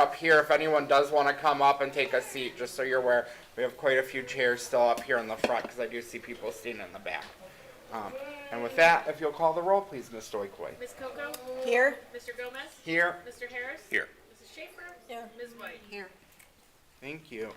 Up here, if anyone does want to come up and take a seat, just so you're aware, we have quite a few chairs still up here in the front because I do see people standing in the back. And with that, if you'll call the roll, please, Ms. Stoikoway. Ms. Coco? Here. Mr. Gomez? Here. Mr. Harris? Here. Mrs. Schaefer? Here. Ms. White? Here. Thank you.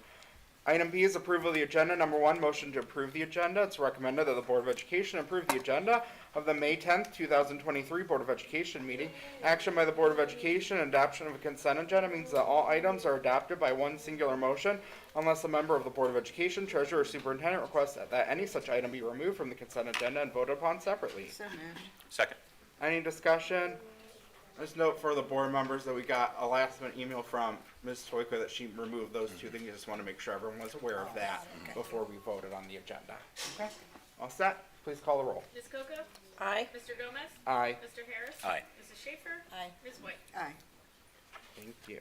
Item B is approval of the agenda. Number 1, motion to approve the agenda. It's recommended that the Board of Education approve the agenda of the May 10th, 2023 Board of Education meeting. Action by the Board of Education and adoption of a consent agenda means that all items are adopted by one singular motion unless a member of the Board of Education, treasurer, or superintendent requests that any such item be removed from the consent agenda and voted upon separately. So moved. Second. Any discussion? Just note for the board members that we got a last minute email from Ms. Stoikoway that she removed those two things. I just want to make sure everyone was aware of that before we voted on the agenda. Okay. All set? Please call the roll. Ms. Coco? Aye. Mr. Gomez? Aye. Mr. Harris? Aye. Mrs. Schaefer? Aye. Ms. White? Aye. Thank you.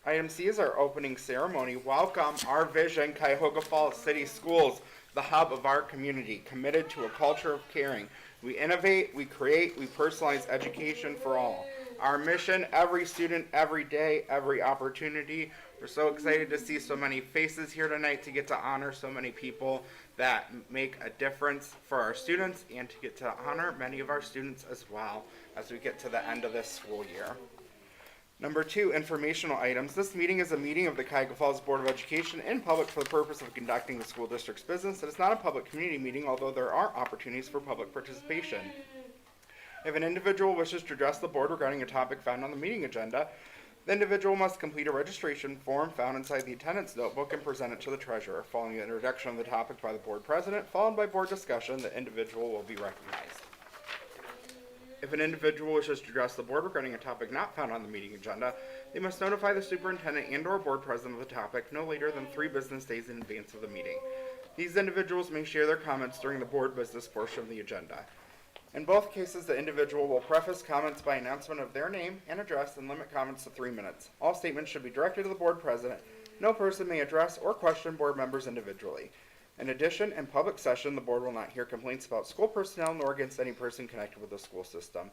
Item C is our opening ceremony. Welcome our vision, Cuyahoga Falls City Schools, the hub of our community, committed to a culture of caring. We innovate, we create, we personalize education for all. Our mission, every student, every day, every opportunity. We're so excited to see so many faces here tonight to get to honor so many people that make a difference for our students and to get to honor many of our students as well as we get to the end of this school year. Number 2, informational items. This meeting is a meeting of the Cuyahoga Falls Board of Education in public for the purpose of conducting the school district's business. It is not a public community meeting, although there are opportunities for public participation. If an individual wishes to address the board regarding a topic found on the meeting agenda, the individual must complete a registration form found inside the attendance notebook and present it to the treasurer. Following the introduction of the topic by the board president, followed by board discussion, the individual will be recognized. If an individual wishes to address the board regarding a topic not found on the meeting agenda, they must notify the superintendent and/or board president of the topic no later than 3 business days in advance of the meeting. These individuals may share their comments during the board business portion of the agenda. In both cases, the individual will preface comments by announcement of their name and address and limit comments to 3 minutes. All statements should be directed to the board president. No person may address or question board members individually. In addition, in public session, the board will not hear complaints about school personnel nor against any person connected with the school system.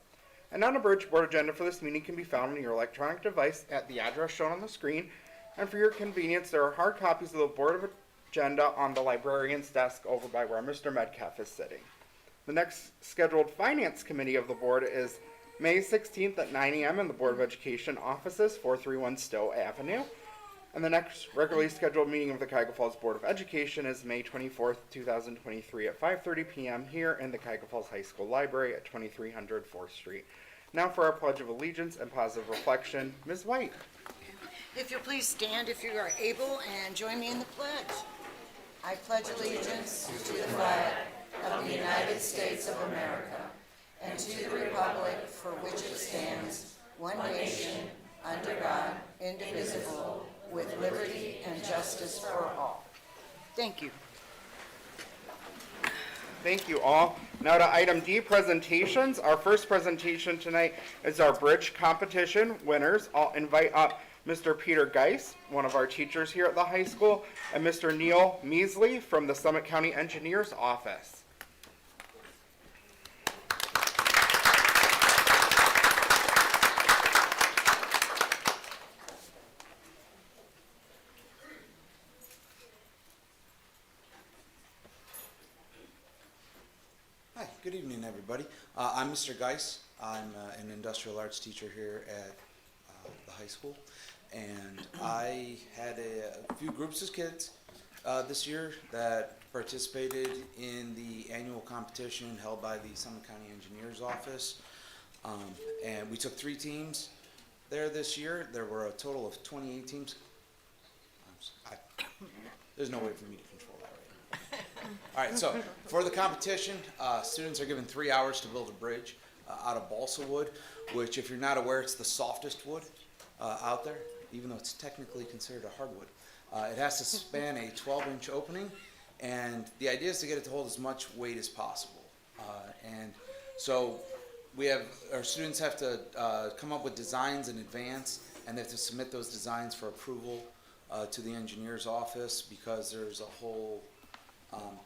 An unabridged board agenda for this meeting can be found on your electronic device at the address shown on the screen. And for your convenience, there are hard copies of the board agenda on the librarian's desk over by where Mr. Medcalf is sitting. The next scheduled finance committee of the board is May 16th at 9 a.m. in the Board of Education offices, 431 Stowe Avenue. And the next regularly scheduled meeting of the Cuyahoga Falls Board of Education is May 24th, 2023 at 5:30 p.m. here in the Cuyahoga Falls High School Library at 2300 4th Street. Now for our Pledge of Allegiance and positive reflection, Ms. White. If you'll please stand if you are able and join me in the pledge. I pledge allegiance to the flag of the United States of America and to the republic for which it stands, one nation, under God, indivisible, with liberty and justice for all. Thank you. Thank you all. Now to item D, presentations. Our first presentation tonight is our bridge competition winners. I'll invite up Mr. Peter Geis, one of our teachers here at the high school, and Mr. Neil Measley from the Summit County Engineer's Office. Hi, good evening, everybody. I'm Mr. Geis. I'm an industrial arts teacher here at the high school, and I had a few groups of kids this year that participated in the annual competition held by the Summit County Engineer's Office, and we took 3 teams there this year. There were a total of 28 teams. There's no way for me to control that right now. All right, so for the competition, students are given 3 hours to build a bridge out of balsa wood, which, if you're not aware, it's the softest wood out there, even though it's technically considered a hardwood. It has to span a 12-inch opening, and the idea is to get it to hold as much weight as possible. And so our students have to come up with designs in advance, and they have to submit those designs for approval to the engineer's office, because there's a whole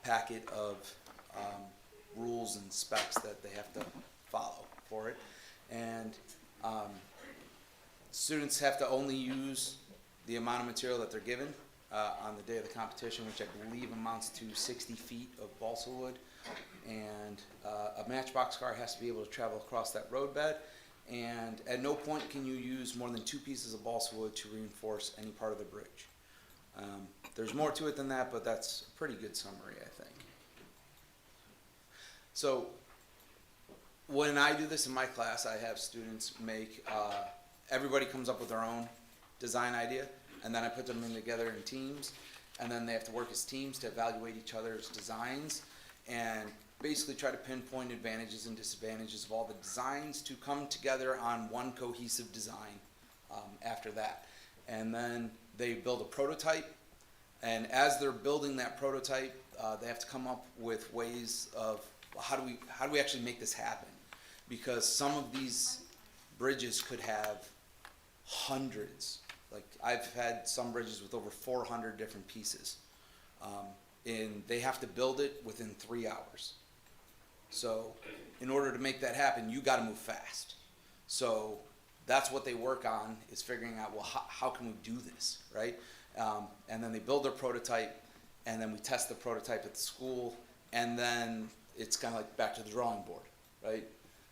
packet of rules and specs that they have to follow for it. And Students have to only use the amount of material that they're given on the day of the competition, which I believe amounts to 60 feet of balsa wood. And a matchbox car has to be able to travel across that roadbed. And at no point can you use more than 2 pieces of balsa wood to reinforce any part of the bridge. There's more to it than that, but that's a pretty good summary, I think. So when I do this in my class, I have students make, everybody comes up with their own design idea, and then I put them in together in teams, and then they have to work as teams to evaluate each other's designs and basically try to pinpoint advantages and disadvantages of all the designs to come together on one cohesive design after that. And then they build a prototype, and as they're building that prototype, they have to come up with ways of how do we actually make this happen? Because some of these bridges could have hundreds. Like I've had some bridges with over 400 different pieces, and they have to build it within 3 hours. So in order to make that happen, you got to move fast. So that's what they work on, is figuring out, well, how can we do this, right? And then they build their prototype, and then we test the prototype at the school, and then it's kind of like back to the drawing board, right?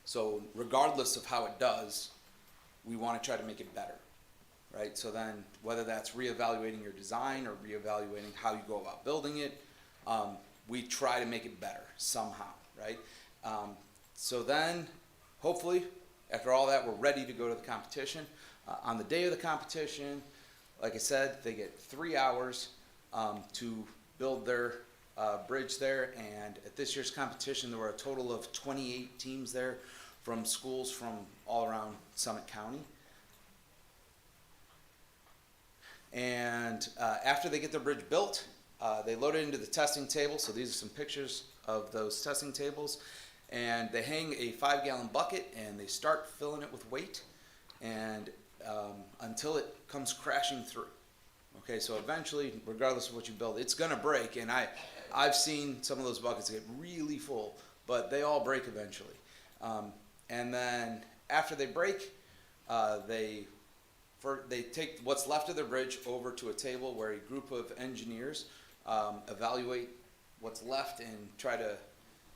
So regardless of how it does, we want to try to make it better, right? So then whether that's reevaluating your design or reevaluating how you go about building it, we try to make it better somehow, right? So then hopefully after all that, we're ready to go to the competition. On the day of the competition, like I said, they get 3 hours to build their bridge there, and at this year's competition there were a total of 28 teams there from schools from all around Summit County. And after they get their bridge built, they load it into the testing table. So these are some pictures of those testing tables, and they hang a 5-gallon bucket and they start filling it with weight, and until it comes crashing through. Okay, so eventually, regardless of what you build, it's gonna break, and I've seen some of those buckets get really full, but they all break eventually. And then after they break, they take what's left of the bridge over to a table where a group of engineers evaluate what's left and try to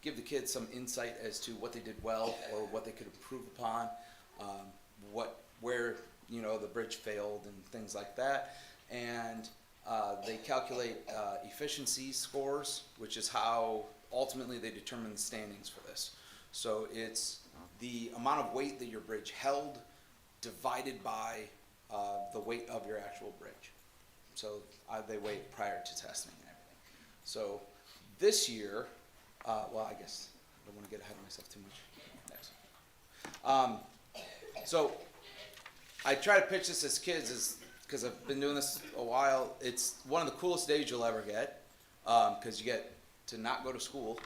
give the kids some insight as to what they did well or what they could improve upon, where the bridge failed and things like that. And they calculate efficiency scores, which is how ultimately they determine the standings for this. So it's the amount of weight that your bridge held divided by the weight of your actual bridge. So they weigh it prior to testing and everything. So this year, well, I guess I don't want to get ahead of myself too much. Next. So I try to pitch this as kids because I've been doing this a while. It's one of the coolest days you'll ever get, because you get to not go to school,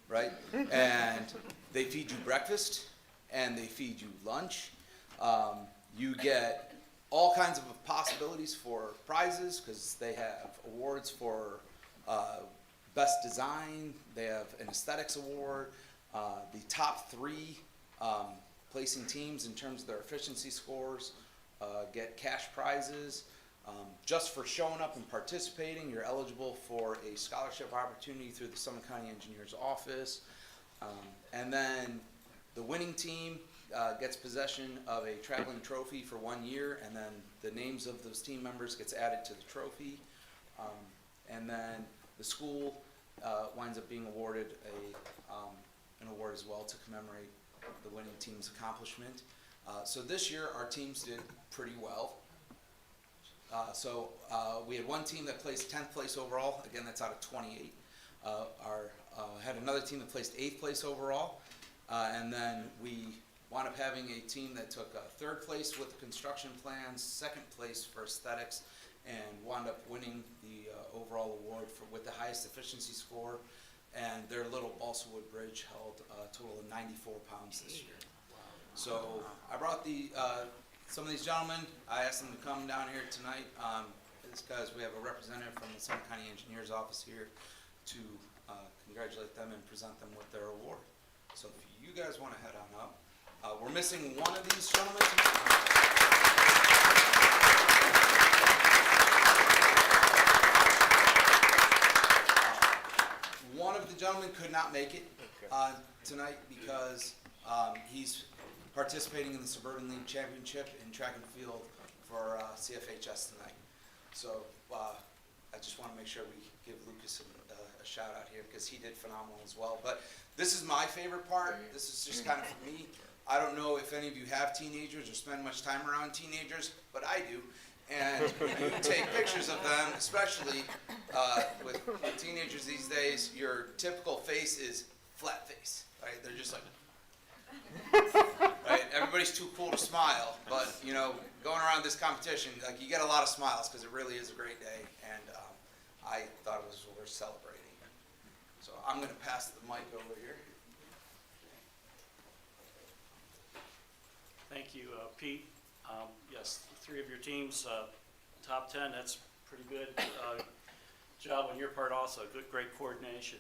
right? And they feed you breakfast and they feed you lunch. You get all kinds of possibilities for prizes because they have awards for best design. They have an aesthetics award. The top 3 placing teams in terms of their efficiency scores get cash prizes. Just for showing up and participating, you're eligible for a scholarship opportunity through the Summit County Engineers Office. And then the winning team gets possession of a traveling trophy for 1 year, and then the names of those team members gets added to the trophy. And then the school winds up being awarded an award as well to commemorate the winning team's accomplishment. So this year our teams did pretty well. So we had one team that placed 10th place overall. Again, that's out of 28. Had another team that placed 8th place overall. And then we wound up having a team that took 3rd place with the construction plans, 2nd place for aesthetics, and wound up winning the overall award with the highest efficiency score. And their little balsa wood bridge held a total of 94 pounds this year. So I brought some of these gentlemen. I asked them to come down here tonight. It's because we have a representative from the Summit County Engineers Office here to congratulate them and present them with their award. So if you guys want to head on up, we're missing one of these gentlemen tonight. gentleman could not make it tonight because he's participating in the Suburban League Championship in track and field for CFHS tonight. So I just want to make sure we give Lucas a shout out here because he did phenomenal as well. But this is my favorite part. This is just kind of for me. I don't know if any of you have teenagers or spend much time around teenagers, but I do. And you take pictures of them, especially with teenagers these days, your typical face is flat face, right? They're just like, right? Everybody's too cool to smile, but you know, going around this competition, like you get a lot of smiles because it really is a great day, and I thought it was worth celebrating. So I'm going to pass the mic over here. Thank you, Pete. Yes, 3 of your teams, top 10, that's pretty good job on your part also. Great coordination.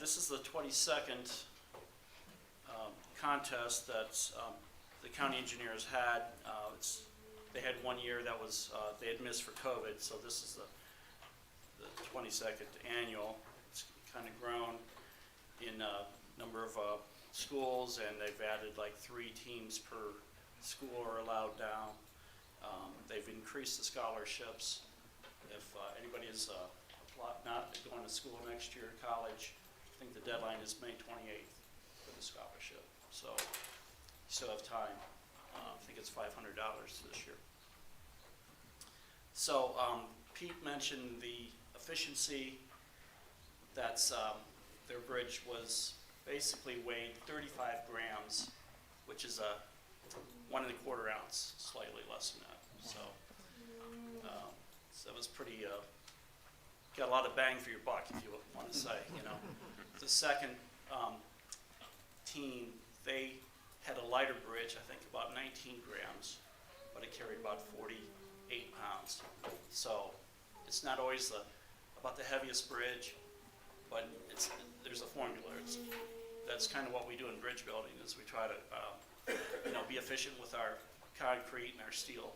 This is the 22nd contest that the county engineers had. They had 1 year that was, they had missed for COVID, so this is the 22nd annual. It's kind of grown in number of schools, and they've added like 3 teams per school are allowed down. They've increased the scholarships. If anybody is not going to school next year, college, I think the deadline is May 28th for the scholarship. So you still have time. I think it's $500 this year. So Pete mentioned the efficiency. That's their bridge was basically weighed 35 grams, which is a 1 1/4 ounce, slightly less than that. So that was pretty, got a lot of bang for your buck, if you want to say, you know. The second team, they had a lighter bridge, I think about 19 grams, but it carried about 48 pounds. So it's not always about the heaviest bridge, but there's a formula. That's kind of what we do in bridge building, is we try to be efficient with our concrete and our steel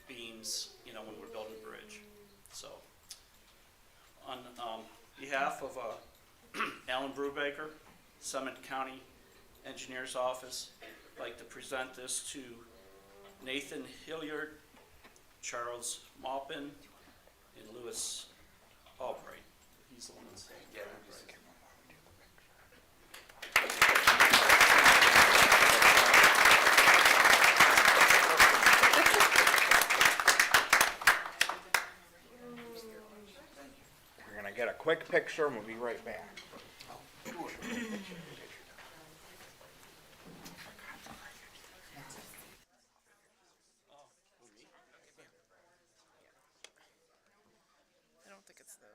beams, when we're building a bridge. So on behalf of Alan Brubaker, Summit County Engineer's Office, I'd like to present this to Nathan Hilliard, Charles Maupin, and Louis Albright. He's the one that's saying, We're going to get a quick picture and we'll be right back. I don't think it's those.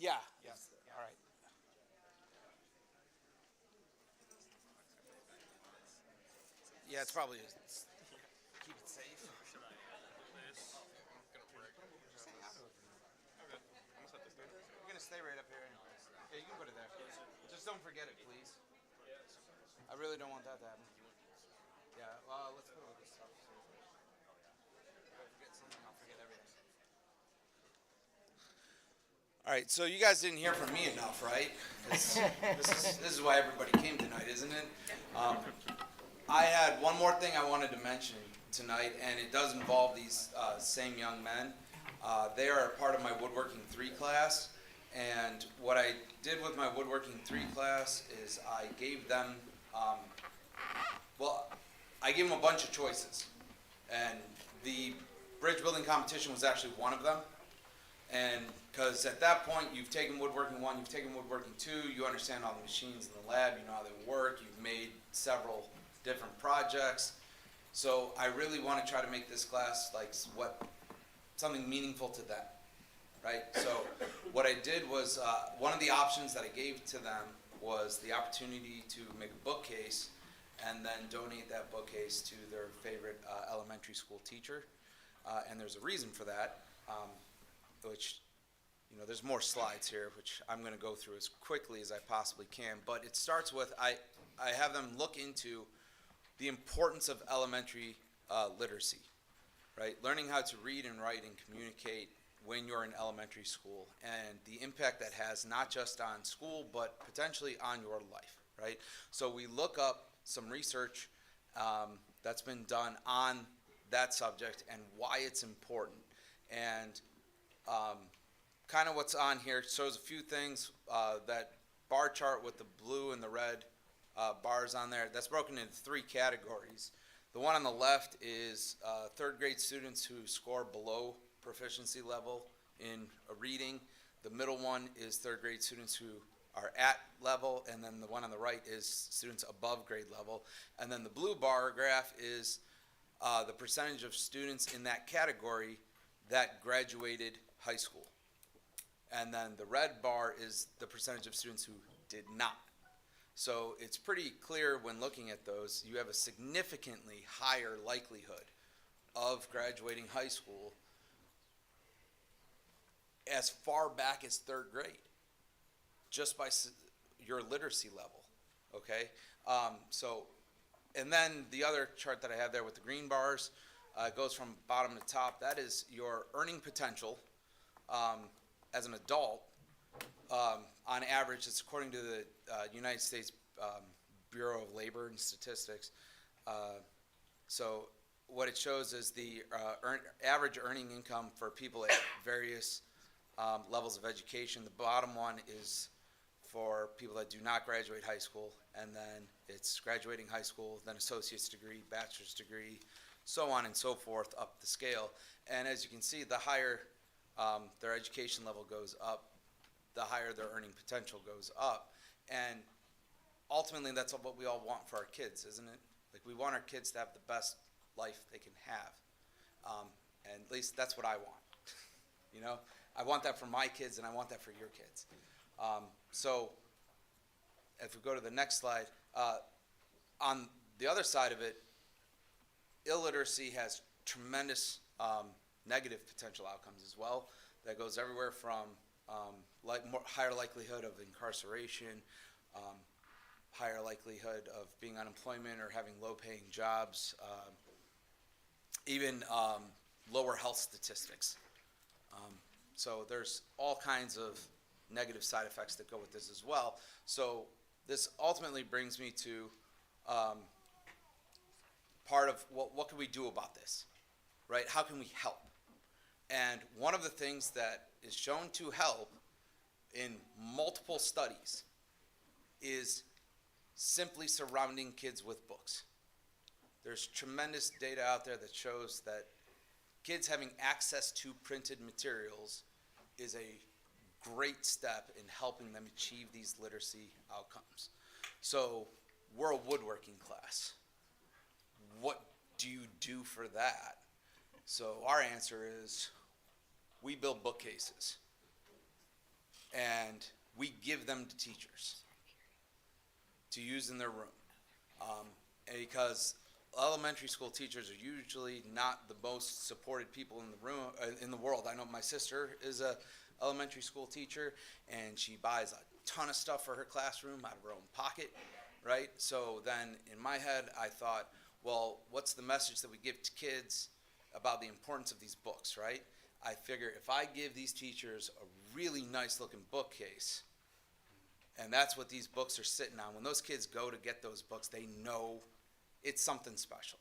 Yeah. All right. Yeah, it's probably keep it safe. We're gonna stay right up here anyways. Yeah, you can put it there. Just don't forget it, please. I really don't want that to happen. Yeah, let's put it with this stuff. If I forget something, I'll forget everything. All right, so you guys didn't hear from me enough, right? This is why everybody came tonight, isn't it? I had one more thing I wanted to mention tonight, and it does involve these same young men. They are a part of my Woodworking 3 class, and what I did with my Woodworking 3 class is I gave them, I gave them a bunch of choices, and the bridge building competition was actually one of them. And because at that point, you've taken Woodworking 1, you've taken Woodworking 2, you understand all the machines in the lab, you know how they work, you've made several different projects. So I really want to try to make this class like something meaningful to them, right? So what I did was, one of the options that I gave to them was the opportunity to make a bookcase and then donate that bookcase to their favorite elementary school teacher. And there's a reason for that. Which, there's more slides here, which I'm going to go through as quickly as I possibly can. But it starts with, I have them look into the importance of elementary literacy, right? Learning how to read and write and communicate when you're in elementary school, and the impact that has not just on school, but potentially on your life, right? So we look up some research that's been done on that subject and why it's important. And kind of what's on here shows a few things. That bar chart with the blue and the red bars on there, that's broken into 3 categories. The one on the left is third grade students who score below proficiency level in reading. The middle one is third grade students who are at level, and then the one on the right is students above grade level. And then the blue bar graph is the percentage of students in that category that graduated high school. And then the red bar is the percentage of students who did not. So it's pretty clear when looking at those, you have a significantly higher likelihood of graduating high school as far back as third grade, just by your literacy level, okay? And then the other chart that I have there with the green bars goes from bottom to top. That is your earning potential as an adult. On average, it's according to the United States Bureau of Labor and Statistics. So what it shows is the average earning income for people at various levels of education. The bottom one is for people that do not graduate high school, and then it's graduating high school, then associate's degree, bachelor's degree, so on and so forth up the scale. And as you can see, the higher their education level goes up, the higher their earning potential goes up. And ultimately, that's what we all want for our kids, isn't it? Like, we want our kids to have the best life they can have. And at least that's what I want. I want that for my kids, and I want that for your kids. So if we go to the next slide, on the other side of it, illiteracy has tremendous negative potential outcomes as well. That goes everywhere from higher likelihood of incarceration, higher likelihood of being unemployment or having low-paying jobs, even lower health statistics. So there's all kinds of negative side effects that go with this as well. So this ultimately brings me to part of what can we do about this, right? How can we help? And one of the things that is shown to help in multiple studies is simply surrounding kids with books. There's tremendous data out there that shows that kids having access to printed materials is a great step in helping them achieve these literacy outcomes. So we're a woodworking class. What do you do for that? So our answer is we build bookcases. and we give them to teachers to use in their room. And because elementary school teachers are usually not the most supported people in the room, in the world. I know my sister is a elementary school teacher, and she buys a ton of stuff for her classroom out of her own pocket, right? So then in my head, I thought, well, what's the message that we give to kids about the importance of these books, right? I figure if I give these teachers a really nice looking bookcase, and that's what these books are sitting on, when those kids go to get those books, they know it's something special,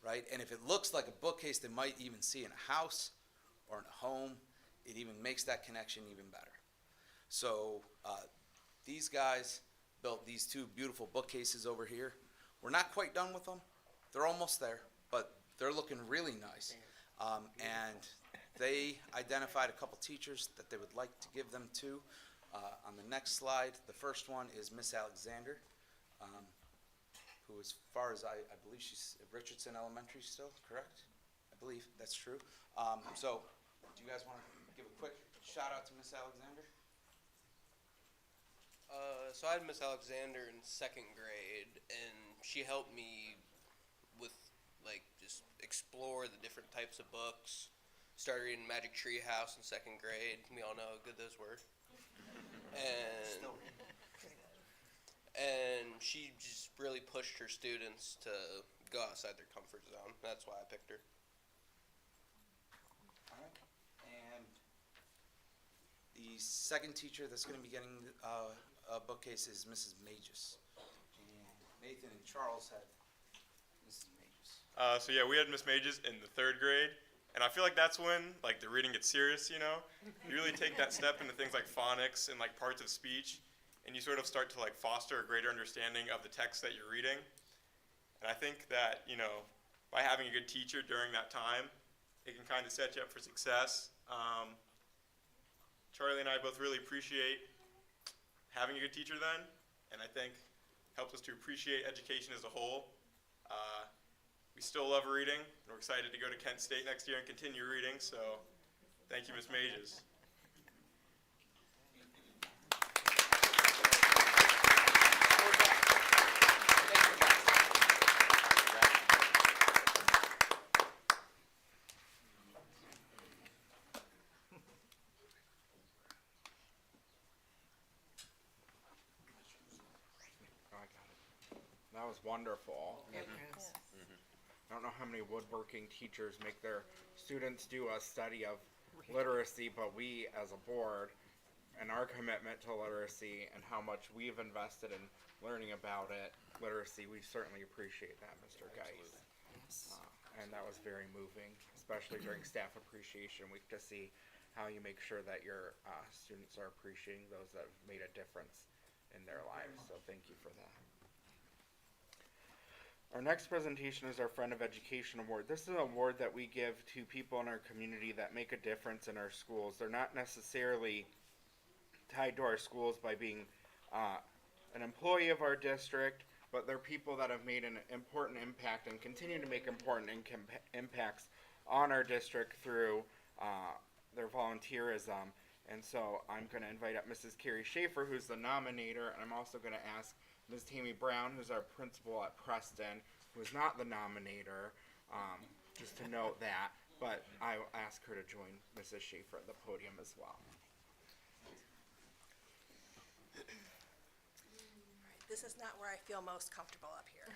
right? And if it looks like a bookcase they might even see in a house or in a home, it even makes that connection even better. So these guys built these two beautiful bookcases over here. We're not quite done with them. They're almost there, but they're looking really nice. And they identified a couple teachers that they would like to give them to. On the next slide, the first one is Miss Alexander, who, as far as I believe she's at Richardson Elementary still, correct? I believe that's true. So do you guys want to give a quick shout out to Miss Alexander? So I had Miss Alexander in second grade, and she helped me with, like, just explore the different types of books. Started reading Magic Tree House in second grade. We all know how good those were. And she just really pushed her students to go outside their comfort zone. That's why I picked her. All right. And the second teacher that's going to be getting a bookcase is Mrs. Magus. And Nathan and Charles had Mrs. Magus. So yeah, we had Miss Mages in the third grade, and I feel like that's when like the reading gets serious. You know, you really take that step into things like phonics and like parts of speech, and you sort of start to like foster a greater understanding of the text that you're reading. And I think that, you know, by having a good teacher during that time, it can kind of set you up for success. Charlie and I both really appreciate having a good teacher then, and I think helps us to appreciate education as a whole. We still love reading, and we're excited to go to Kent State next year and continue reading, so thank you, Ms. Mages. Oh, I got it. That was wonderful. I don't know how many woodworking teachers make their students do a study of literacy, but we as a board and our commitment to literacy and how much we've invested in learning about it, literacy, we certainly appreciate that, Mr. Geis. And that was very moving, especially during Staff Appreciation Week, to see how you make sure that your students are appreciating those that have made a difference in their lives. So thank you for that. Our next presentation is our Friend of Education Award. This is an award that we give to people in our community that make a difference in our schools. They're not necessarily tied to our schools by being an employee of our district, but they're people that have made an important impact and continue to make important impacts on our district through their volunteerism. And so I'm going to invite up Mrs. Carrie Schaefer, who's the nominator, and I'm also going to ask Ms. Tammy Brown, who's our principal at Preston, who is not the nominator, just to note that. But I will ask her to join Mrs. Schaefer at the podium as well. This is not where I feel most comfortable up here.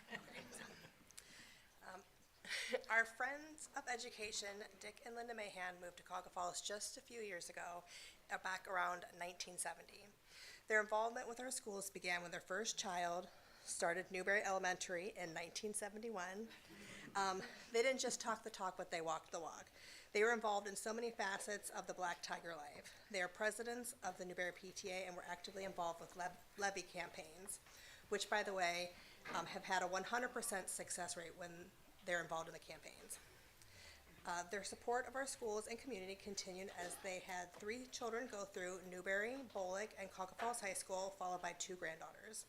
Our Friends of Education, Dick and Linda Mahan, moved to Cuyahoga Falls just a few years ago, back around 1970. Their involvement with our schools began when their first child started Newberry Elementary in 1971. They didn't just talk the talk, but they walked the walk. They were involved in so many facets of the Black Tiger life. They are presidents of the Newberry PTA and were actively involved with levy campaigns, which, by the way, have had a 100% success rate when they're involved in the campaigns. Their support of our schools and community continued as they had 3 children go through Newberry, Bolick, and Cuyahoga Falls High School, followed by 2 granddaughters.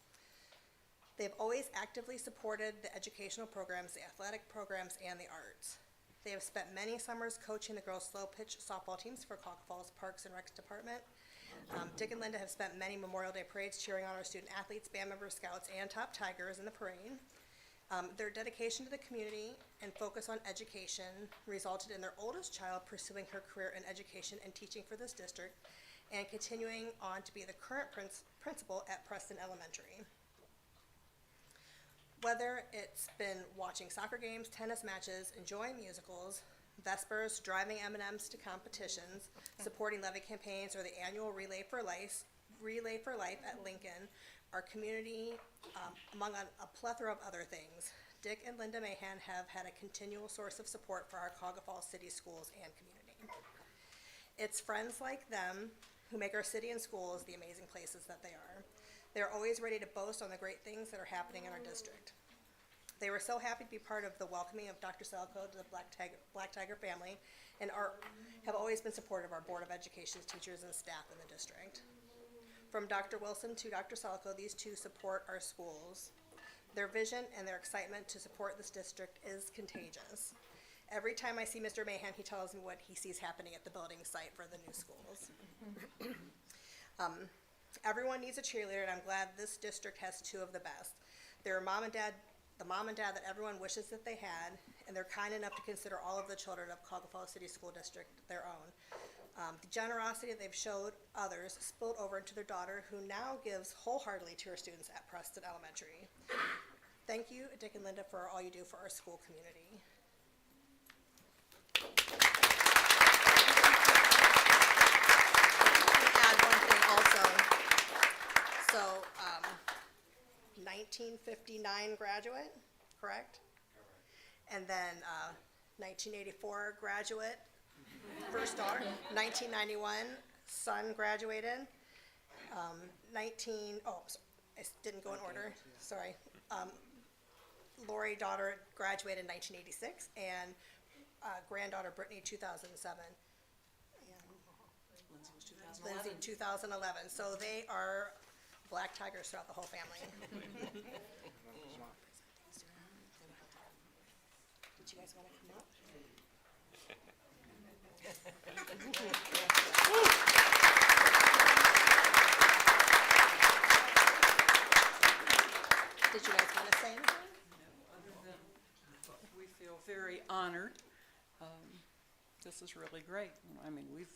They've always actively supported the educational programs, the athletic programs, and the arts. They have spent many summers coaching the girls' slow pitch softball teams for Cuyahoga Falls Parks and Recs Department. Dick and Linda have spent many Memorial Day parades cheering on our student athletes, band members, scouts, and top tigers in the parade. Their dedication to the community and focus on education resulted in their oldest child pursuing her career in education and teaching for this district and continuing on to be the current principal at Preston Elementary. Whether it's been watching soccer games, tennis matches, enjoying musicals, Vespers, driving M&Ms to competitions, supporting levy campaigns, or the annual Relay for Life at Lincoln, our community, among a plethora of other things, Dick and Linda Mahan have had a continual source of support for our Cuyahoga Falls City schools and community. It's friends like them who make our city and schools the amazing places that they are. They're always ready to boast on the great things that are happening in our district. They were so happy to be part of the welcoming of Dr. Selko to the Black Tiger family and have always been supportive of our Board of Education's teachers and staff in the district. From Dr. Wilson to Dr. Selko, these two support our schools. Their vision and their excitement to support this district is contagious. Every time I see Mr. Mahan, he tells me what he sees happening at the building site for the new schools. Everyone needs a cheerleader, and I'm glad this district has two of the best. They're the mom and dad that everyone wishes that they had, and they're kind enough to consider all of the children of Cuyahoga Falls City School District their own. The generosity that they've showed others spilled over into their daughter, who now gives wholeheartedly to her students at Preston Elementary. Thank you, Dick and Linda, for all you do for our school community. Add one thing also. So, 1959 graduate, correct? And then 1984 graduate, first daughter. 1991 son graduated. I didn't go in order. Sorry. Lori, daughter, graduated in 1986, and granddaughter Brittany 2007. Lindsay 2011. So they are Black Tigers throughout the whole family. Did you guys want to come up? Did you guys want to say anything? We feel very honored. This is really great. I mean, we've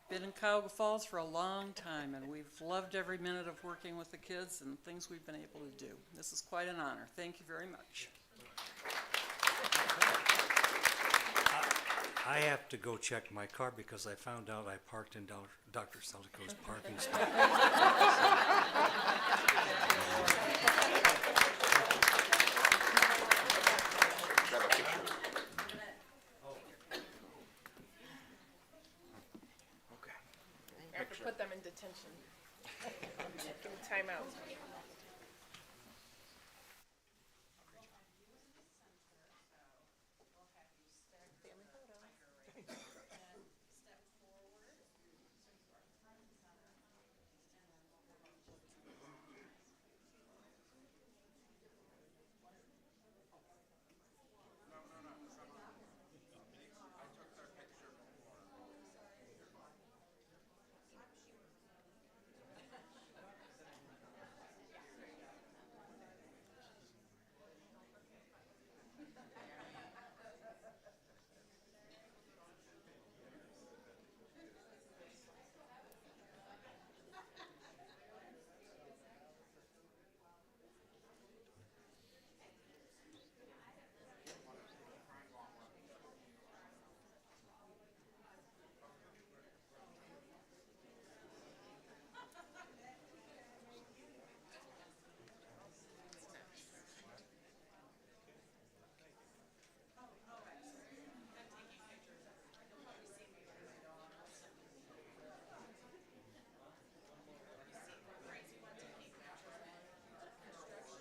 been in Cuyahoga Falls for a long time, and we've loved every minute of working with the kids and things we've been able to do. This is quite an honor. Thank you very much. I have to go check my car because I found out I parked in Dr. Seliko's parking spot. I have to put them in detention. Give them time out.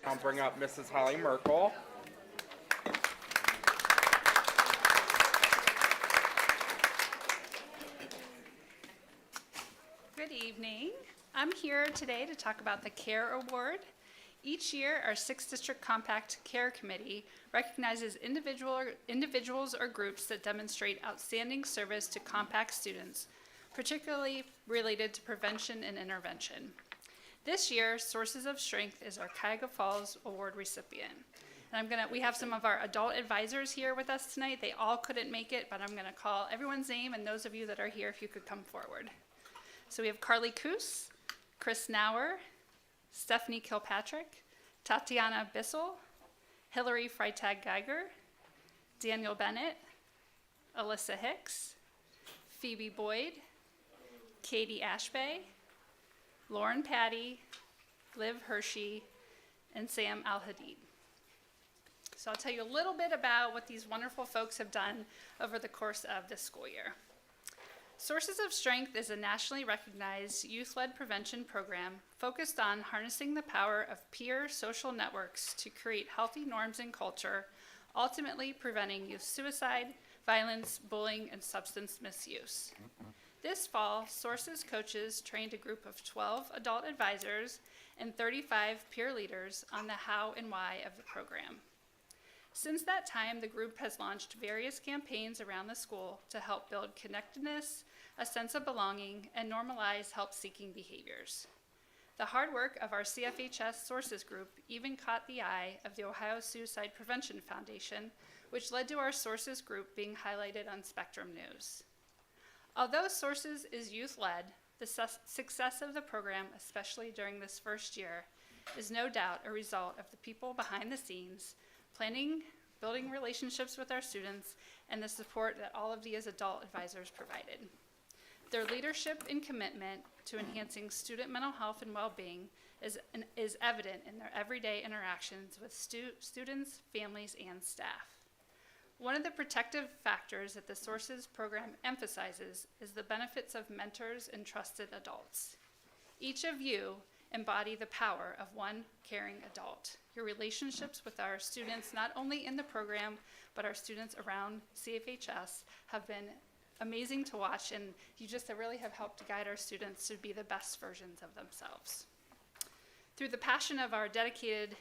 I'll bring up Mrs. Holly Merkel. Good evening. I'm here today to talk about the CARE Award. Each year, our 6th District Compact Care Committee recognizes individuals or groups that demonstrate outstanding service to compact students, particularly related to prevention and intervention. This year, Sources of Strength is our Cuyahoga Falls Award recipient. And we have some of our adult advisors here with us tonight. They all couldn't make it, but I'm gonna call everyone's name, and those of you that are here, if you could come forward. So we have Carly Coos, Chris Nauer, Stephanie Kilpatrick, Tatiana Bissell, Hillary Freitag-Geiger, Daniel Bennett, Alyssa Hicks, Phoebe Boyd, Katie Ashbay, Lauren Patty, Liv Hershey, and Sam Al-Hadid. So I'll tell you a little bit about what these wonderful folks have done over the course of this school year. Sources of Strength is a nationally recognized youth-led prevention program focused on harnessing the power of peer social networks to create healthy norms and culture, ultimately preventing youth suicide, violence, bullying, and substance misuse. This fall, Sources coaches trained a group of 12 adult advisors and 35 peer leaders on the how and why of the program. Since that time, the group has launched various campaigns around the school to help build connectedness, a sense of belonging, and normalize help-seeking behaviors. The hard work of our CFHS Sources group even caught the eye of the Ohio Suicide Prevention Foundation, which led to our Sources group being highlighted on Spectrum News. Although Sources is youth-led, the success of the program, especially during this first year, is no doubt a result of the people behind the scenes, planning, building relationships with our students, and the support that all of these adult advisors provided. Their leadership and commitment to enhancing student mental health and well-being is evident in their everyday interactions with students, families, and staff. One of the protective factors that the Sources program emphasizes is the benefits of mentors and trusted adults. Each of you embody the power of one caring adult. Your relationships with our students, not only in the program, but our students around CFHS, have been amazing to watch, and you just really have helped to guide our students to be the best versions of themselves. Through the passion of our dedicated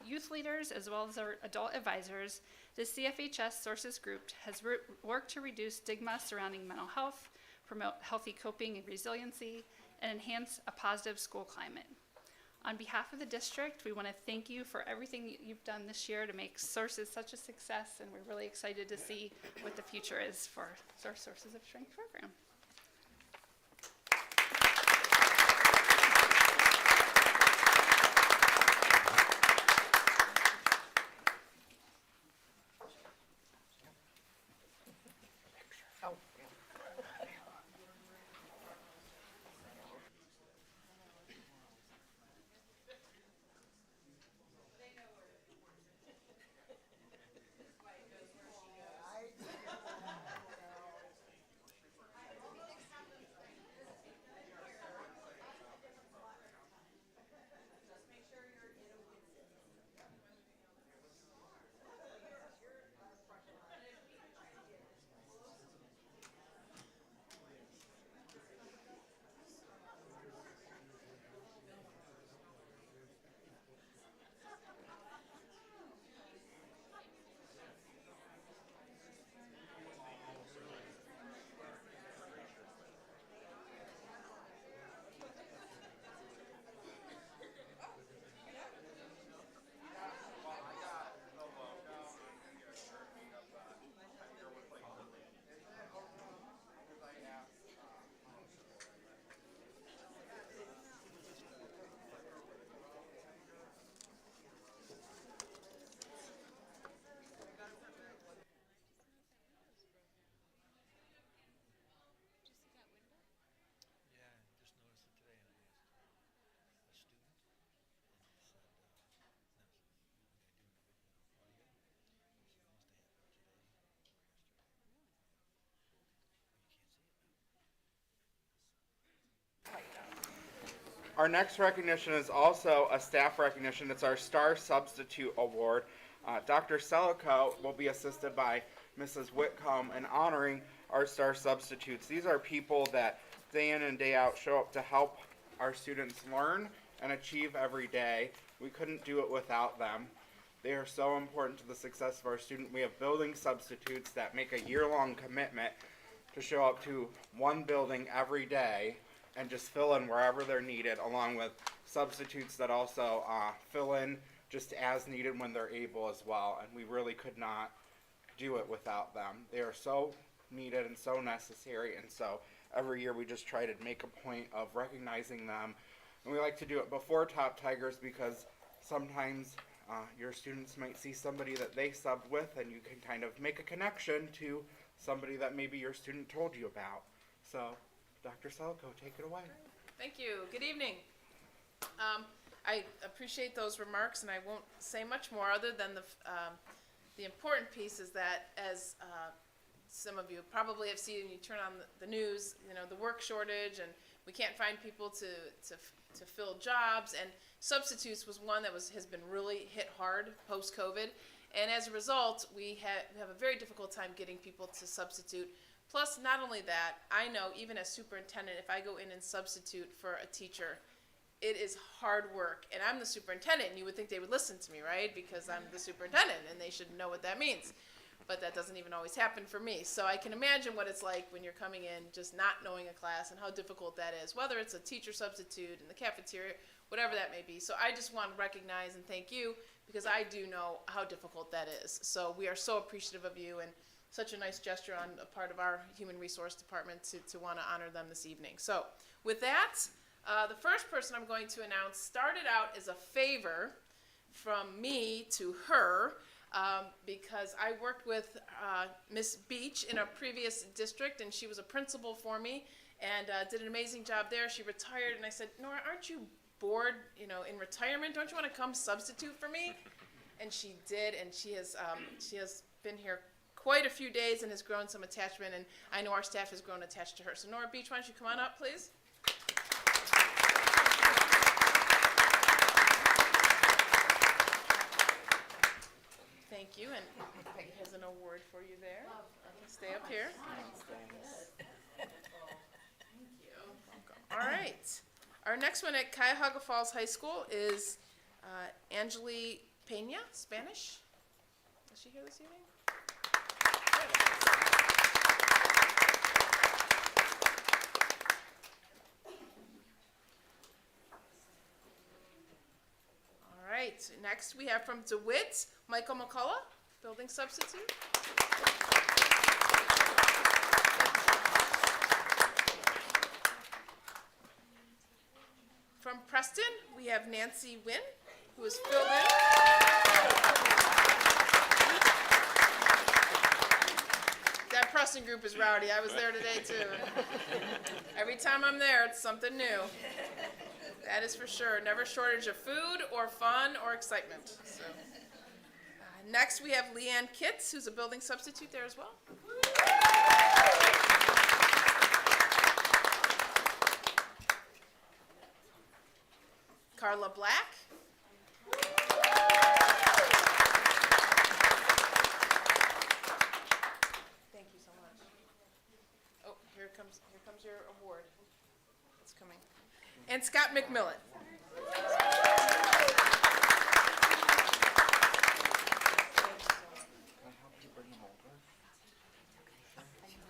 youth leaders as well as our adult advisors, the CFHS Sources Group has worked to reduce stigma surrounding mental health, promote healthy coping and resiliency, and enhance a positive school climate. On behalf of the district, we want to thank you for everything you've done this year to make Sources such a success, and we're really excited to see what the future is for our Sources of Strength program. Our next recognition is also a staff recognition. It's our Star Substitute Award. Dr. Selico will be assisted by Mrs. Whitcomb in honoring our Star Substitutes. These are people that day in and day out show up to help our students learn and achieve every day. We couldn't do it without them. They are so important to the success of our student. We have building substitutes that make a year-long commitment to show up to one building every day and just fill in wherever they're needed, along with substitutes that also fill in just as needed when they're able as well. And we really could not do it without them. They are so needed and so necessary, and so every year we just try to make a point of recognizing them. And we like to do it before Top Tigers because sometimes your students might see somebody that they subbed with, and you can kind of make a connection to somebody that maybe your student told you about. So, Dr. Selko, take it away. Thank you. Good evening. I appreciate those remarks, and I won't say much more other than the important piece is that, as some of you probably have seen, you turn on the news, you know, the work shortage, and we can't find people to fill jobs, and substitutes was one that has been really hit hard post-COVID, and as a result, we have a very difficult time getting people to substitute. Plus, not only that, I know even as superintendent, if I go in and substitute for a teacher, it is hard work, and I'm the superintendent, and you would think they would listen to me, right? Because I'm the superintendent, and they should know what that means. But that doesn't even always happen for me. So I can imagine what it's like when you're coming in just not knowing a class and how difficult that is, whether it's a teacher substitute in the cafeteria, whatever that may be. So I just want to recognize and thank you, because I do know how difficult that is. So we are so appreciative of you, and such a nice gesture on the part of our Human Resource Department to want to honor them this evening. So with that, the first person I'm going to announce started out as a favor from me to her, because I worked with Miss Beach in a previous district, and she was a principal for me, and did an amazing job there. She retired, and I said, Nora, aren't you bored, you know, in retirement? Don't you want to come substitute for me? And she did, and she has been here quite a few days and has grown some attachment, and I know our staff has grown attached to her. So Nora Beach, why don't you come on up, please? Thank you, and Peggy has an award for you there. Stay up here. All right. Our next one at Cuyahoga Falls High School is Angeli Pena, Spanish. Is she here this evening? All right. Next we have from DeWitt, Michael McCullough, building substitute. From Preston, we have Nancy Wynn, who is filled in. That Preston group is rowdy. I was there today, too. Every time I'm there, it's something new. That is for sure. Never shortage of food or fun or excitement. So, next, we have Leanne Kitts, who's a building substitute there as well. Carla Black. Thank you so much. Oh, here comes your award. It's coming. And Scott McMillan.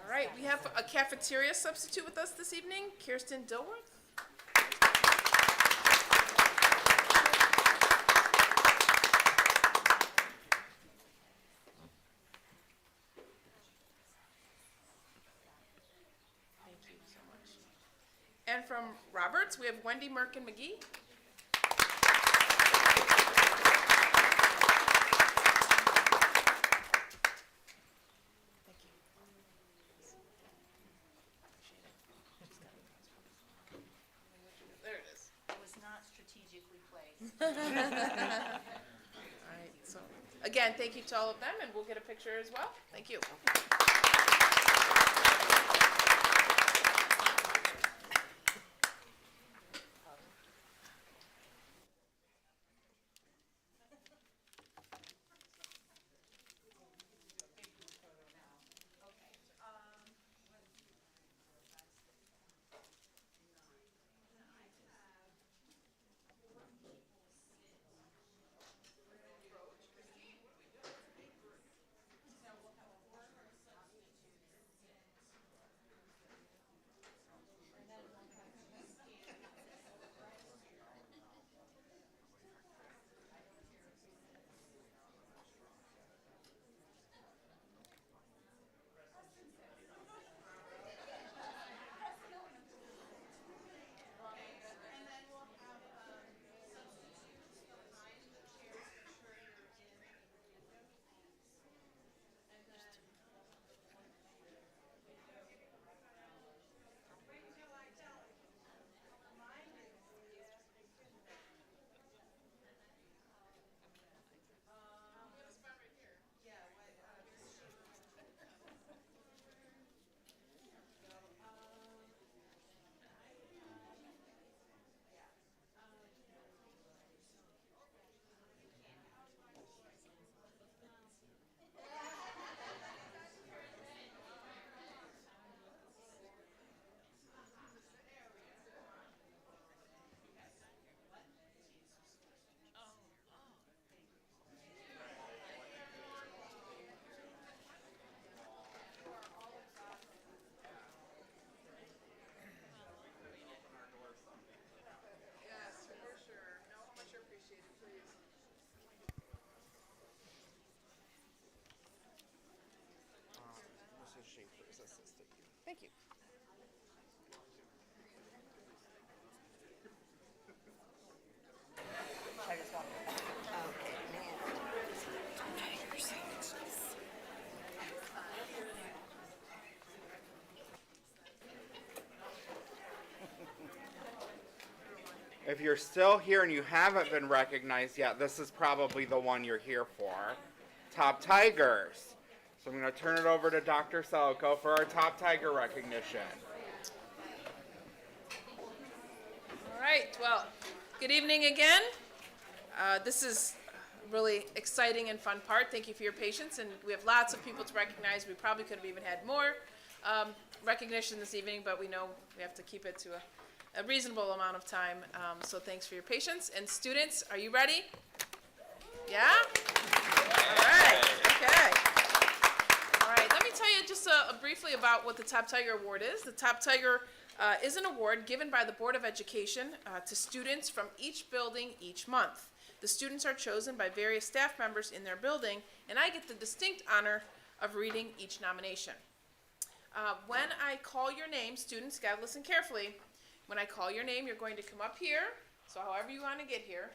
All right, we have a cafeteria substitute with us this evening, Kirsten Dilworth. And from Roberts, we have Wendy Merkin McGee. Thank you. There it is. It was not strategically placed. All right, so again, thank you to all of them, and we'll get a picture as well. Thank you. Mrs. Schaefer's assisted you. Thank you. If you're still here and you haven't been recognized yet, this is probably the one you're here for. Top Tigers. So I'm going to turn it over to Dr. Selico for our Top Tiger recognition. All right, well, good evening again. This is a really exciting and fun part. Thank you for your patience, and we have lots of people to recognize. We probably could have even had more recognition this evening, but we know we have to keep it to a reasonable amount of time. So thanks for your patience. And students, are you ready? Yeah? All right, okay. All right, let me tell you just briefly about what the Top Tiger Award is. The Top Tiger is an award given by the Board of Education to students from each building each month. The students are chosen by various staff members in their building, and I get the distinct honor of reading each nomination. When I call your name, students, gotta listen carefully. When I call your name, you're going to come up here. So however you want to get here,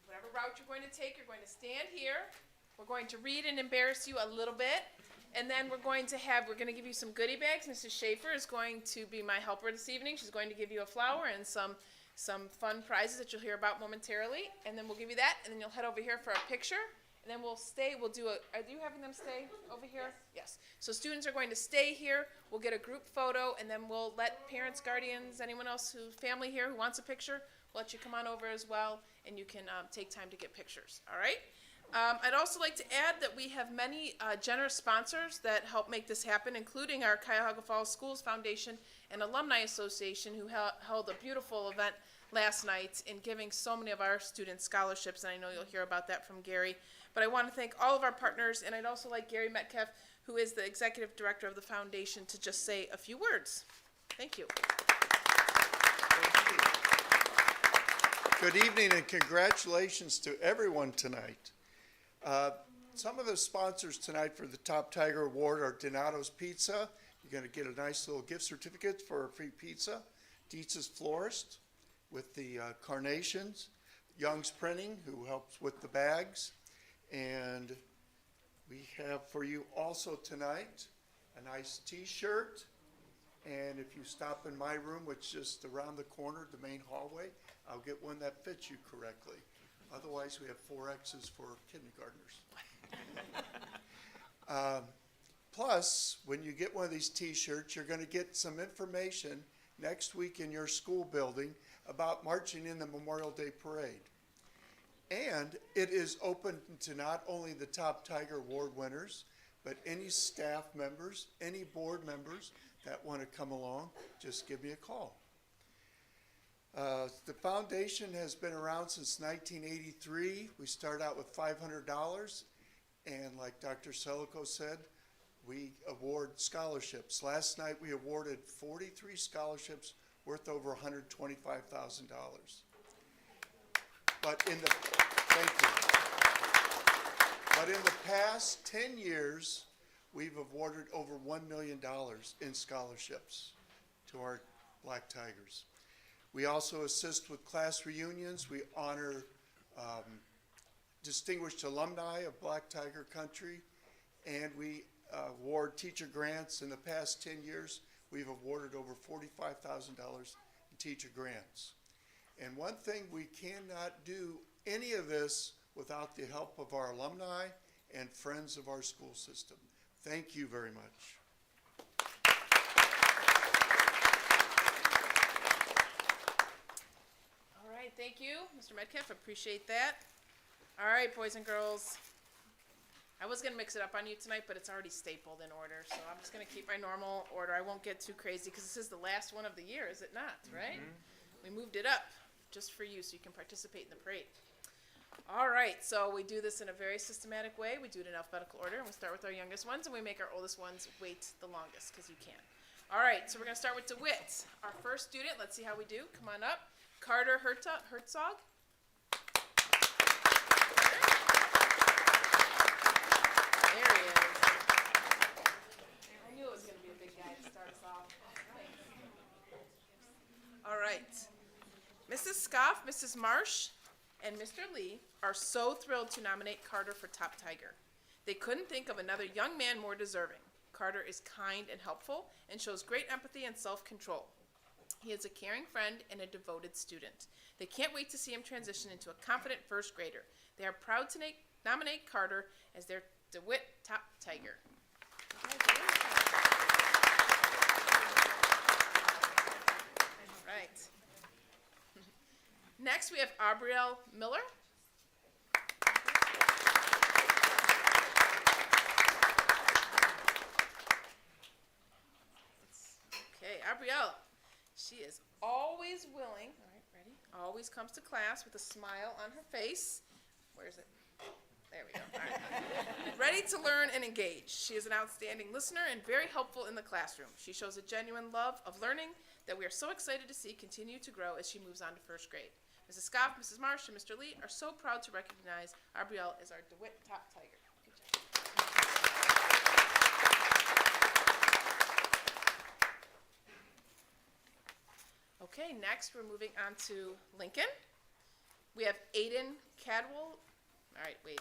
whatever route you're going to take, you're going to stand here. We're going to read and embarrass you a little bit. And then we're going to give you some goodie bags. Mrs. Schaefer is going to be my helper this evening. She's going to give you a flower and some fun prizes that you'll hear about momentarily. And then we'll give you that, and then you'll head over here for a picture. And then we'll do are you having them stay over here? Yes. So students are going to stay here. We'll get a group photo, and then we'll let parents, guardians, anyone else family here who wants a picture, we'll let you come on over as well, and you can take time to get pictures, all right? I'd also like to add that we have many generous sponsors that help make this happen, including our Cuyahoga Falls Schools Foundation and Alumni Association, who held a beautiful event last night in giving so many of our students scholarships, and I know you'll hear about that from Gary. But I want to thank all of our partners, and I'd also like Gary Metcalf, who is the executive director of the foundation, to just say a few words. Thank you. Good evening and congratulations to everyone tonight. Some of the sponsors tonight for the Top Tiger Award are Donato's Pizza. You're going to get a nice little gift certificate for a free pizza. Dietz's Florist with the carnations. Young's Printing, who helps with the bags. And we have for you also tonight a nice t-shirt. And if you stop in my room, which is just around the corner, the main hallway, I'll get one that fits you correctly. Otherwise, we have 4X's for kindergartners. Plus, when you get one of these t-shirts, you're going to get some information next week in your school building about marching in the Memorial Day Parade. And it is open to not only the Top Tiger Award winners, but any staff members, any board members that want to come along, just give me a call. The foundation has been around since 1983. We start out with $500, and like Dr. Selico said, we award scholarships. Last night we awarded 43 scholarships worth over $125,000. But in the past 10 years, we've awarded over $1 million in scholarships to our Black Tigers. We also assist with class reunions. We honor distinguished alumni of Black Tiger Country, and we award teacher grants. In the past 10 years, we've awarded over $45,000 in teacher grants. And one thing, we cannot do any of this without the help of our alumni and friends of our school system. Thank you very much. All right, thank you, Mr. Metcalf, appreciate that. All right, boys and girls. I was gonna mix it up on you tonight, but it's already stapled in order, so I'm just gonna keep my normal order. I won't get too crazy, because this is the last one of the year, is it not, right? We moved it up just for you, so you can participate in the parade. All right, so we do this in a very systematic way. We do it in alphabetical order, and we start with our youngest ones, and we make our oldest ones wait the longest, because you can. All right, so we're gonna start with DeWitt. Our first student, let's see how we do. Come on up. Carter Herzog. There he is. I knew it was going to be a big guy to start us off. All right. Mrs. Scoff, Mrs. Marsh, and Mr. Lee are so thrilled to nominate Carter for Top Tiger. They couldn't think of another young man more deserving. Carter is kind and helpful and shows great empathy and self-control. He is a caring friend and a devoted student. They can't wait to see him transition into a confident first grader. They are proud to nominate Carter as their DeWitt Top Tiger. All right. Next, we have Aubrielle Miller. Okay, Aubrielle. She is always willing, all right, ready? Always comes to class with a smile on her face. Where's it? There we go. All right. Ready to learn and engage. She is an outstanding listener and very helpful in the classroom. She shows a genuine love of learning that we are so excited to see continue to grow as she moves on to first grade. Mrs. Scoff, Mrs. Marsh, and Mr. Lee are so proud to recognize Aubrielle as our DeWitt Top Tiger. Good job. Okay, next we're moving on to Lincoln. We have Aiden Cadwell. All right, wait.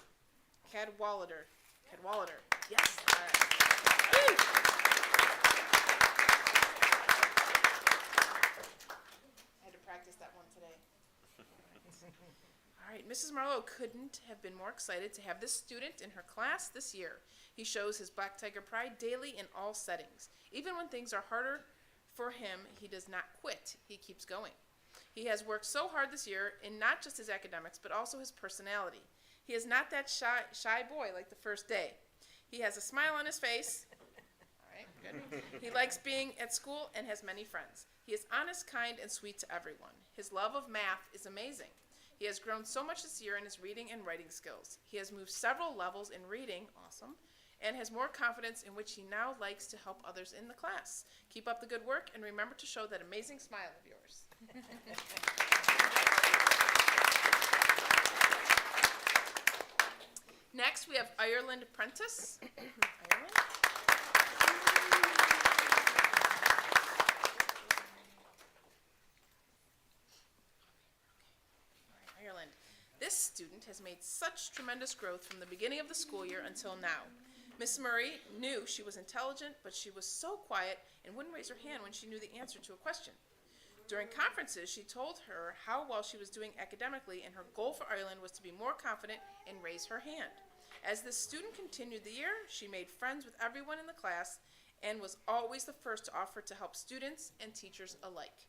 Cadwallader. Yes. All right. Woo! I had to practice that one today. All right, Mrs. Marlowe couldn't have been more excited to have this student in her class this year. He shows his Black Tiger pride daily in all settings. Even when things are harder for him, he does not quit. He keeps going. He has worked so hard this year in not just his academics, but also his personality. He is not that shy boy like the first day. He has a smile on his face. All right, good. He likes being at school and has many friends. He is honest, kind, and sweet to everyone. His love of math is amazing. He has grown so much this year in his reading and writing skills. He has moved several levels in reading, awesome, and has more confidence in which he now likes to help others in the class. Keep up the good work and remember to show that amazing smile of yours. Next, we have Ireland Prentice. Ireland. Ireland. This student has made such tremendous growth from the beginning of the school year until now. Miss Murray knew she was intelligent, but she was so quiet and wouldn't raise her hand when she knew the answer to a question. During conferences, she told her how well she was doing academically, and her goal for Ireland was to be more confident and raise her hand. As this student continued the year, she made friends with everyone in the class and was always the first to offer to help students and teachers alike.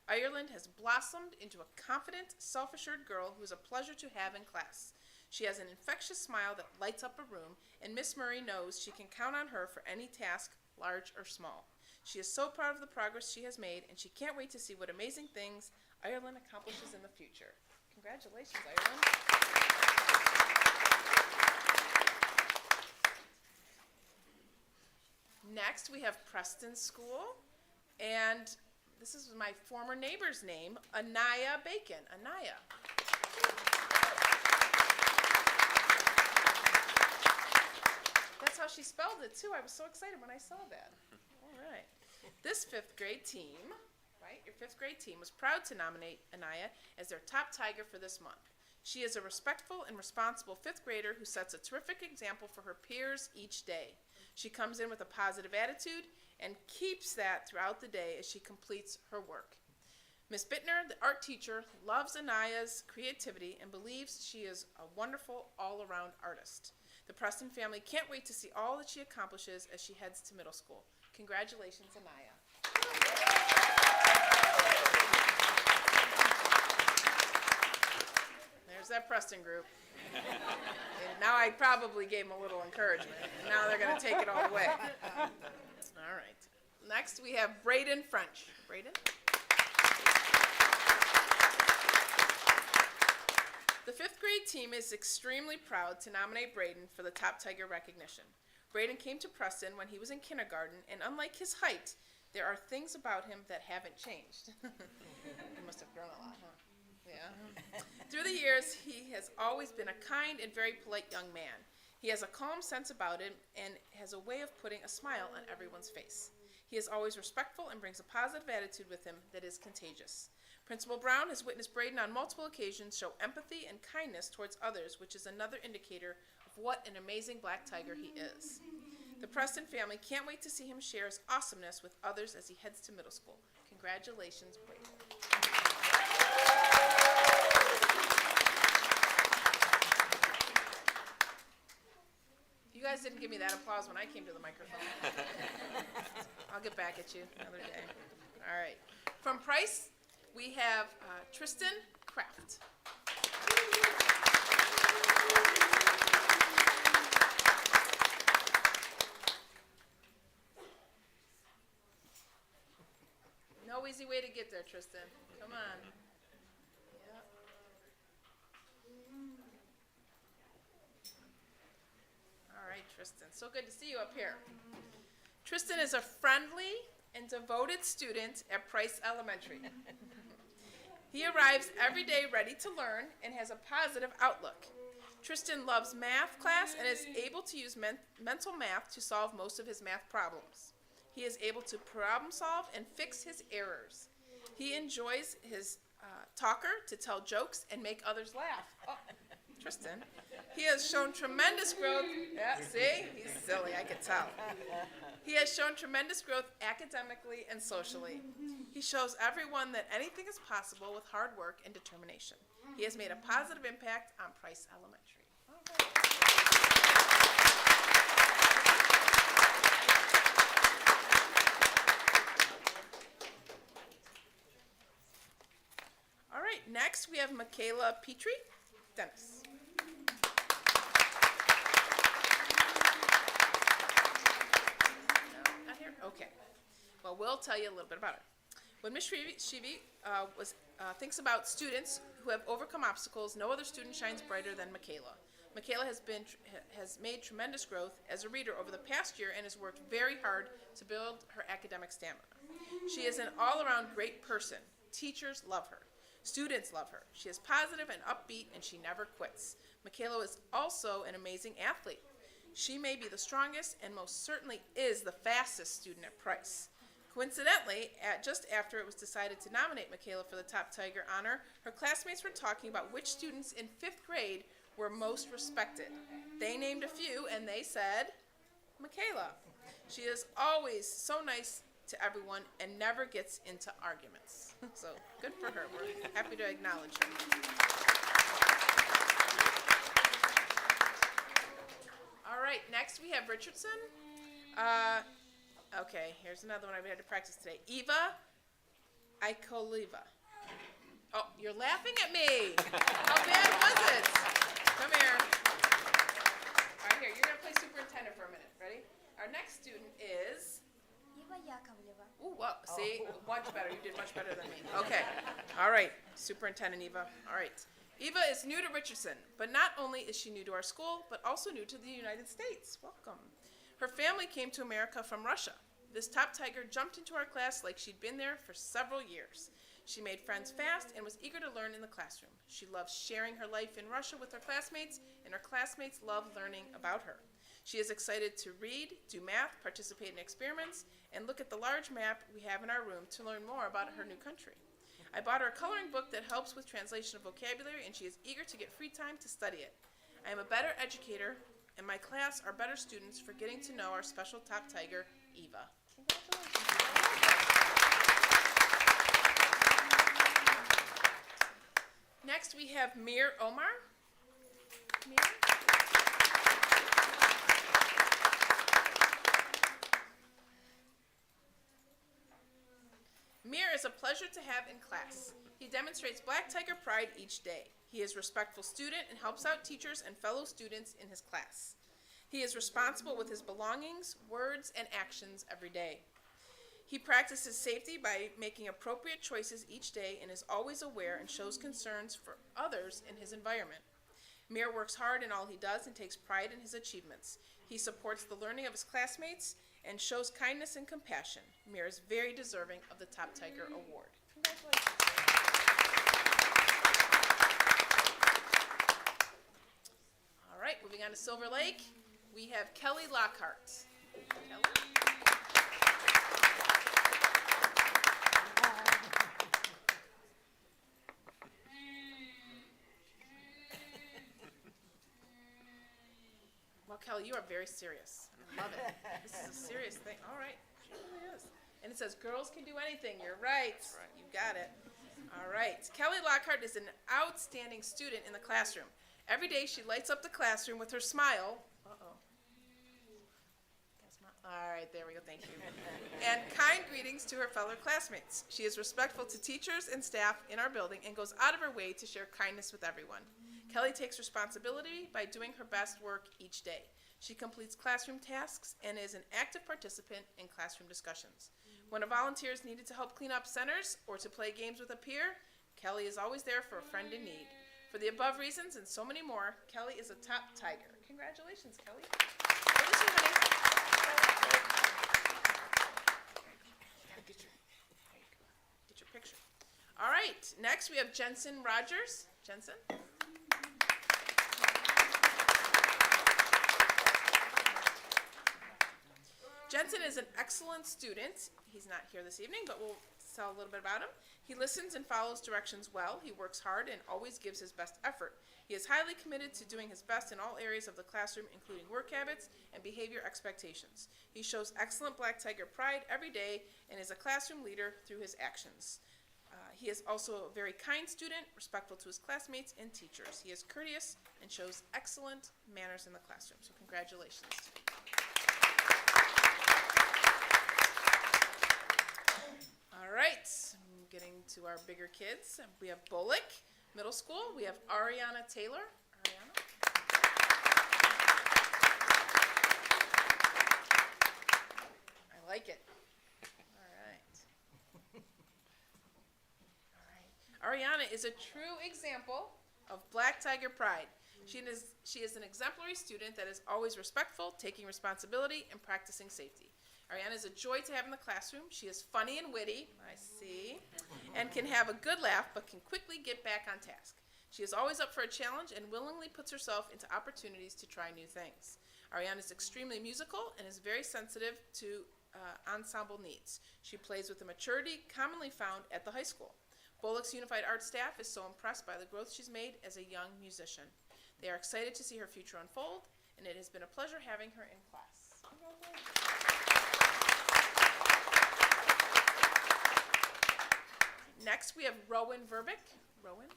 Ireland has blossomed into a confident, self-assured girl who is a pleasure to have in class. She has an infectious smile that lights up a room, and Miss Murray knows she can count on her for any task, large or small. She is so proud of the progress she has made, and she can't wait to see what amazing things Ireland accomplishes in the future. Congratulations, Ireland. Next, we have Preston School, and this is my former neighbor's name, Anaya Bacon. Anaya. That's how she spelled it, too. I was so excited when I saw that. All right. This fifth grade team, right, your fifth grade team was proud to nominate Anaya as their top tiger for this month. She is a respectful and responsible fifth grader who sets a terrific example for her peers each day. She comes in with a positive attitude and keeps that throughout the day as she completes her work. Miss Bittner, the art teacher, loves Anaya's creativity and believes she is a wonderful all-around artist. The Preston family can't wait to see all that she accomplishes as she heads to middle school. Congratulations, Anaya. There's that Preston group. And now I probably gave them a little encouragement. And now they're going to take it all the way. All right. Next, we have Braden French. Braden? The fifth grade team is extremely proud to nominate Braden for the Top Tiger recognition. Braden came to Preston when he was in kindergarten, and unlike his height, there are things about him that haven't changed. He must have grown a lot, huh? Yeah. Through the years, he has always been a kind and very polite young man. He has a calm sense about him and has a way of putting a smile on everyone's face. He is always respectful and brings a positive attitude with him that is contagious. Principal Brown has witnessed Braden on multiple occasions show empathy and kindness towards others, which is another indicator of what an amazing black tiger he is. The Preston family can't wait to see him share his awesomeness with others as he heads to middle school. Congratulations, Braden. You guys didn't give me that applause when I came to the microphone. I'll get back at you another day. All right. From Price, we have Tristan Kraft. No easy way to get there, Tristan. Come on. Yep. All right, Tristan. So good to see you up here. Tristan is a friendly and devoted student at Price Elementary. He arrives every day ready to learn and has a positive outlook. Tristan loves math class and is able to use mental math to solve most of his math problems. He is able to problem solve and fix his errors. He enjoys his talker to tell jokes and make others laugh. Oh, Tristan. He has shown tremendous growth. Yeah, see? He's silly, I can tell. He has shown tremendous growth academically and socially. He shows everyone that anything is possible with hard work and determination. He has made a positive impact on Price Elementary. All right. All right, next we have Michaela Petrie. Dennis. No, not here? Okay. Well, we'll tell you a little bit about her. When Ms. Shivi thinks about students who have overcome obstacles, no other student shines brighter than Michaela. Michaela has made tremendous growth as a reader over the past year and has worked very hard to build her academic stamina. She is an all-around great person. Teachers love her. Students love her. She is positive and upbeat, and she never quits. Michaela is also an amazing athlete. She may be the strongest and most certainly is the fastest student at Price. Coincidentally, just after it was decided to nominate Michaela for the Top Tiger honor, her classmates were talking about which students in 5th grade were most respected. They named a few, and they said, Michaela. She is always so nice to everyone and never gets into arguments. So good for her. We're happy to acknowledge her. All right, next we have Richardson. Okay, here's another one I had to practice today. Eva Ikoliva. Oh, you're laughing at me. How bad was it? Come here. All right, here, you're going to play superintendent for a minute. Ready? Our next student is... Ooh, whoa, see, much better. You did much better than me. Okay, all right, Superintendent Eva. All right, Eva is new to Richardson, but not only is she new to our school, but also new to the United States. Welcome. Her family came to America from Russia. This top tiger jumped into our class like she'd been there for several years. She made friends fast and was eager to learn in the classroom. She loves sharing her life in Russia with her classmates, and her classmates love learning about her. She is excited to read, do math, participate in experiments, and look at the large map we have in our room to learn more about her new country. I bought her a coloring book that helps with translation of vocabulary, and she is eager to get free time to study it. I am a better educator, and my class are better students for getting to know our special top tiger, Eva. Next, we have Mir Omar. Mir? Mir is a pleasure to have in class. He demonstrates black tiger pride each day. He is a respectful student and helps out teachers and fellow students in his class. He is responsible with his belongings, words, and actions every day. He practices safety by making appropriate choices each day and is always aware and shows concerns for others in his environment. Mir works hard in all he does and takes pride in his achievements. He supports the learning of his classmates and shows kindness and compassion. Mir is very deserving of the Top Tiger Award. Congratulations. All right, moving on Ariana Silver Lake, we have Kelly Lockhart. Kelly? Well, Kelly, you are very serious. I love it. This is a serious thing. All right. She really is. And it says, girls can do anything. You're right. You got it. All right. Kelly Lockhart is an outstanding student in the classroom. Every day she lights up the classroom with her smile. Uh-oh. All right, there we go. Thank you. And kind greetings to her fellow classmates. She is respectful to teachers and staff in our building and goes out of her way to share kindness with everyone. Kelly takes responsibility by doing her best work each day. She completes classroom tasks and is an active participant in classroom discussions. When a volunteer is needed to help clean up centers or to play games with a peer, Kelly is always there for a friend in need. For the above reasons and so many more, Kelly is a top Tiger. Congratulations, Kelly. What is your name? Get your picture. All right, next we have Jensen Rogers. Jensen? Jensen is an excellent student. He's not here this evening, but we'll tell a little bit about him. He listens and follows directions well. He works hard and always gives his best effort. He is highly committed to doing his best in all areas of the classroom, including work habits and behavior expectations. He shows excellent Black Tiger pride every day and is a classroom leader through his actions. He is also a very kind student, respectful to his classmates and teachers. He is courteous and shows excellent manners in the classroom. So congratulations. All right, getting to our bigger kids. We have Bullock Middle School. We have Ariana Taylor. Ariana. I like it. All right. All right. Ariana is a true example of Black Tiger pride. She is an exemplary student that is always respectful, taking responsibility, and practicing safety. Ariana is a joy to have in the classroom. She is funny and witty, I see, and can have a good laugh, but can quickly get back on task. She is always up for a challenge and willingly puts herself into opportunities to try new things. Ariana is extremely musical and is very sensitive to ensemble needs. She plays with a maturity commonly found at the high school. Bullock's Unified Arts staff is so impressed by the growth she's made as a young musician. They are excited to see her future unfold, and it has been a pleasure having her in class. Next, we have Rowan Verbick. Rowan.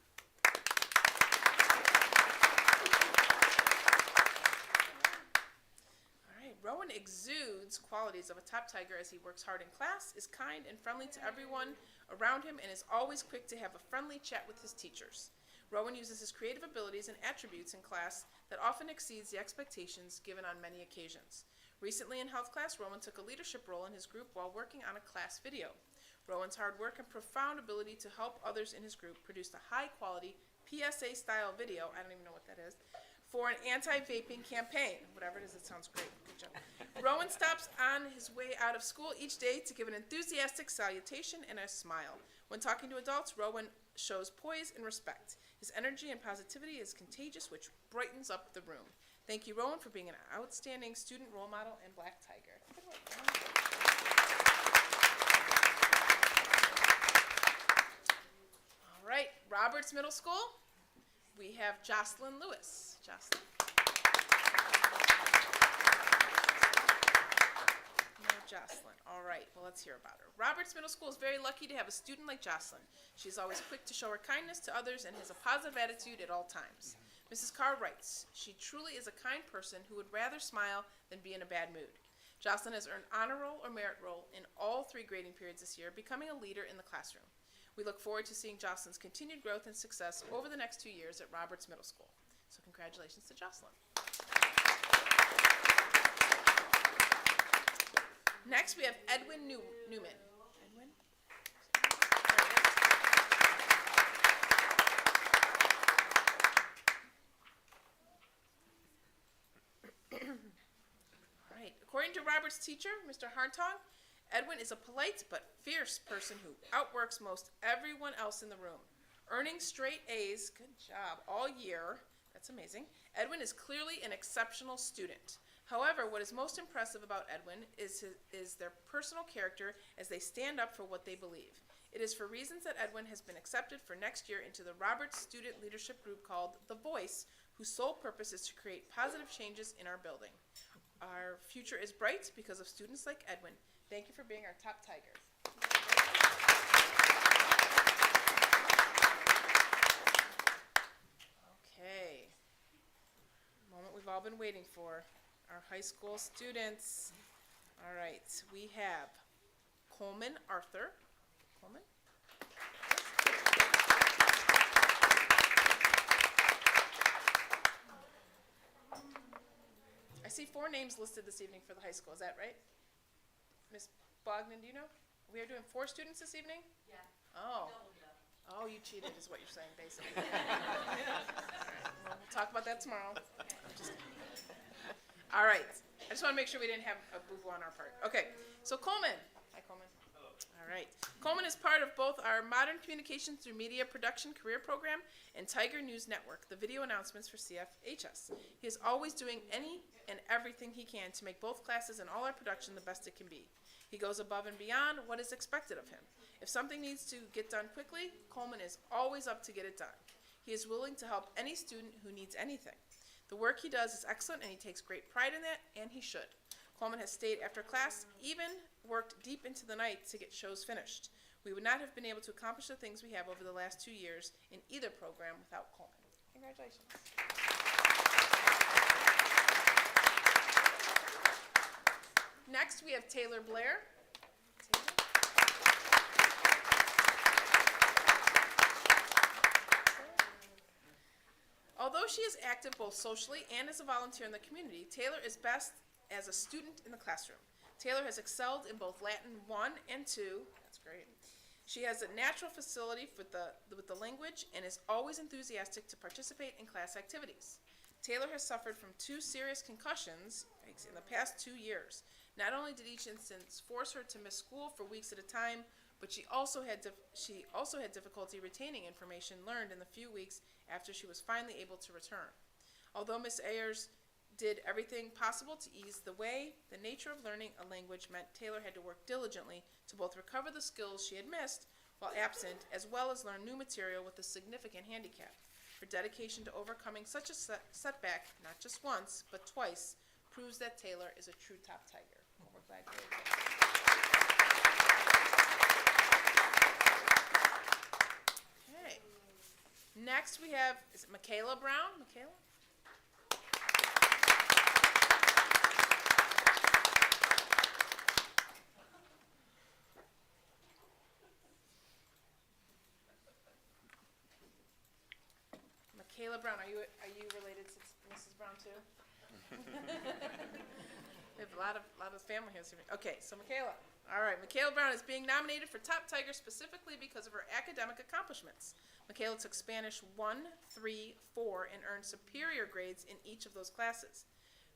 All right, Rowan exudes qualities of a top Tiger as he works hard in class, is kind and friendly to everyone around him, and is always quick to have a friendly chat with his teachers. Rowan uses his creative abilities and attributes in class that often exceeds the expectations given on many occasions. Recently in health class, Rowan took a leadership role in his group while working on a class video. Rowan's hard work and profound ability to help others in his group produced a high-quality PSA-style video, I don't even know what that is, for an anti-vaping campaign. Whatever it is, it sounds great. Good job. Rowan stops on his way out of school each day to give an enthusiastic salutation and a smile. When talking to adults, Rowan shows poise and respect. His energy and positivity is contagious, which brightens up the room. Thank you, Rowan, for being an outstanding student role model and Black Tiger. All right, Roberts Middle School, we have Jocelyn Lewis. Jocelyn. No Jocelyn. All right, well, let's hear about her. Roberts Middle School is very lucky to have a student like Jocelyn. She's always quick to show her kindness to others and has a positive attitude at all times. Mrs. Carr writes, she truly is a kind person who would rather smile than be in a bad mood. Jocelyn has earned honor roll or merit roll in all 3 grading periods this year, becoming a leader in the classroom. We look forward to seeing Jocelyn's continued growth and success over the next 2 years at Roberts Middle School. So congratulations to Jocelyn. Next, we have Edwin Newman. Edwin? All right. According to Robert's teacher, Mr. Hartong, Edwin is a polite but fierce person who outworks most everyone else in the room. Earning straight A's, good job, all year, That's amazing. Edwin is clearly an exceptional student. However, what is most impressive about Edwin is their personal character as they stand up for what they believe. It is for reasons that Edwin has been accepted for next year into the Roberts Student Leadership Group called The Voice, whose sole purpose is to create positive changes in our building. Our future is bright because of students like Edwin. Thank you for being our top Tiger. Okay. Moment we've all been waiting for. Our high school students. All right. We have Coleman Arthur. Coleman? I see 4 names listed this evening for the high school. Is that right? Miss Bogdan, do you know? We are doing 4 students this evening? Yeah. Oh. Oh, you cheated is what you're saying, basically. All right. Well, we'll talk about that tomorrow. Just kidding. All right. I just want to make sure we didn't have a boo-boo on our part. Okay. So Coleman. Hi, Coleman. All right. Coleman is part of both our Modern Communications Through Media Production career program and Tiger News Network, the video announcements for CFHS. He is always doing any and everything he can to make both classes and all our production the best it can be. He goes above and beyond what is expected of him. If something needs to get done quickly, Coleman is always up to get it done. He is willing to help any student who needs anything. The work he does is excellent and he takes great pride in that, and he should. Coleman has stayed after class, even worked deep into the night to get shows finished. We would not have been able to accomplish the things we have over the last 2 years in either program without Coleman. Congratulations. Next, we have Taylor Blair. Taylor. Although she is active both socially and as a volunteer in the community, Taylor is best as a student in the classroom. Taylor has excelled in both Latin 1 and 2. That's great. She has a natural facility with the language and is always enthusiastic to participate in class activities. Taylor has suffered from 2 serious concussions in the past 2 years. Not only did each instance force her to miss school for weeks at a time, but she also had difficulty retaining information learned in the few weeks after she was finally able to return. Although Miss Ayers did everything possible to ease the way, the nature of learning a language meant Taylor had to work diligently to both recover the skills she had missed while absent, as well as learn new material with a significant handicap. Her dedication to overcoming such a setback, not just once, but twice, proves that Taylor is a true top Tiger. Well, we're glad you're here. Okay. Next we have, is it Michaela Brown? Michaela? Michaela Brown, are you related to Mrs. Brown too? We have a lot of family here. Okay, so Michaela. All right, Michaela Brown is being nominated for Top Tiger specifically because of her academic accomplishments. Michaela took Spanish 1, 3, 4, and earned superior grades in each of those classes.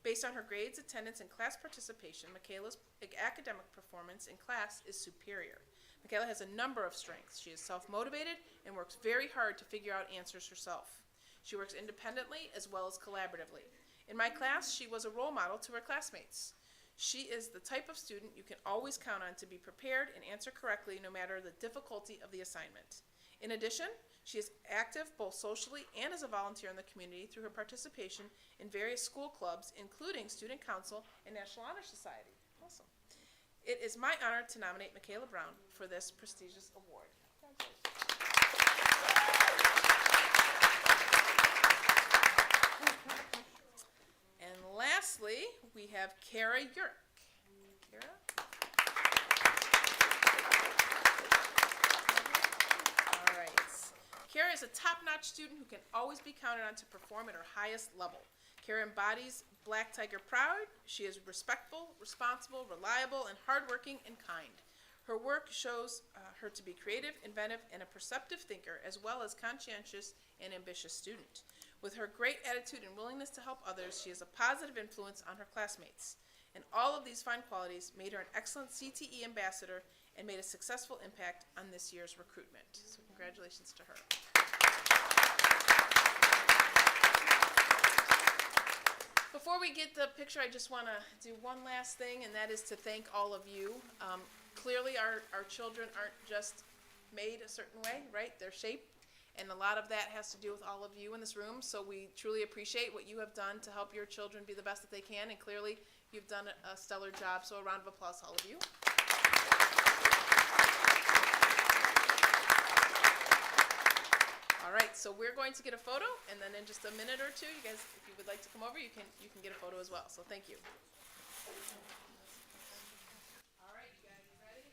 Based on her grades, attendance, and class participation, Michaela's academic performance in class is superior. Michaela has a number of strengths. She is self-motivated and works very hard to figure out answers herself. She works independently as well as collaboratively. In my class, she was a role model to her classmates. She is the type of student you can always count on to be prepared and answer correctly no matter the difficulty of the assignment. In addition, she is active both socially and as a volunteer in the community through her participation in various school clubs, including Student Council and National Honor Society. Awesome. It is my honor to nominate Michaela Brown for this prestigious award. And lastly, we have Kara Yerk. Kara? All right. Kara is a top-notch student who can always be counted on to perform at her highest level. Kara embodies Black Tiger proud. She is respectful, responsible, reliable, and hardworking and kind. Her work shows her to be creative, inventive, and a perceptive thinker, as well as conscientious and ambitious student. With her great attitude and willingness to help others, she is a positive influence on her classmates. And all of these fine qualities made her an excellent CTE ambassador and made a successful impact on this year's recruitment. So congratulations to her. we get the picture, I just want to do one last thing, and that is to thank all of you. Clearly, our children aren't just made a certain way, right? They're shaped, and a lot of that has to do with all of you in this room. So we truly appreciate what you have done to help your children be the best that they can, and clearly, you've done a stellar job. So a round of applause to all of you. All right, so we're going to get a photo, and then in just a minute or two, you guys, if you would like to come over, you can get a photo as well. So thank you. All right, you guys, you ready?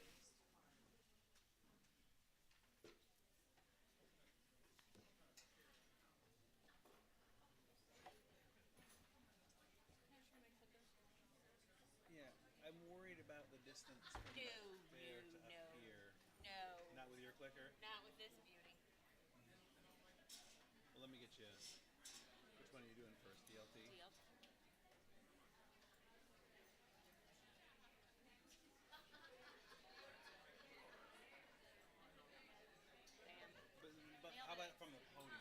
Yeah, I'm worried about the distance from there to up here. No, Not with your clicker? not with this beauty. Well, let me get you. Which one are you doing first? DLT? Deal. Bam. But how about from the podium?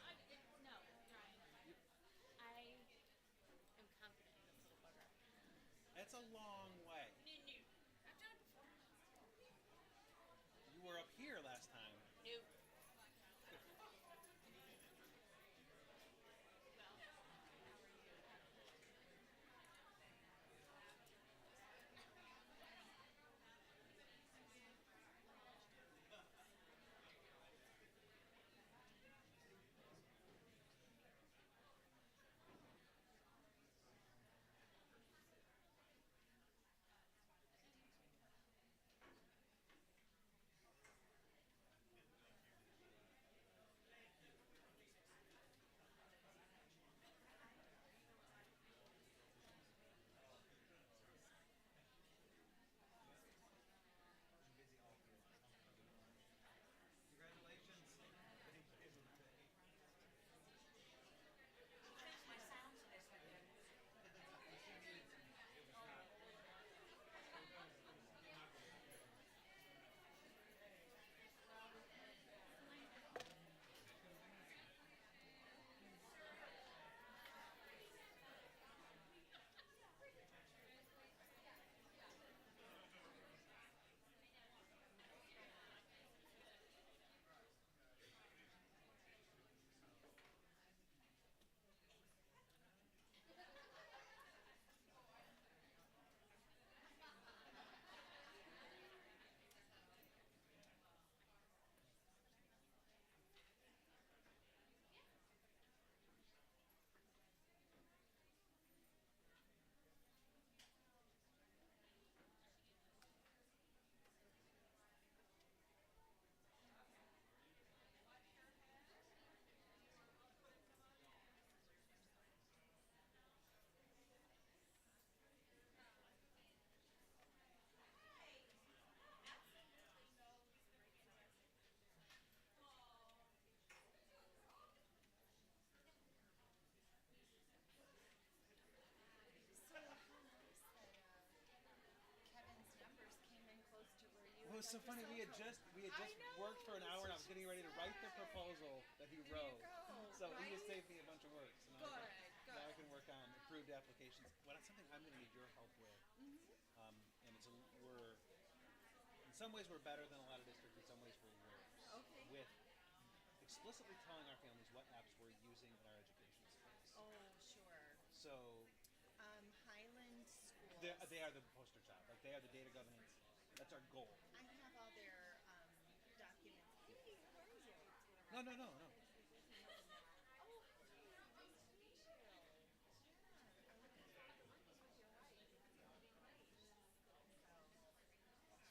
No, Ryan. I am confident in this little bugger. That's a long way. No, no. I've done it before. You were up here last time. No. Well, it was so funny. We had just worked for an hour, and I was getting ready to write the proposal that he wrote. So he just saved me a bunch of work. So now I can work on approved applications. Well, that's something I'm going to need your help with. And we're in some ways we're better than a lot of districts. In some ways we're worse. Okay. With explicitly telling our families what apps we're using in our education space. Oh, sure. So Highland Schools. they are the poster child. Like they are the data governance. That's our goal. I have all their documents. Hey, where is it? No. Oh, hi. Nice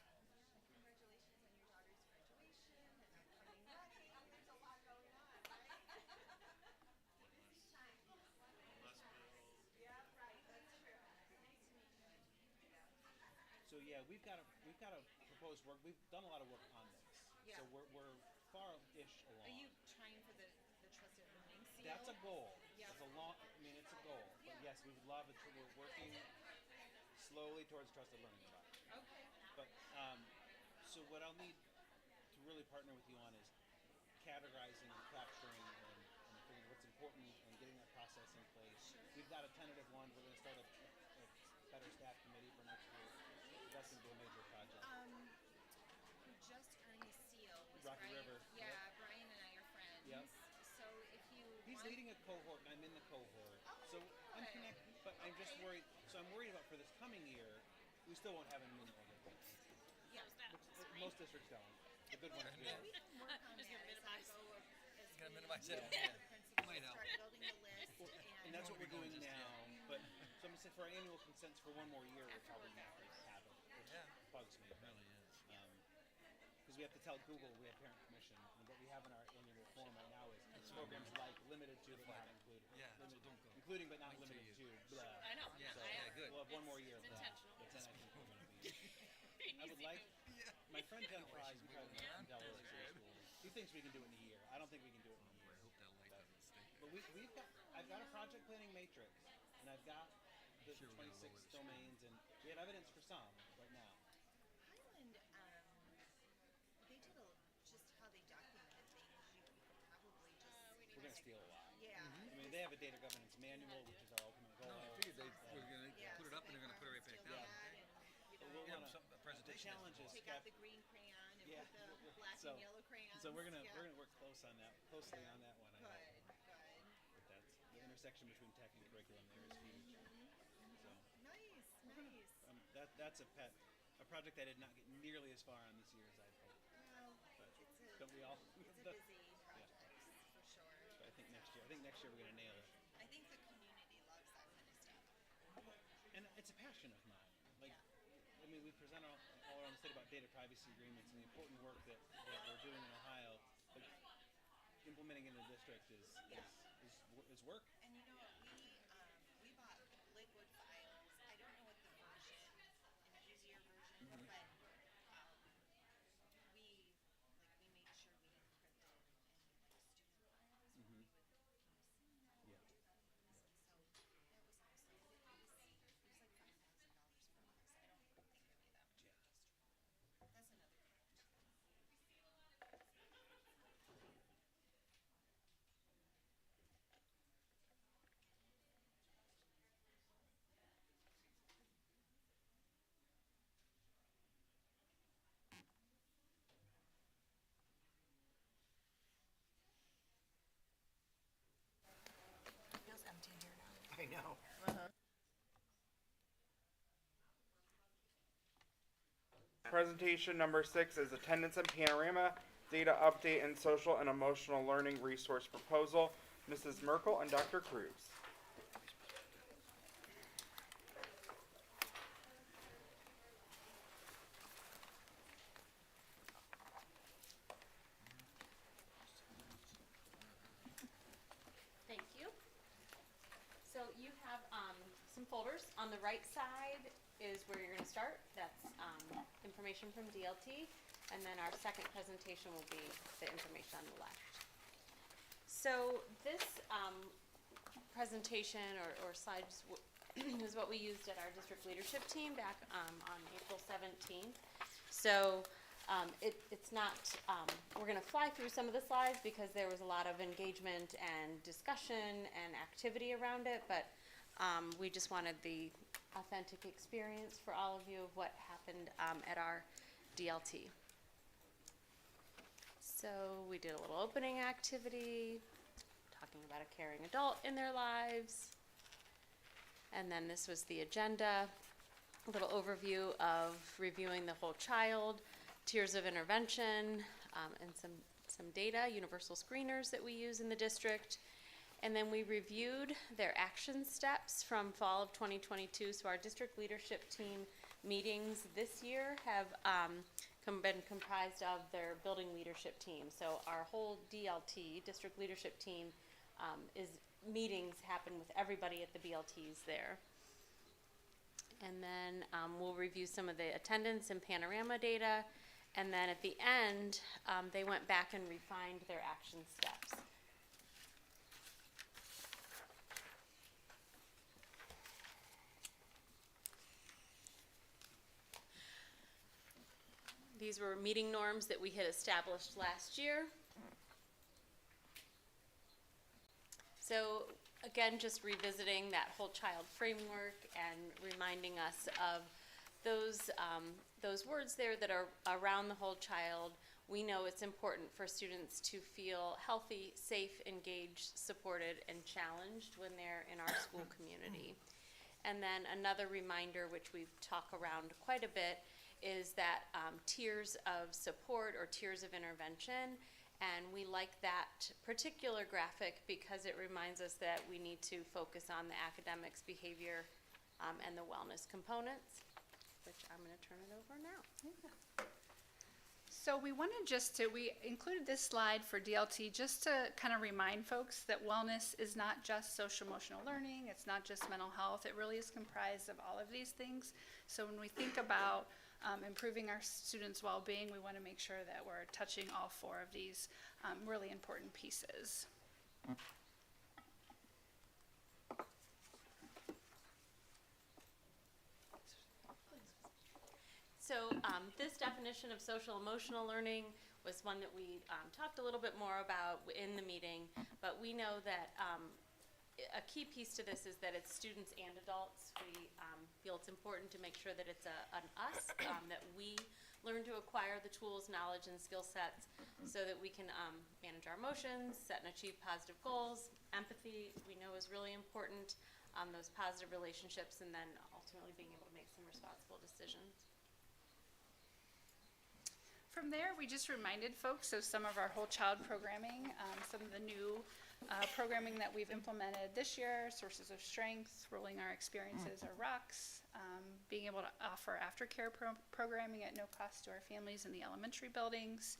to meet you. Congratulations on your daughter's graduation and upcoming wedding. There's a lot going on, right? Time. Yeah, right. That's true. Nice to meet you. So yeah, we've got a proposed work. We've done a lot of work on this. Yeah. So we're far-ish along. Are you trying for the trusted learning seal? That's a goal. Yeah. It's a long. I mean, it's a goal. But Yeah. yes, we would love it. We're working slowly towards trusted learning environment. Okay. But so what I'll need to really partner with you on is categorizing and capturing and figuring what's important and getting that process in place. We've got a tentative one. We're gonna start a better staff committee for next year. That's gonna be a major project. Who just earned the seal was Rocky Brian. River, Yeah, yep. Brian and I are friends. Yep. So if you He's want, leading a cohort, and I'm in the cohort. Oh, So good. I'm connected, but I'm just Okay. worried. So I'm worried about for this coming year, we still won't have any minimum wage. yeah, Most districts don't. The good ones do. we can work on that as I go as we minimize meet it. with the principals, Might help. start building the list And that's what we're doing now. But so I'm gonna say for our annual consents for one more year, we're probably not going to have it, which bugs me. It really is. Because we have to tell Google we have parent permission, and what we have in our annual form right now is programs like limited to but not included. Yeah, Limited, so don't go. including but not limited to. Blah. I know. Yeah, So yeah, good. we'll have one more year of It's that. intentional. But then I think we're going to be. I would like. My friend Jen Fry, who tried to in Delaware School, he thinks we can do it in a year. I don't think we can do it in a year. I hope that light doesn't stay. But I've got a project planning matrix, and I've got the Sure, we're gonna 26 lower the domains, and we have evidence for some right now. Highland, they did just how they documented things. You could probably just. We're going to steal a lot. Yeah. I mean, they have a data governance manual, which is our ultimate goal. No, I figured they were gonna Yeah, put it up and they're gonna put it right back down. But we'll Yeah, wanna- a presentation. The challenge is Take out the green crayon and Yeah. put the black So- and yellow crayons. So we're gonna yeah. work closely on that one. I Good, hope. good. But that's the intersection between tech and curriculum there is huge. So Nice, nice. that's a project I did not get nearly as far on this year as I'd hoped. Well, But it's don't we all? a busy project, for sure. But I think next year we're gonna nail it. I think the community loves that kind of stuff. And it's a passion of mine. Like, I mean, we present all around the state about data privacy agreements and the important work that we're doing in Ohio. But implementing in the district is work. And you know what, we bought Lakewood files. I don't know what the version, an easier version, but we made sure we encrypted any student files when we would see them. Yeah. So that was also, it was like $5,000 for us. I don't think we made that much of a district. That's another project. It feels empty in here now. I know. Presentation number 6 is attendance and panorama, data update and social and emotional learning resource proposal. Mrs. Merkel and Dr. Cruz. Thank you. So you have some folders. On the right side is where you're going to start. That's information from DLT. And then our second presentation will be the information on the left. So this presentation or slides is what we used at our district leadership team back on April 17th. So it's not, we're going to fly through some of the slides because there was a lot of engagement and discussion and activity around it, but we just wanted the authentic experience for all of you of what happened at our DLT. So we did a little opening activity, talking about a caring adult in their lives. And then this was the agenda, a little overview of reviewing the whole child, tiers of intervention, and some data, universal screeners that we use in the district. And then we reviewed their action steps from fall of 2022. So our district leadership team meetings this year have been comprised of their building leadership team. So our whole DLT, district leadership team, meetings happen with everybody at the BLTs there. And then we'll review some of the attendance and panorama data. And then at the end, they went back and refined their action steps. These were meeting norms that we had established last year. So again, just revisiting that whole child framework and reminding us of those words there that are around the whole child. We know it's important for students to feel healthy, safe, engaged, supported, and challenged when they're in our school community. And then another reminder, which we've talked around quite a bit, is that tiers of support or tiers of intervention. And we like that particular graphic because it reminds us that we need to focus on the academics, behavior, and the wellness components, which I'm going to turn it over now. So we wanted we included this slide for DLT just to kind of remind folks that wellness is not just social emotional learning, it's not just mental health, it really is comprised of all of these things. So when we think about improving our students' well-being, we want to make sure that we're touching all four of these really important pieces. So this definition of social emotional learning was one that we talked a little bit more about in the meeting, but we know that a key piece to this is that it's students and adults. We feel it's important to make sure that it's an us, that we learn to acquire the tools, knowledge, and skill sets so that we can manage our emotions, set and achieve positive goals. Empathy, we know, is really important, those positive relationships, and then ultimately being able to make some responsible decisions. From there, we just reminded folks of some of our whole child programming, some of the new programming that we've implemented this year, sources of strength, rolling our experiences or rocks, being able to offer aftercare programming at no cost to our families in the elementary buildings,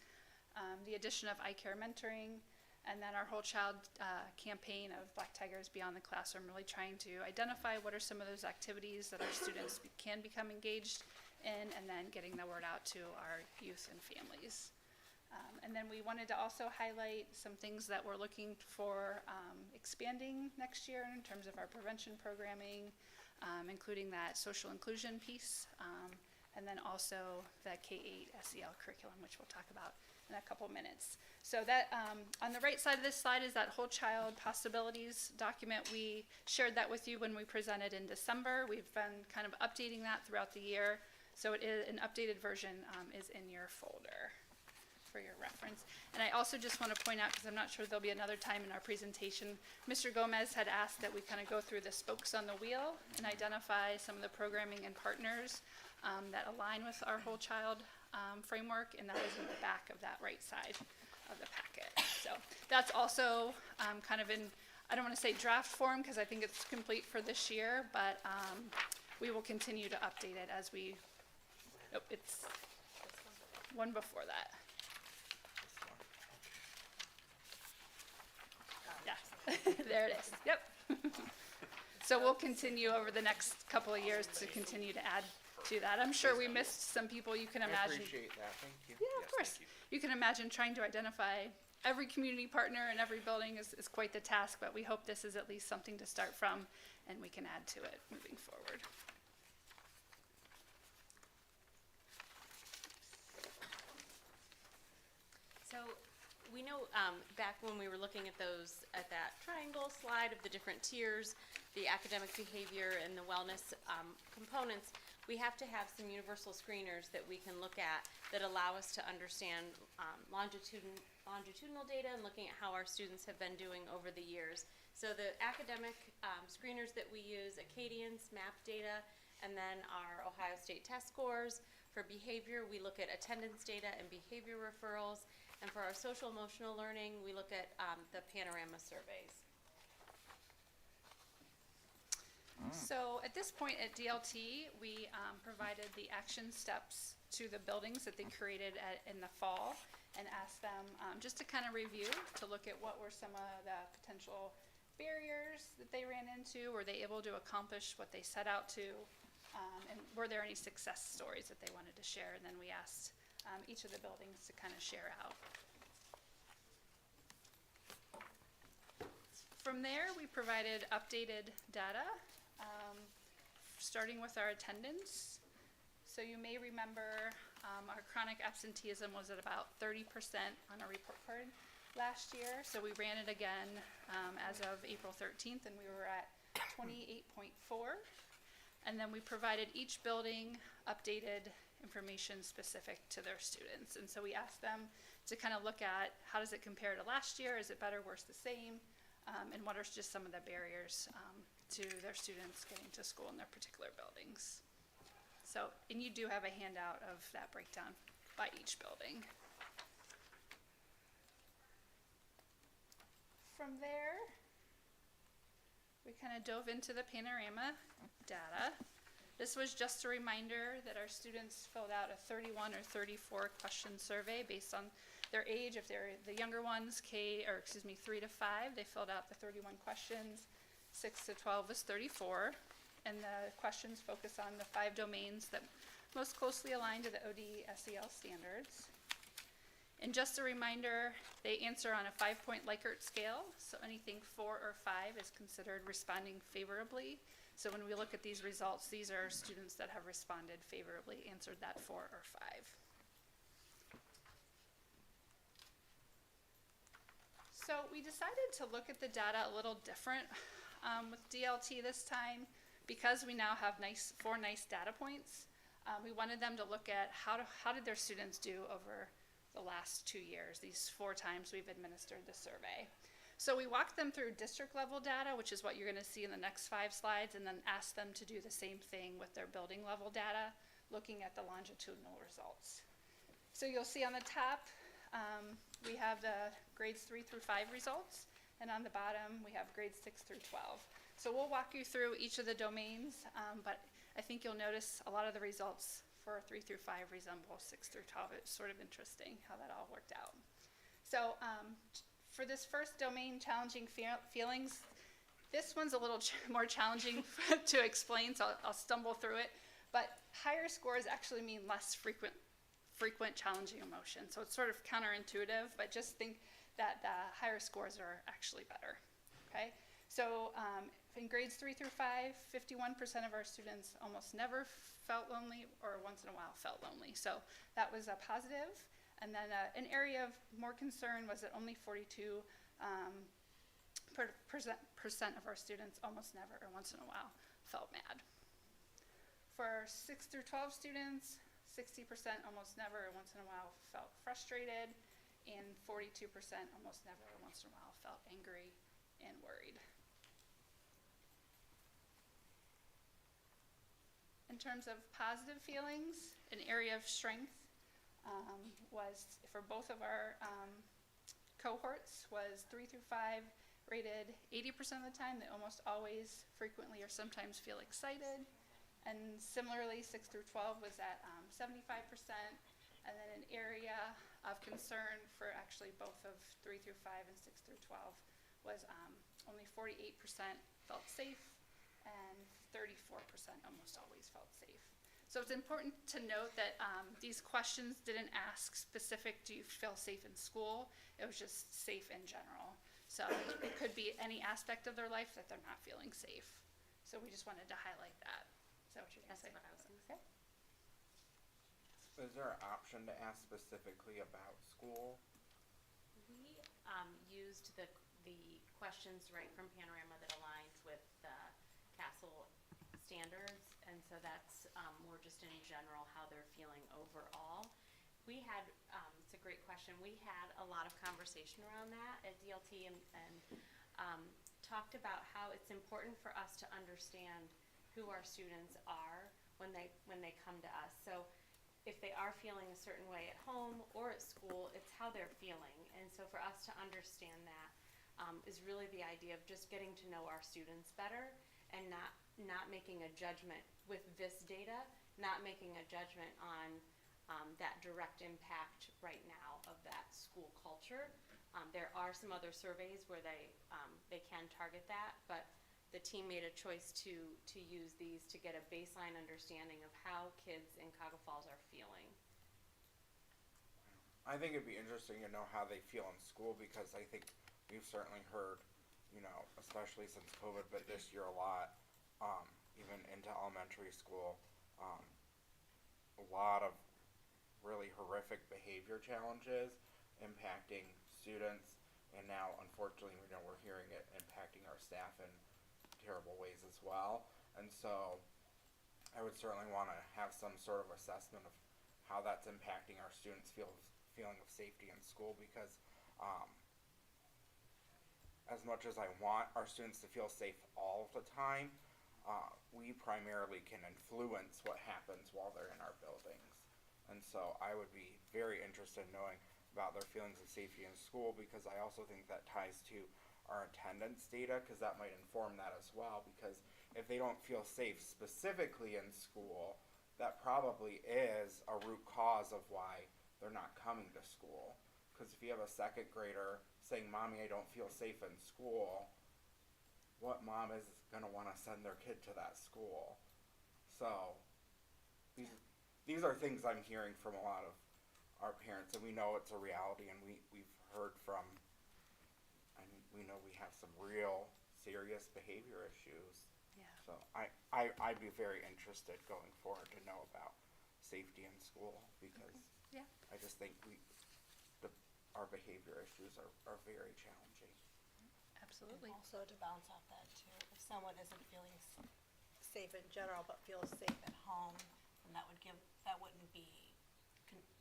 the addition of iCare mentoring, and then our whole child campaign of Black Tigers Beyond the Classroom, really trying to identify what are some of those activities that our students can become engaged in, and then getting the word out to our youth and families. And then we wanted to also highlight some things that we're looking for expanding next year in terms of our prevention programming, including that social inclusion piece, and then also the K-8 SEL curriculum, which we'll talk about in a couple minutes. So that on the right side of this slide is that whole child possibilities document. We shared that with you when we presented in December. We've been kind of updating that throughout the year. So it is an updated version is in your folder for your reference. And I also just want to point out, because I'm not sure there'll be another time in our presentation, Mr. Gomez had asked that we kind of go through the spokes on the wheel and identify some of the programming and partners that align with our whole child framework, and that is in the back of that right side of the packet. So that's also kind of in, I don't want to say draft form because I think it's complete for this year, but we will continue to update it as we, it's one before that. Yeah, there it is, yep. So we'll continue over the next couple of years to continue to add to that. I'm sure we missed some people, you can I imagine. appreciate that, thank you. Yeah, of course. You can imagine trying to identify every community partner in every building is quite the task, but we hope this is at least something to start from and we can add to it moving forward. So we know back when we were looking at that triangle slide of the different tiers, the academic behavior and the wellness components, we have to have some universal screeners that we can look at that allow us to understand longitudinal data and looking at how our students have been doing over the years. So the academic screeners that we use, Acadians, MAP data, and then our Ohio State test scores. For behavior, we look at attendance data and behavior referrals. And for our social emotional learning, we look at the Panorama surveys. So at this point at DLT, we provided the action steps to the buildings that they created in the fall and asked them just to kind of review, to look at what were some of the potential barriers that they ran into. Were they able to accomplish what they set out to? And were there any success stories that they wanted to share? And then we asked each of the buildings to kind of share out. From there, we provided updated data, starting with our attendance. So you may remember our chronic absenteeism was at about 30% on a report card. last year, so we ran it again as of April 13th, and we were at 28.4. And then we provided each building updated information specific to their students. And so we asked them to kind of look at how does it compare to last year? Is it better, worse, the same? And what are just some of the barriers to their students getting to school in their particular buildings? So, and you do have a handout of that breakdown by each building. From there, we kind of dove into the panorama data. This was just a reminder that our students filled out a 31 or 34 question survey based on their age. If they're the younger ones, 3 to 5, they filled out the 31 questions. 6 to 12 was 34. And the questions focus on the 5 domains that most closely align to the ODE-SEL standards. And just a reminder, they answer on a 5-point Likert scale, so anything 4 or 5 is considered responding favorably. So when we look at these results, these are students that have responded favorably, answered that 4 or 5. So we decided to look at the data a little different with DLT this time. Because we now have 4 nice data points, we wanted them to look at how did their students do over the last 2 years, these 4 times we've administered the survey. So we walked them through district level data, which is what you're going to see in the next 5 slides, and then asked them to do the same thing with their building level data, looking at the longitudinal results. So you'll see on the top, we have the grades 3 through 5 results, and on the bottom, we have grades 6 through 12. So we'll walk you through each of the domains, but I think you'll notice a lot of the results for 3 through 5 resemble 6 through 12. It's sort of interesting how that all worked out. So for this first domain, challenging feelings, this one's a little more challenging to explain, so I'll stumble through it. But higher scores actually mean less frequent challenging emotion. So it's sort of counterintuitive, but just think that the higher scores are actually better, okay? So in grades 3 through 5, 51% of our students almost never felt lonely or once in a while felt lonely. So that was a positive. And then an area of more concern was that only 42% of our students almost never or once in a while felt mad. For 6 through 12 students, 60% almost never or once in a while felt frustrated, and 42% almost never or once in a while felt angry and worried. In terms of positive feelings, an area of strength was, for both of our cohorts, was 3 through 5 rated 80% of the time. They almost always, frequently, or sometimes feel excited. And similarly, 6 through 12 was at 75%. And then an area of concern for actually both of 3 through 5 and 6 through 12 was only 48% felt safe, and 34% almost always felt safe. So it's important to note that these questions didn't ask specific, do you feel safe in school? It was just safe in general. So it could be any aspect of their life that they're not feeling safe. So we just wanted to highlight that. Is that what you're going to say? That's what I was going to say. Is there an option to ask specifically about school? We used the questions right from Panorama that aligns with the Castle standards, and so that's more just in general how they're feeling overall. We had, it's a great question, we had a lot of conversation around that at DLT and talked about how it's important for us to understand who our students are when they come to us. So if they are feeling a certain way at home or at school, it's how they're feeling. And so for us to understand that is really the idea of just getting to know our students better and not making a judgment with this data, not making a judgment on that direct impact right now of that school culture. There are some other surveys where they can target that, but the team made a choice to use these to get a baseline understanding of how kids in Cuyahoga Falls are feeling. I think it'd be interesting to know how they feel in school, because I think we've certainly heard, especially since COVID, but this year a lot, even into elementary school, a lot of really horrific behavior challenges impacting students, And now, unfortunately, we're hearing it impacting our staff in terrible ways as well. And so I would certainly want to have some sort of assessment of how that's impacting our students' feeling of safety in school, because as much as I want our students to feel safe all the time, we primarily can influence what happens while they're in our buildings. And so I would be very interested in knowing about their feelings of safety in school, because I also think that ties to our attendance data, because that might inform that as well. Because if they don't feel safe specifically in school, that probably is a root cause of why they're not coming to school. Because if you have a second grader saying, "Mommy, I don't feel safe in school," what mom is going to want to send their kid to that school? So these are things I'm hearing from a lot of our parents, and we know it's a reality, and we've heard from, I mean, we know we have some real serious behavior issues. Yeah. So I'd be very interested going forward to know about safety in school, because Yeah. I just think our behavior issues are very challenging. Absolutely. And also to bounce off that too, if someone isn't feeling safe in general but feels safe at home, then that wouldn't be,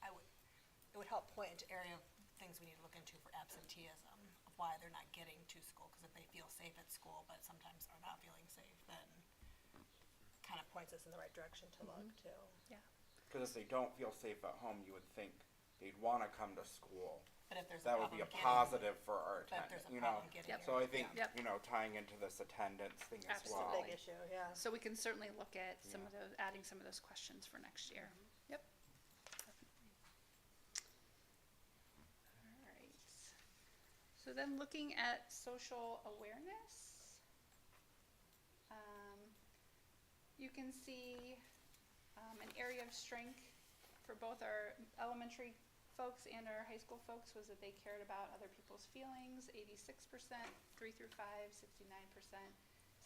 it would help point into area of things we need to look into for absenteeism, of why they're not getting to school, because if they feel safe at school but sometimes are not feeling safe, then kind of points us in the right direction to look too. Yeah. Because if they don't feel safe at home, you would think they'd want to come to school. But if there's a That would be a problem positive for our But if there's attendance, a you know? problem getting So I here, think, yeah. Yep. tying into this attendance thing as It's a well. big issue, yeah. So we can certainly look at some Yeah. of those, adding some of those questions for next year. Yep. All right. So then looking at social awareness, you can see an area of strength for both our elementary folks and our high school folks was that they cared about other people's feelings, 86%, 3 through 5, 69%,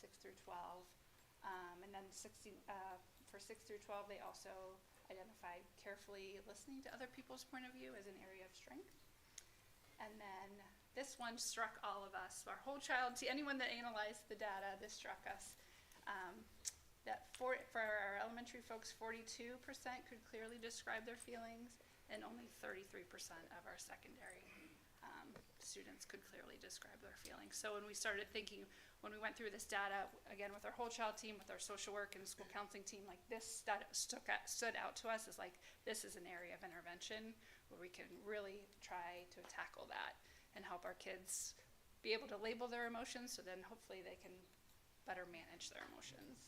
6 through 12. And then for 6 through 12, they also identified carefully listening to other people's point of view as an area of strength. And then this one struck all of us, our whole anyone that analyzed the data, this struck us. That for our elementary folks, 42% could clearly describe their feelings, and only 33% of our secondary students could clearly describe their feelings. So when we started thinking, when we went through this data, again, with our whole child team, with our social work and school counseling team, like this stood out to us as like, this is an area of intervention where we can really try to tackle that and help our kids be able to label their emotions, so then hopefully they can better manage their emotions.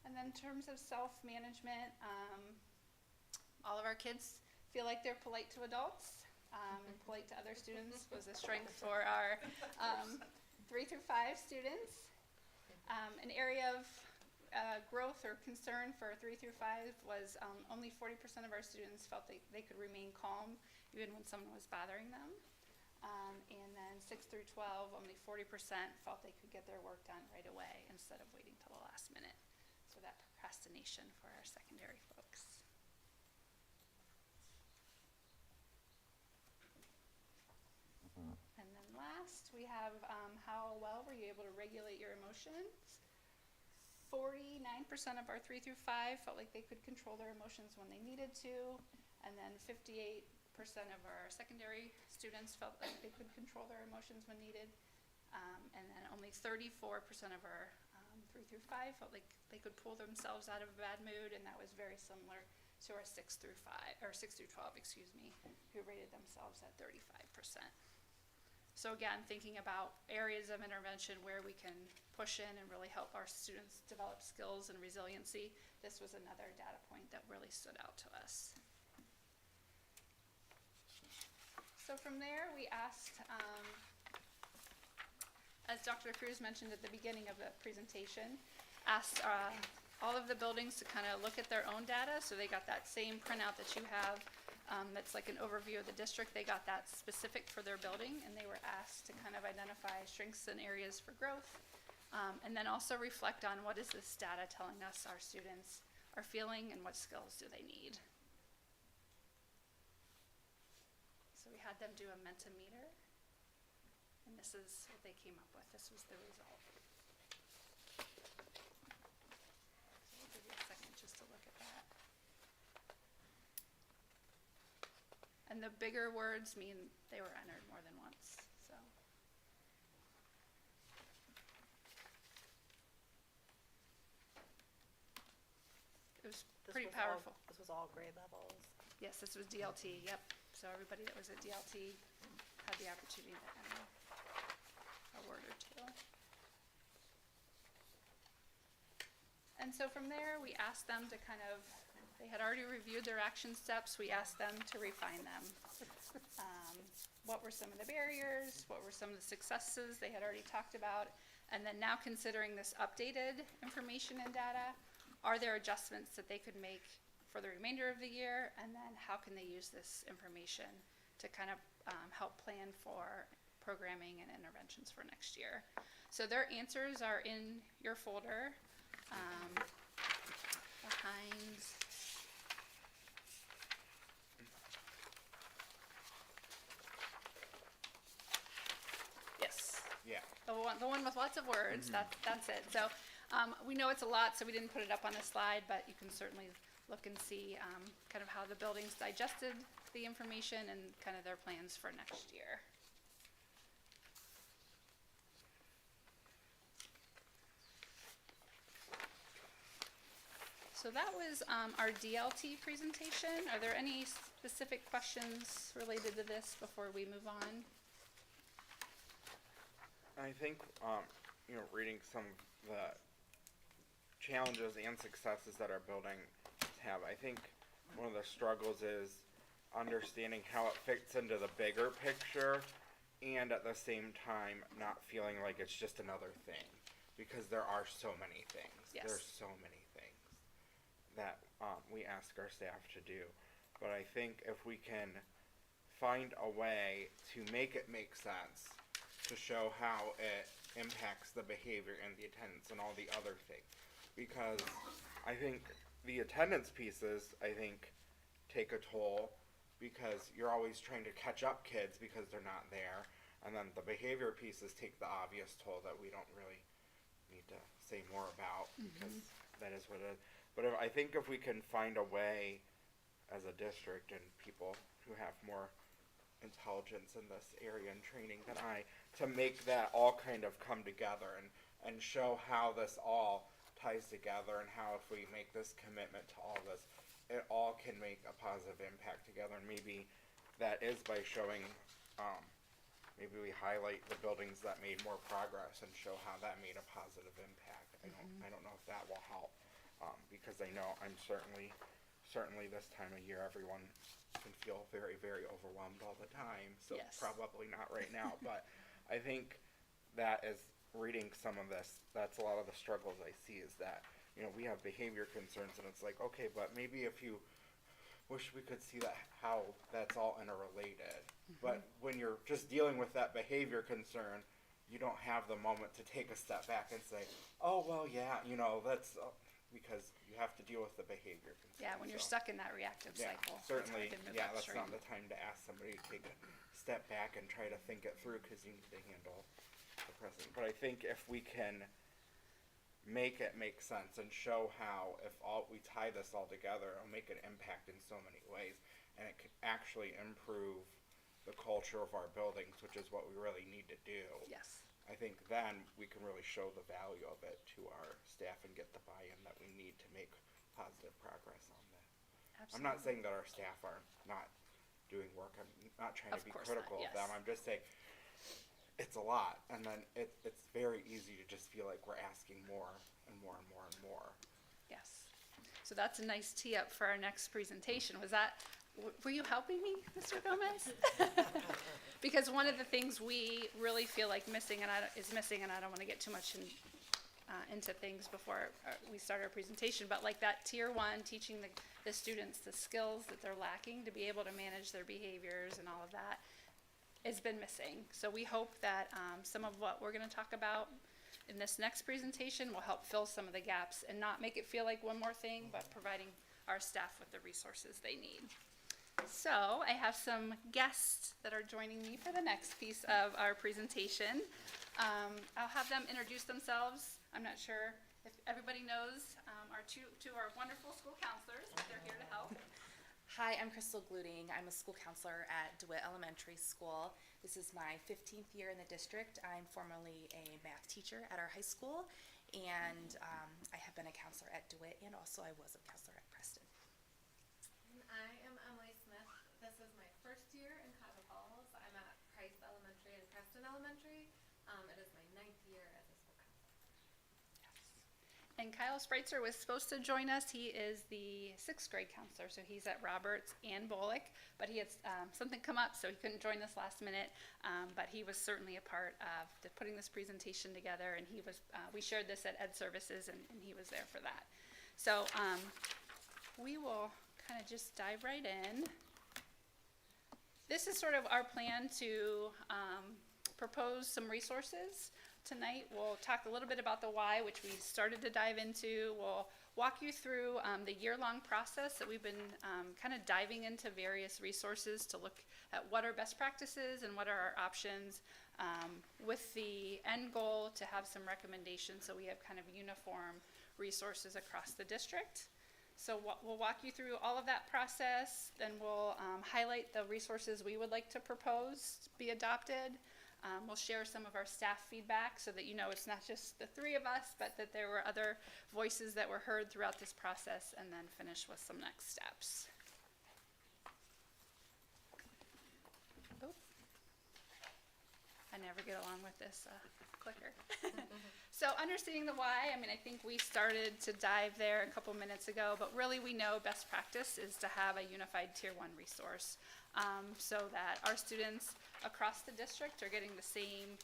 And then in terms of self-management, all of our kids feel like they're polite to adults. Polite to other students was a strength for our 3 through 5 students. An area of growth or concern for 3 through 5 was only 40% of our students felt they could remain calm even when someone was bothering them. And then 6 through 12, only 40% felt they could get their work done right away instead of waiting till the last minute. So that procrastination for our secondary folks. And then last, we have how well were you able to regulate your emotions? 49% of our 3 through 5 felt like they could control their emotions when they needed to, and then 58% of our secondary students felt like they could control their emotions when needed, and then only 34% of our 3 through 5 felt like they could pull themselves out of a bad mood, and that was very similar to our 6 through 12, who rated themselves at 35%. So again, thinking about areas of intervention where we can push in and really help our students develop skills and resiliency, this was another data point that really stood out to us. So from there, we asked, as Dr. Cruz mentioned at the beginning of the presentation, asked all of the buildings to kind of look at their own data. So they got that same printout that you have. That's like an overview of the district. They got that specific for their building, and they were asked to kind of identify strengths and areas for growth, and then also reflect on what is this data telling us our students are feeling and what skills do they need. had them do a Mentimeter. And this is what they came up with. This was the result. So we'll give you a second just to look at that. And the bigger words mean they were entered more than once, so. It was pretty powerful. This was all grade levels. Yes, this was DLT, yep. So everybody that was at DLT had the opportunity to enter a word or two. And so from there, we asked them to kind of, they had already reviewed their action steps, we asked them to refine them. What were some of the barriers? What were some of the successes they had already talked about? And then now considering this updated information and data, are there adjustments that they could make for the remainder of the year? And then how can they use this information to kind of help plan for programming and interventions for next year? So their answers are in your folder behind. Yes. Yeah. The one with lots of words, that's it. So we know it's a lot, so we didn't put it up on the slide, but you can certainly look and see kind of how the buildings digested the information and kind of their plans for next year. So that was our DLT presentation. Are there any specific questions related to this before we move on? I think, reading some of the challenges and successes that our building have, I think one of the struggles is understanding how it fits into the bigger picture and at the same time not feeling like it's just another thing, because there are so many things. Yes. There's so many things that we ask our staff to do. But I think if we can find a way to make it make sense, to show how it impacts the behavior and the attendance and all the other things. Because I think the attendance pieces, take a toll, because you're always trying to catch up kids because they're not there. And then the behavior pieces take the obvious toll that we don't really need to say more about, because that is what it is. But I think if we can find a way as a district and people who have more intelligence in this area and training than I, to make that all kind of come together and show how this all ties together, and how if we make this commitment to all this, it all can make a positive impact together. And maybe that is by showing, maybe we highlight the buildings that made more progress and show how that made a positive impact. I don't know if that will help, because I know I'm certainly this time of year everyone can feel very, very overwhelmed all the time. So Yes. probably not right now, but I think that is reading some of this, that's a lot of the struggles I see, is that, we have behavior concerns, and it's like, okay, but maybe if you wish we could see that, how that's all interrelated. But when you're just dealing with that behavior concern, you don't have the moment to take a step back and say, oh, well, yeah, that's, because you have to deal with the behavior concern. Yeah, when you're So, stuck in that reactive yeah, cycle. certainly, It's hard to move that's upstream. not the time to ask somebody to take a step back and try to think it through, because you need to handle the present. But I think if we can make it make sense and show how, if we tie this all together, it'll make an impact in so many ways, and it could actually improve the culture of our buildings, which is what we really need to do. Yes. I think then we can really show the value of it to our staff and get the buy-in that we need to make positive progress on that. I'm not saying that our staff are not doing work. I'm not trying to be critical of them. I'm just saying it's a lot, and then it's very easy to just feel like we're asking more and more and more and more. Yes. So that's a nice tee up for our next presentation. Were you helping me, Mr. Gomez? Because one of the things we really feel like missing, and I don't want to get too much into things before we start our presentation, but like that tier 1, teaching the students the skills that they're lacking to be able to manage their behaviors and all of that, has been missing. So we hope that some of what we're going to talk about in this next presentation will help fill some of the gaps and not make it feel like one more thing, but providing our staff with the resources they need. So I have some guests that are joining me for the next piece of our presentation. I'll have them introduce themselves. I'm not sure if everybody knows our two of our wonderful school counselors, but they're here to help. Hi, I'm Crystal Gluting. I'm a school counselor at DeWitt Elementary School. This is my 15th year in the district. I'm formerly a math teacher at our high school, and I have been a counselor at DeWitt, and also I was a counselor at Preston. And I am Emily Smith. This is my first year in Cuyahoga Falls. I'm at Price Elementary and Preston Elementary. It is my 9th year as a school counselor. And Kyle Spreitzer was supposed to join us. He is the 6th grade counselor, so he's at Roberts and Bullock, but he had something come up, so he couldn't join us last minute. But he was certainly a part of putting this presentation together, and he was. We shared this at Ed Services, and he was there for that. So we will kind of just dive right in. This is sort of our plan to propose some resources. Tonight we'll talk a little bit about the why, which we started to dive into. We'll walk you through the year-long process that we've been kind of diving into various resources to look at what are best practices and what are our options, with the end goal to have some recommendations so we have kind of uniform resources across the district. So we'll walk you through all of that process, then we'll highlight the resources we would like to propose to be adopted. We'll share some of our staff feedback so that you know it's not just the 3 of us, but that there were other voices that were heard throughout this process, and then finish with some next steps. Oh. I never get along with this clicker. So understanding the why, I mean, I think we started to dive there a couple minutes ago, but really we know best practice is to have a unified Tier 1 resource, so that our students across the district are getting the same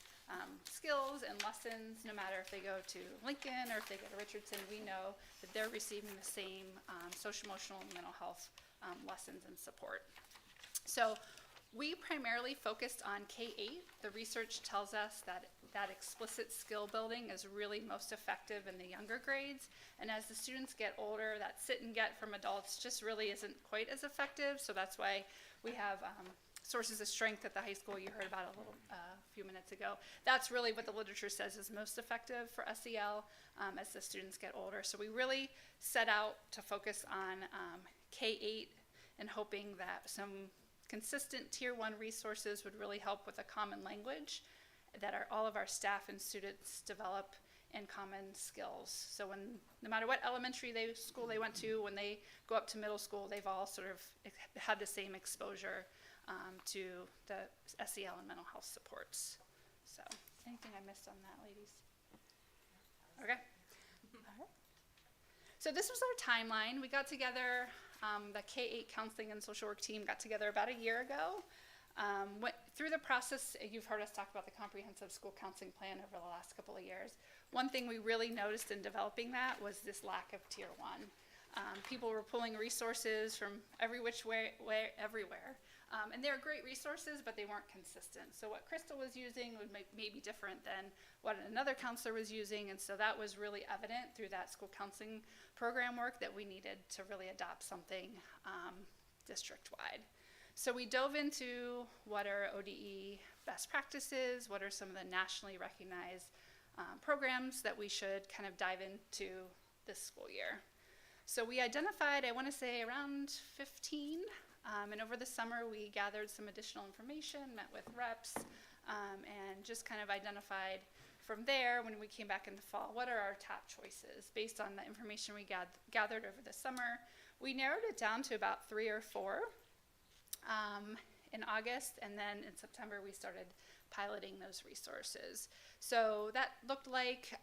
skills and lessons, no matter if they go to Lincoln or if they go to Richardson. We know that they're receiving the same social, emotional, and mental health lessons and support. So we primarily focused on K-8. The research tells us that explicit skill building is really most effective in the younger grades. And as the students get older, that sit and get from adults just really isn't quite as effective. So that's why we have sources of strength at the high school you heard about a few minutes ago. That's really what the literature says is most effective for SEL as the students get older. So we really set out to focus on K-8 and hoping that some consistent Tier 1 resources would really help with a common language that all of our staff and students develop in common skills. So no matter what elementary school they went to, when they go up to middle school, they've all sort of had the same exposure to the SEL and mental health supports. So anything I missed on that, ladies? Okay. All right. So this was our timeline. We got together, the K-8 counseling and social work team got together about a year ago. Went through the process, you've heard us talk about the comprehensive school counseling plan over the last couple of years. One thing we really noticed in developing that was this lack of Tier 1. People were pulling resources from every which way everywhere. And they're great resources, but they weren't consistent. So what Crystal was using would may be different than what another counselor was using, and so that was really evident through that school counseling program work that we needed to really adopt something district-wide. So we dove into what are ODE best practices, what are some of the nationally recognized programs that we should kind of dive into this school year. So we identified, I want to say, around 15. And over the summer, we gathered some additional information, met with reps, and just kind of identified from there, when we came back in the fall, what are our top choices based on the information we gathered over the summer. We narrowed it down to about 3 or 4 in August, and then in September, we started piloting those resources. So that looked like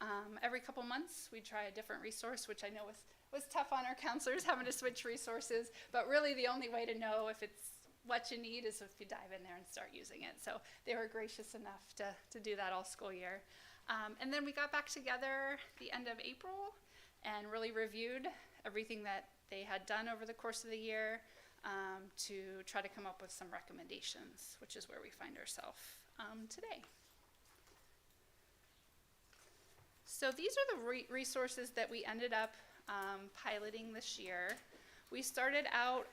every couple months, we'd try a different resource, which I know was tough on our counselors having to switch resources, but really the only way to know if it's what you need is if you dive in there and start using it. So they were gracious enough to do that all school year. And then we got back together the end of April and really reviewed everything that they had done over the course of the year to try to come up with some recommendations, which is where we find ourselves today. So these are the resources that we ended up piloting this year. We started out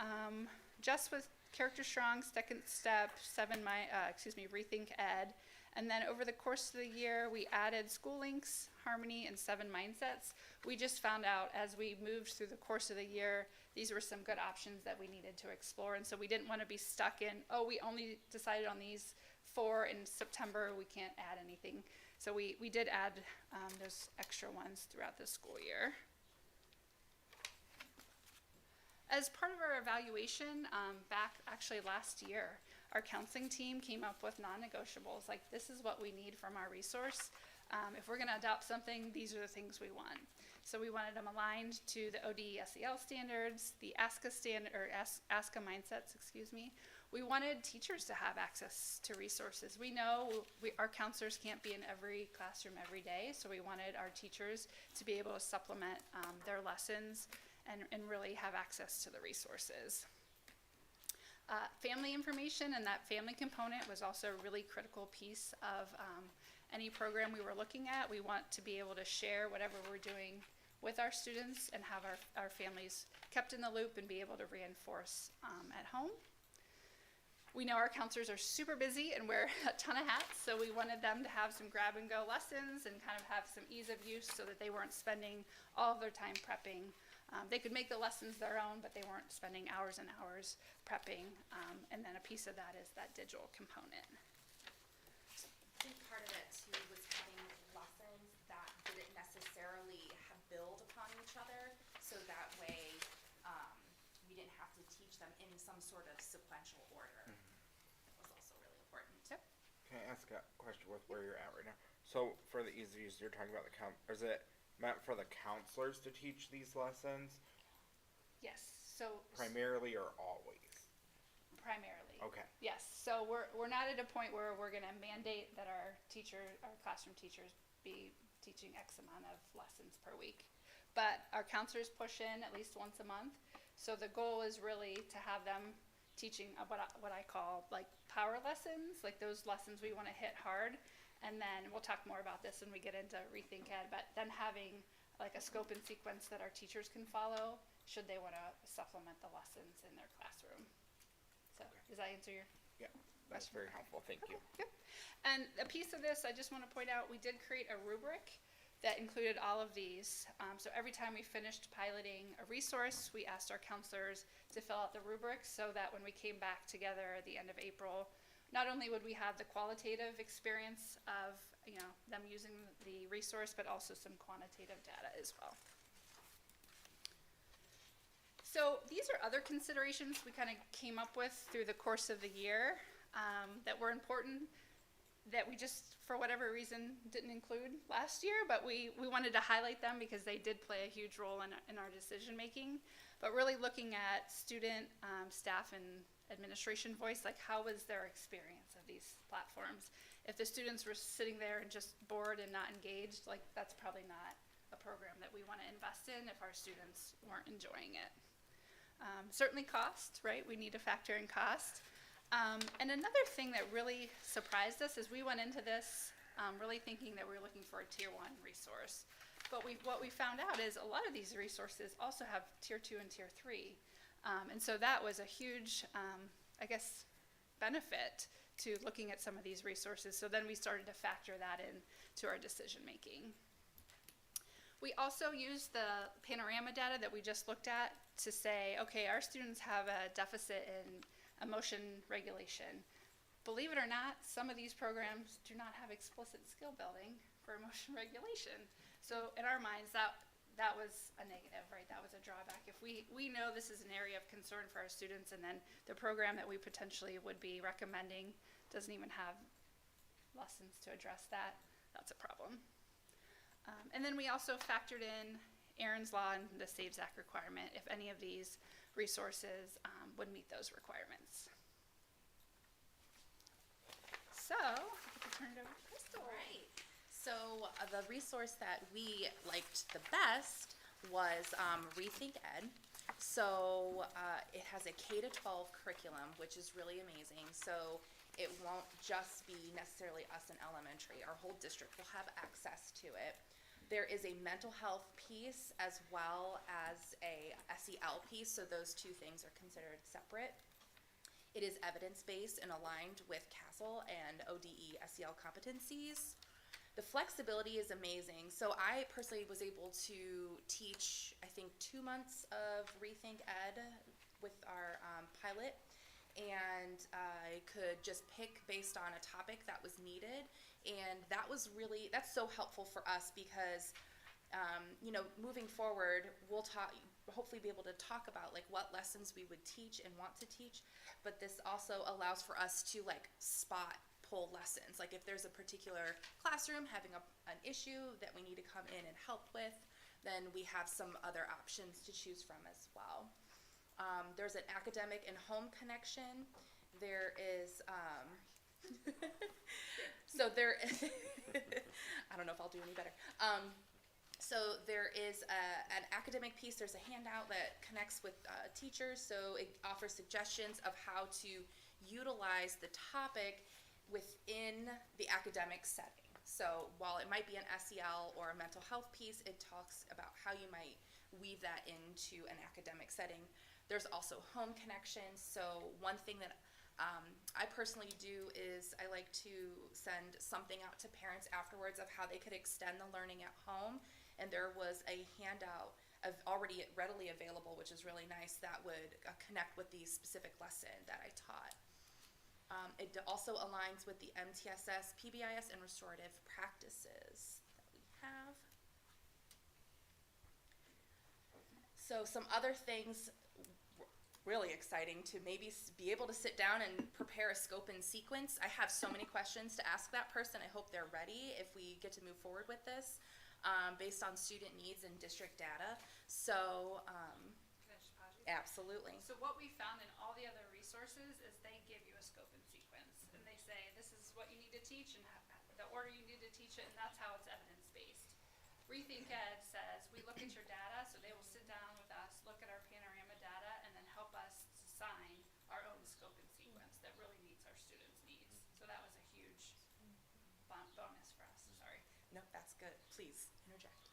just with Character Strong, Second Step, Rethink Ed. And then over the course of the year, we added School Links, Harmony, and 7 Mindsets. We just found out as we moved through the course of the year, these were some good options that we needed to explore. And so we didn't want to be stuck in, oh, we only decided on these 4 in September, we can't add anything. So we did add those extra ones throughout the school year. As part of our evaluation, back actually last year, our counseling team came up with non-negotiables, like this is what we need from our resource. If we're gonna adopt something, these are the things we want. So we wanted them aligned to the ODE-SEL standards, the ASCA mindsets, We wanted teachers to have access to resources. We know our counselors can't be in every classroom every day, so we wanted our teachers to be able to supplement their lessons and really have access to the resources. Family information and that family component was also a really critical piece of any program we were looking at. We want to be able to share whatever we're doing with our students and have our families kept in the loop and be able to reinforce at home. We know our counselors are super busy and wear a ton of hats, so we wanted them to have some grab and go lessons and kind of have some ease of use so that they weren't spending all of their time prepping. They could make the lessons their own, but they weren't spending hours and hours prepping. And then a piece of that is that digital component. I think part of it too was having lessons that didn't necessarily build upon each other, so that way we didn't have to teach them in some sort of sequential order. That was also really important. Yep. Can I ask a question with where you're at right now? So for the ease of use, you're talking about is it meant for the counselors to teach these lessons Yes. So primarily or always? primarily. Okay. Yes. So we're not at a point where we're going to mandate that our classroom teachers be teaching X amount of lessons per week. But our counselors push in at least once a month. So the goal is really to have them teaching what I call like power lessons, like those lessons we want to hit hard. And then we'll talk more about this when we get into Rethink Ed, but then having like a scope and sequence that our teachers can follow should they want to supplement the lessons in their classroom. So does that answer your? Yeah, that's very helpful. Thank you. Yep. And a piece of this, I just want to point out, we did create a rubric that included all of these. So every time we finished piloting a resource, we asked our counselors to fill out the rubric so that when we came back together at the end of April, not only would we have the qualitative experience of them using the resource, but also some quantitative data as well. So these are other considerations we kind of came up with through the course of the year that were important, that we just, for whatever reason, didn't include last year, but we wanted to highlight them because they did play a huge role in our decision making. But really looking at student, staff, and administration voice, like how was their experience of these platforms? If the students were sitting there and just bored and not engaged, like that's probably not a program that we want to invest in if our students weren't enjoying it. Certainly cost, right? We need to factor in cost. And another thing that really surprised us is we went into this really thinking that we were looking for a tier 1 resource. But what we found out is a lot of these resources also have tier 2 and tier 3. And so that was a huge, benefit to looking at some of these resources. So then we started to factor that in to our decision making. We also used the panorama data that we just looked at to say, okay, our students have a deficit in emotion regulation. Believe it or not, some of these programs do not have explicit skill building for emotion regulation. So in our minds, that was a negative, right? That was a drawback. If we know this is an area of concern for our students, and then the program that we potentially would be recommending doesn't even have lessons to address that, that's a problem. And then we also factored in Aaron's Law and the SAVES Act requirement if any of these resources would meet those requirements. So, I can turn it over to Crystal. Right. So the resource that we liked the best was Rethink Ed. So it has a K-12 curriculum, which is really amazing. So it won't just be necessarily us in elementary. Our whole district will have access to it. There is a mental health piece as well as a SEL piece, so those two things are considered separate. It is evidence-based and aligned with CASEL and ODE SEL competencies. The flexibility is amazing. So I personally was able to teach, I think, 2 months of Rethink Ed with our pilot, and I could just pick based on a topic that was needed, and that's so helpful for us because moving forward, we'll hopefully be able to talk about like what lessons we would teach and want to teach, but this also allows for us to like spot pull lessons. Like if there's a particular classroom having an issue that we need to come in and help with, then we have some other options to choose from as well. There's an academic and home connection. There is, so there, I don't know if I'll do any better. So there is an academic piece. There's a handout that connects with teachers, so it offers suggestions of how to utilize the topic within the academic setting. So while it might be an SEL or a mental health piece, it talks about how you might weave that into an academic setting. There's also home connections. So one thing that I personally do is I like to send something out to parents afterwards of how they could extend the learning at home. And there was a handout of already readily available, which is really nice, that would connect with the specific lesson that I taught. It also aligns with the MTSS, PBIS, and restorative practices that we have. So some other things really exciting to maybe be able to sit down and prepare a scope and sequence. I have so many questions to ask that person. I hope they're ready if we get to move forward with this based on student needs and district data. So Can I just pause you? absolutely. So what we found in all the other resources is they give you a scope and sequence, and they say this is what you need to teach and the order you need to teach it, and that's how it's evidence-based. Rethink Ed says we look at your data, so they will sit down with us, look at our panorama data, and then help us design our own scope and sequence that really meets our students' needs. So that was a huge bonus for us. Sorry. No, that's good. Please interject.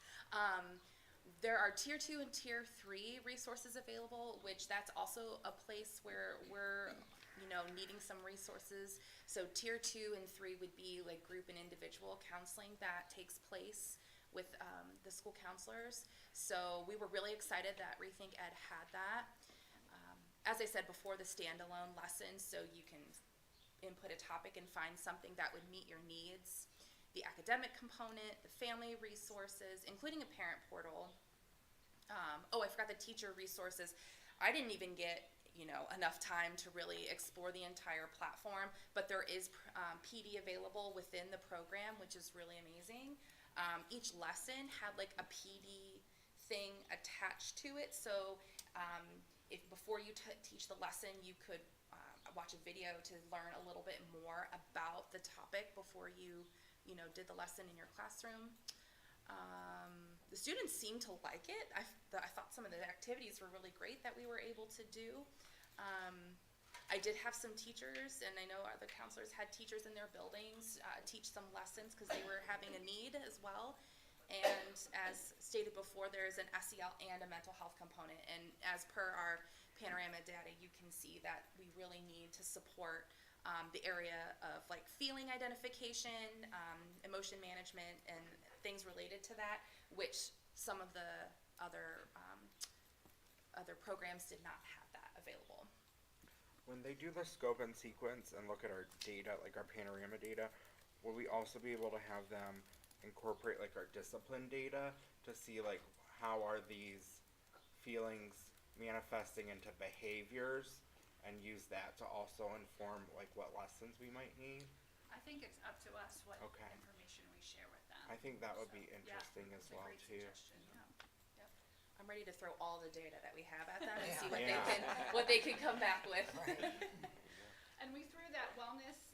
There are tier 2 and tier 3 resources available, which that's also a place where we're needing some resources. So tier 2 and 3 would be like group and individual counseling that takes place with the school counselors. So we were really excited that Rethink Ed had that. As I said before, the standalone lessons, so you can input a topic and find something that would meet your needs. The academic component, the family resources, including a parent portal. I forgot the teacher resources. I didn't even get enough time to really explore the entire platform, but there is PD available within the program, which is really amazing. Each lesson had like a PD thing attached to it, so if before you teach the lesson, you could watch a video to learn a little bit more about the topic before you did the lesson in your classroom. The students seemed to like it. I thought some of the activities were really great that we were able to do. I did have some teachers, and I know other counselors had teachers in their buildings teach some lessons because they were having a need as well. And as stated before, there is an SEL and a mental health component. And as per our panorama data, you can see that we really need to support the area of like feeling identification, emotion management, and things related to that, which some of the other programs did not have that available. When they do the scope and sequence and look at our data, like our panorama data, will we also be able to have them incorporate like our discipline data to see like how are these feelings manifesting into behaviors, and use that to also inform like what lessons we might need? I think it's up to us what Okay. information we share with them. I think that would be So, interesting yeah, as it's a well great too. suggestion, yeah. Yep. I'm ready to throw all the data that we have at them and Yeah. see what Yeah. what they can come back with. And we threw that wellness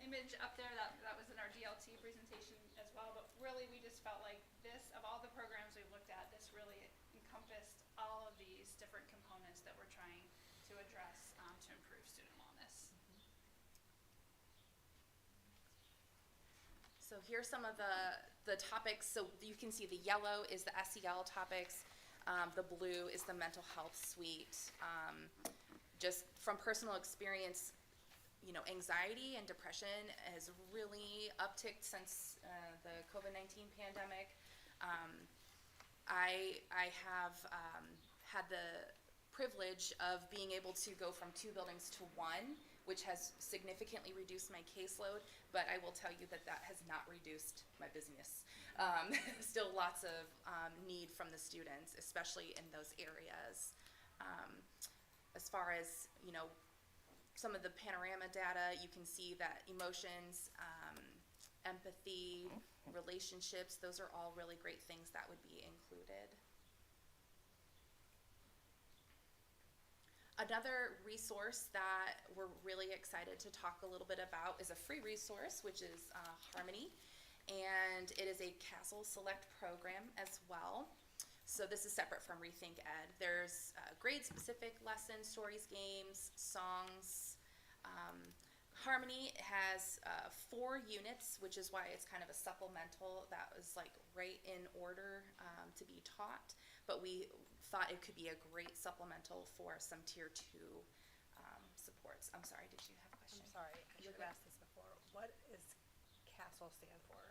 image up there, that was in our DLT presentation as well, but really we just felt like this, of all the programs we've looked at, this really encompassed all of these different components that we're trying to address to improve student wellness. So here's some of the topics. So you can see the yellow is the SEL topics, the blue is the mental health suite. just from personal experience, you know, anxiety and depression has really upticked since the COVID-19 pandemic. I have had the privilege of being able to go from 2 buildings to 1, which has significantly reduced my caseload, but I will tell you that that has not reduced my busyness. Still lots of need from the students, especially in those areas. As far as, you know, some of the panorama data, you can see that emotions, empathy, relationships, those are all really great things that would be included. Another resource that we're really excited to talk a little bit about is a free resource, which is Harmony, and it is a Castle Select program as well. So this is separate from Rethink Ed. There's grade-specific lessons, stories, games, songs. Harmony has 4 units, which is why it's kind of a supplemental that was like right in order to be taught. But we thought it could be a great supplemental for some tier 2 supports. I'm sorry, did you have a question? I'm sorry, I should have asked this before. What does CASTLE stand for?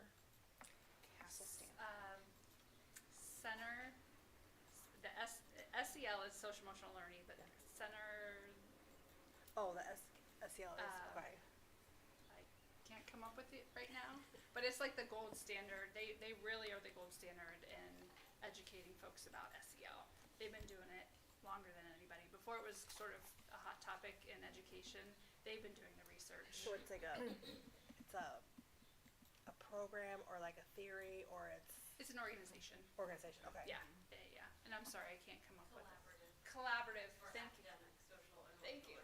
Castle stand. Center, the SEL is social emotional learning, but center, Oh, the SEL is, okay. I can't come up with it right now, but it's like the gold standard. They really are the gold standard in educating folks about SEL. They've been doing it longer than anybody. Before it was sort of a hot topic in education, they've been doing the research. So it's like it's a program or like a theory, or It's an organization. organization, okay. Yeah. And I'm sorry, I can't come up with it. Collaborative. Thank you. Thank you.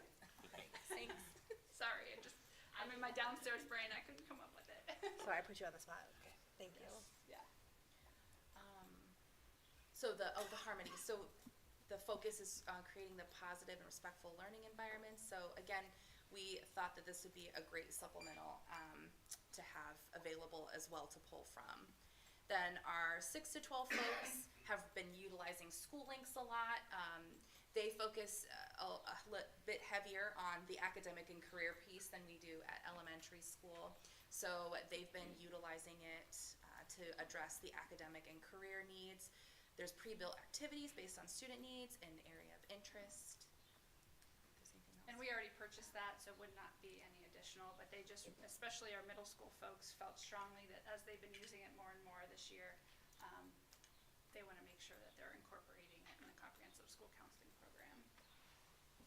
Thanks. Sorry, I'm in my downstairs brain. I couldn't come up with it. So I put you on the spot, okay, thank you. Yeah. So the Harmony. So the focus is on creating the positive and respectful learning environments. So again, we thought that this would be a great supplemental to have available as well to pull from. Then our 6 to 12 folks have been utilizing School Links a lot. They focus a bit heavier on the academic and career piece than we do at elementary school. So they've been utilizing it to address the academic and career needs. There's pre-built activities based on student needs and area of interest. And we already purchased that, so it would not be any additional, but they just, especially our middle school folks, felt strongly that as they've been using it more and more this year, they want to make sure that they're incorporating it in the comprehensive school counseling program.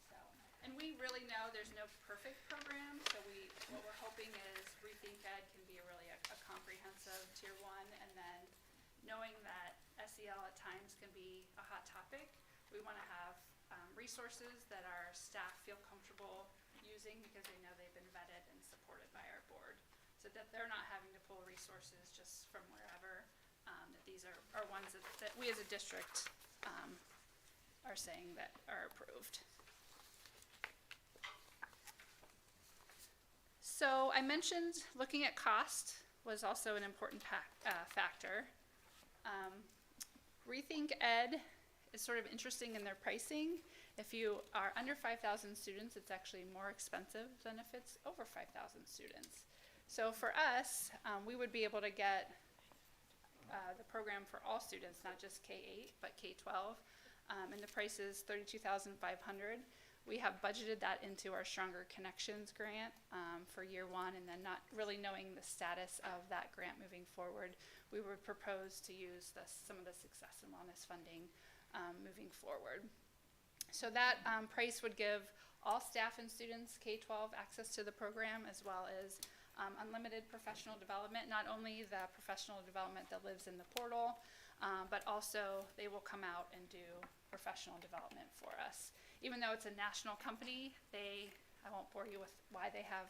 So, and we really know there's no perfect program, so what we're hoping is Rethink Ed can be a comprehensive tier 1, and then knowing that SEL at times can be a hot topic, we want to have resources that our staff feel comfortable using because they know they've been vetted and supported by our board, so that they're not having to pull resources just from wherever, that these are ones that we as a district are saying that are approved. So I mentioned looking at cost was also an important factor. Rethink Ed is sort of interesting in their pricing. If you are under 5,000 students, it's actually more expensive than if it's over 5,000 students. So for us, we would be able to get the program for all students, not just K-8, but K-12, and the price is $32,500. We have budgeted that into our Stronger Connections grant for year 1, and then not really knowing the status of that grant moving forward, we would propose to use some of the Success and Wellness funding moving forward. So that price would give all staff and students K-12 access to the program, as well as unlimited professional development, not only the professional development that lives in the portal, but also they will come out and do professional development for us. Even though it's a national company, I won't bore you with why they have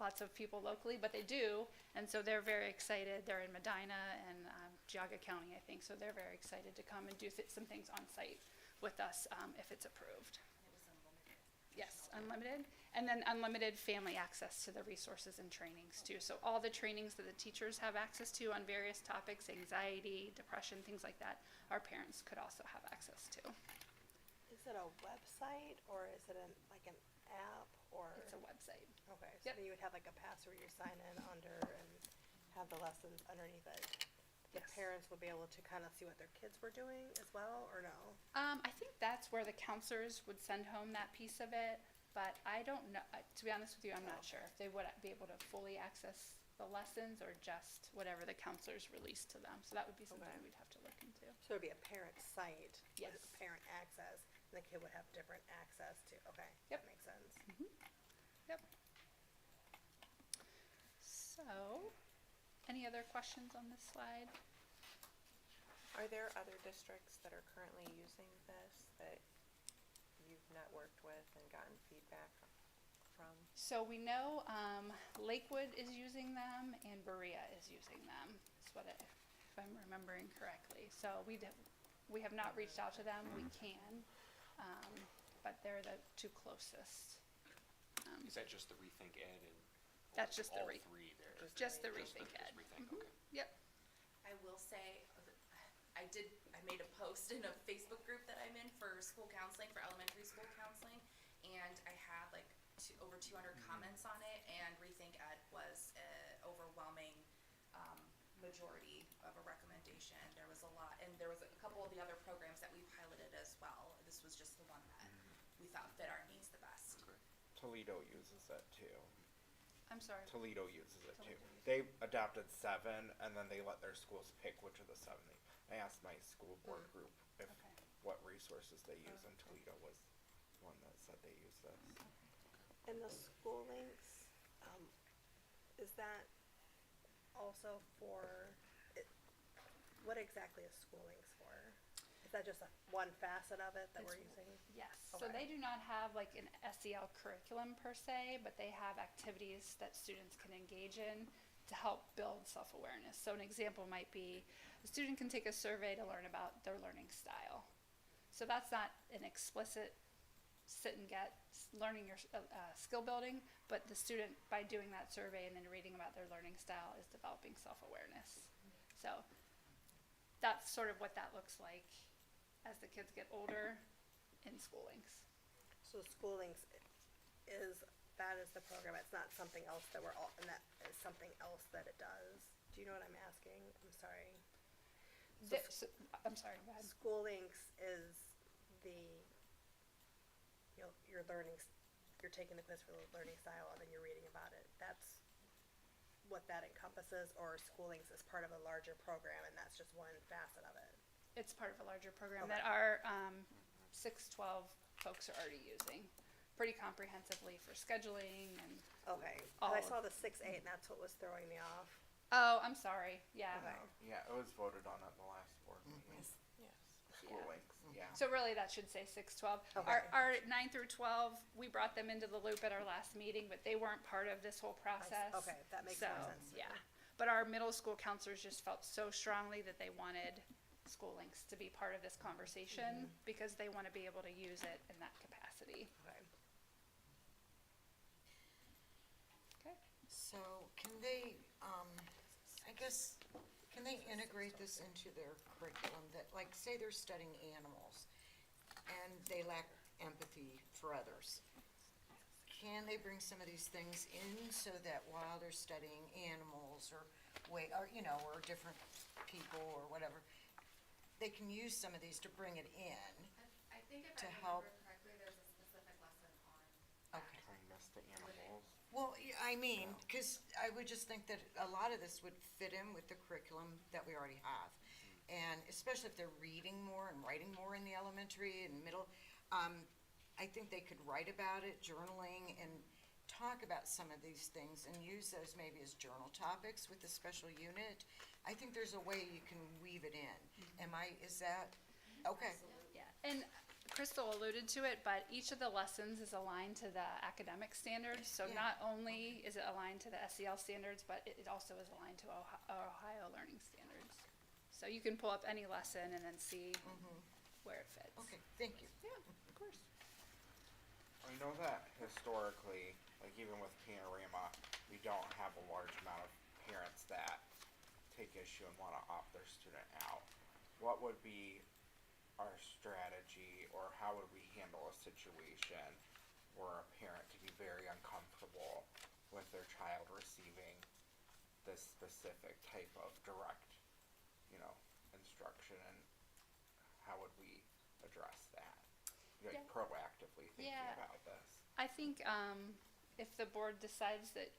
lots of people locally, but they do, and so they're very excited. They're in Medina and Cuyahoga County, I think, so they're very excited to come and do some things on site with us if it's approved. Yes, unlimited, and then unlimited family access to the resources and trainings too. So all the trainings that the teachers have access to on various topics, anxiety, depression, things like that, our parents could also have access to. Is Is it a website or is it like an app or? It's a website. Okay, so Yep. then you would have like a password you sign in under and have the lessons underneath it. The Yes. parents would be able to kind of see what their kids were doing as well, or no? I think that's where the counselors would send home that piece of it, but I don't know, to be honest with you, I'm not sure if they would be able to fully access the lessons or just whatever the counselors release to them. So that would be something Okay. we'd have to look into. So it'd be a parent site. with Yes. Parent access, and the kid would have different access to, okay, Yep. that makes sense. Yep. So, any other questions on this slide? Are there other districts that are currently using this that you've networked with and gotten feedback from? So we know Lakewood is using them and Berea is using them. Is what if I'm remembering correctly. So we have not reached out to them. We can, but they're the two closest. Is that just the Rethink Ed and? That's just the all Re- three there? Just the Rethink Ed. Rethink, Mhm. okay. Yep. I will say, I made a post in a Facebook group that I'm in for school counseling, for elementary school counseling, and I had like over 200 comments on it, and Rethink Ed was an overwhelming majority of a recommendation. There was a lot, and there was a couple of the other programs that we piloted as well. This was just the one that we thought fit our needs the best. Toledo uses it too. I'm sorry. Toledo uses it too. Toledo uses They adopted 7, and then they let their schools pick which of the 7. I asked my school board group if what resources they use, and Toledo was one that said they use this. And the school links, is that also for, what exactly is school links for? Is that just one facet of it that we're using? Yes, so Okay. they do not have like an SEL curriculum per se, but they have activities that students can engage in to help build self-awareness. So an example might be, a student can take a survey to learn about their learning style. So that's not an explicit sit and get learning your skill building, but the student, by doing that survey and then reading about their learning style, is developing self-awareness. So that's sort of what that looks like as the kids get older in schoolings. So school links that is the program, it's not something else that we're all, and that is something else that it does? Do you know what I'm asking? I'm sorry. I'm sorry, go ahead. School links is your learning, you're taking the quiz for the learning style and then you're reading about it. That's what that encompasses, or school links is part of a larger program and that's just one facet of it? It's part of a larger program Okay. that our 612 folks are already using pretty comprehensively for scheduling and Okay, all I of- saw the 6-8 and that's what was throwing me off. Oh, I'm sorry, yeah. Okay. Yeah, it was voted on at the last board meeting. Yes. School links, yeah. So really, that should say 612. Okay. Our 9 through 12, we brought them into the loop at our last meeting, but they weren't part of this whole process. Okay, that makes more So, sense. yeah. But our middle school counselors just felt so strongly that they wanted school links to be part of this conversation because they want to be able to use it in that capacity. Okay. Okay. So can they, can they integrate this into their curriculum that, like, say they're studying animals and they lack empathy for others? Can they bring some of these things in so that while they're studying animals or different people or whatever, they can use some of these to bring it in? I think if To I help- remember correctly, there's a specific lesson on Okay. I missed the animals. Well, I mean, because I would just think that a lot of this would fit in with the curriculum that we already have. And especially if they're reading more and writing more in the elementary and middle, I think they could write about it, journaling, and talk about some of these things and use those maybe as journal topics with the special unit. I think there's a way you can weave it in. Is that, okay. Yeah, and Crystal alluded to it, but each of the lessons is aligned to the academic standards. So Yeah. not only is it aligned to the SEL standards, but it also is aligned to Ohio learning standards. So you can pull up any lesson and then see where it fits. Okay, thank you. Yeah, of course. I know that historically, like even with Panorama, we don't have a large amount of parents that take issue and want to opt their student out. What would be our strategy, or how would we handle a situation where a parent could be very uncomfortable with their child receiving this specific type of direct, instruction, and how would we address that? Like Yeah. proactively thinking Yeah. about this. I think if the board decides that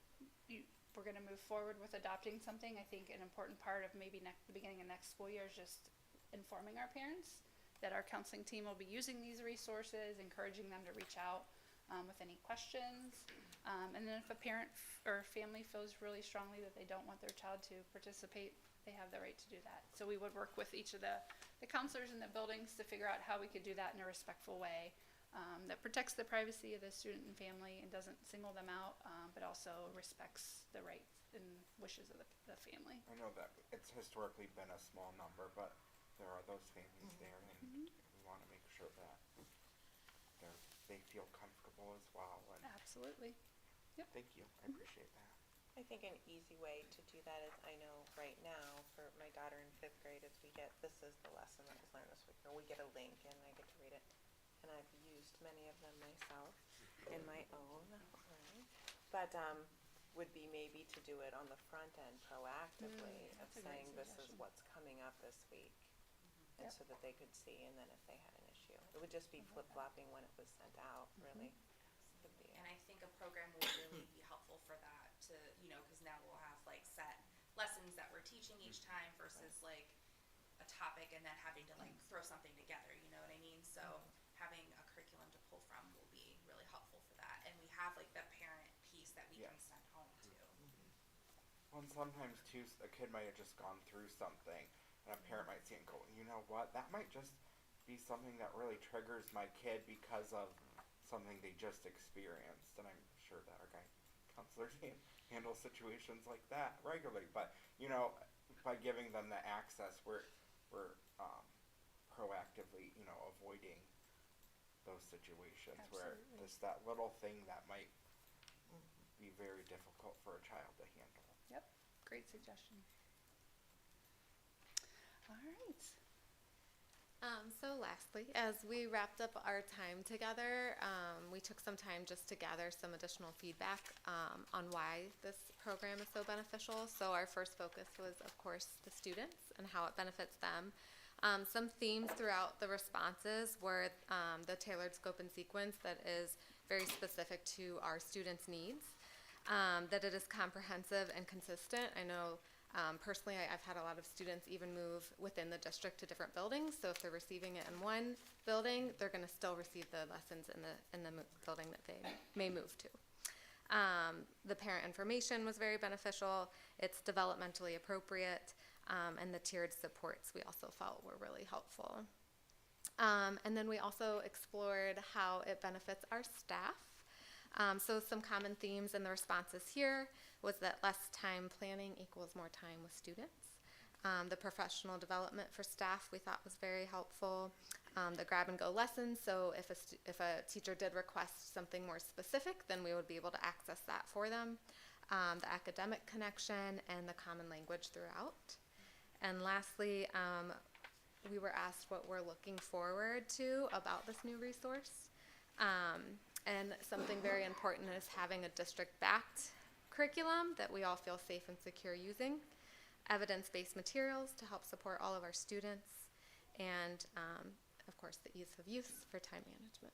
we're going to move forward with adopting something, I think an important part of maybe the beginning of next school year is just informing our parents that our counseling team will be using these resources, encouraging them to reach out with any questions. And then if a parent or family feels really strongly that they don't want their child to participate, they have the right to do that. So we would work with each of the counselors in the buildings to figure out how we could do that in a respectful way that protects the privacy of the student and family and doesn't single them out, but also respects the rights and wishes of the family. I know that it's historically been a small number, but there are those families there, and we want to make sure that they feel comfortable as well. And Absolutely. Yep. thank you. I appreciate that. I think an easy way to do that is, I know right now for my daughter in 5th grade is this is the lesson that was learned this week, or we get a link and I get to read it. And I've used many of them myself in my own learning. But would be maybe to do it on the front end proactively of that's a great saying this is suggestion. what's coming up this week. And Yep. so that they could see, and then if they had an issue. It would just be flip-flopping when it was sent out, really. Would be And I think a program will really be helpful for that to, because now we'll have like set lessons that we're teaching each time versus like a topic and then having to like throw something together, you know what I mean? So having a curriculum to pull from will be really helpful for that. And we have like the parent piece that we Yeah. can send home too. Well, and sometimes too, a kid might have just gone through something, and a parent might see it and go, you know what, that might just be something that really triggers my kid because of something they just experienced. And I'm sure that our counselors handle situations like that regularly. But by giving them the access, we're proactively, avoiding those situations where Absolutely. just that little thing that might be very difficult for a child to handle. Yep. Great suggestion. All right. So lastly, as we wrapped up our time together, we took some time just to gather some additional feedback on why this program is so beneficial. So our first focus was, of course, the students and how it benefits them. Some themes throughout the responses were the tailored scope and sequence that is very specific to our students' needs, that it is comprehensive and consistent. I know personally, I've had a lot of students even move within the district to different buildings. So if they're receiving it in one building, they're going to still receive the lessons in the building that they may move to. The parent information was very beneficial. It's developmentally appropriate, and the tiered supports we also felt were really helpful. And then we also explored how it benefits our staff. So some common themes in the responses here was that less time planning equals more time with students. The professional development for staff we thought was very helpful. The grab and go lessons, so if a teacher did request something more specific, then we would be able to access that for them. The academic connection and the common language throughout. And lastly, we were asked what we're looking forward to about this new resource. And something very important is having a district-backed curriculum that we all feel safe and secure using, evidence-based materials to help support all of our students, and of course the ease of use for time management.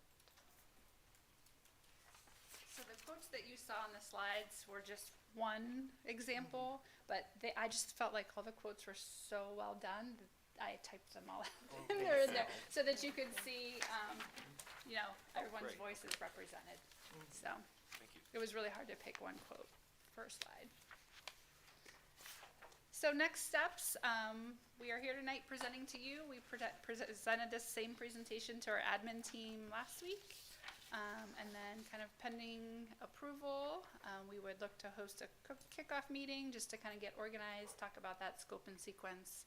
So the quotes that you saw on the slides were just one example, but I just felt like all the quotes were so well done that I typed them all out in there so that you could see, everyone's great. voices represented. So Thank you. it was really hard to pick one quote per slide. So next steps, we are here tonight presenting to you. We presented this same presentation to our admin team last week. And then kind of pending approval, we would look to host a kickoff meeting just to kind of get organized, talk about that scope and sequence,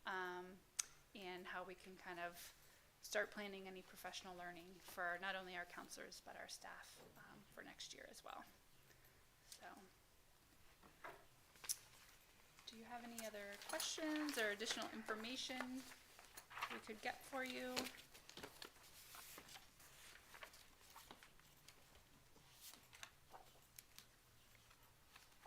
and how we can kind of start planning any professional learning for not only our counselors, but our staff for next year as well. So, do you have any other questions or additional information we could get for you.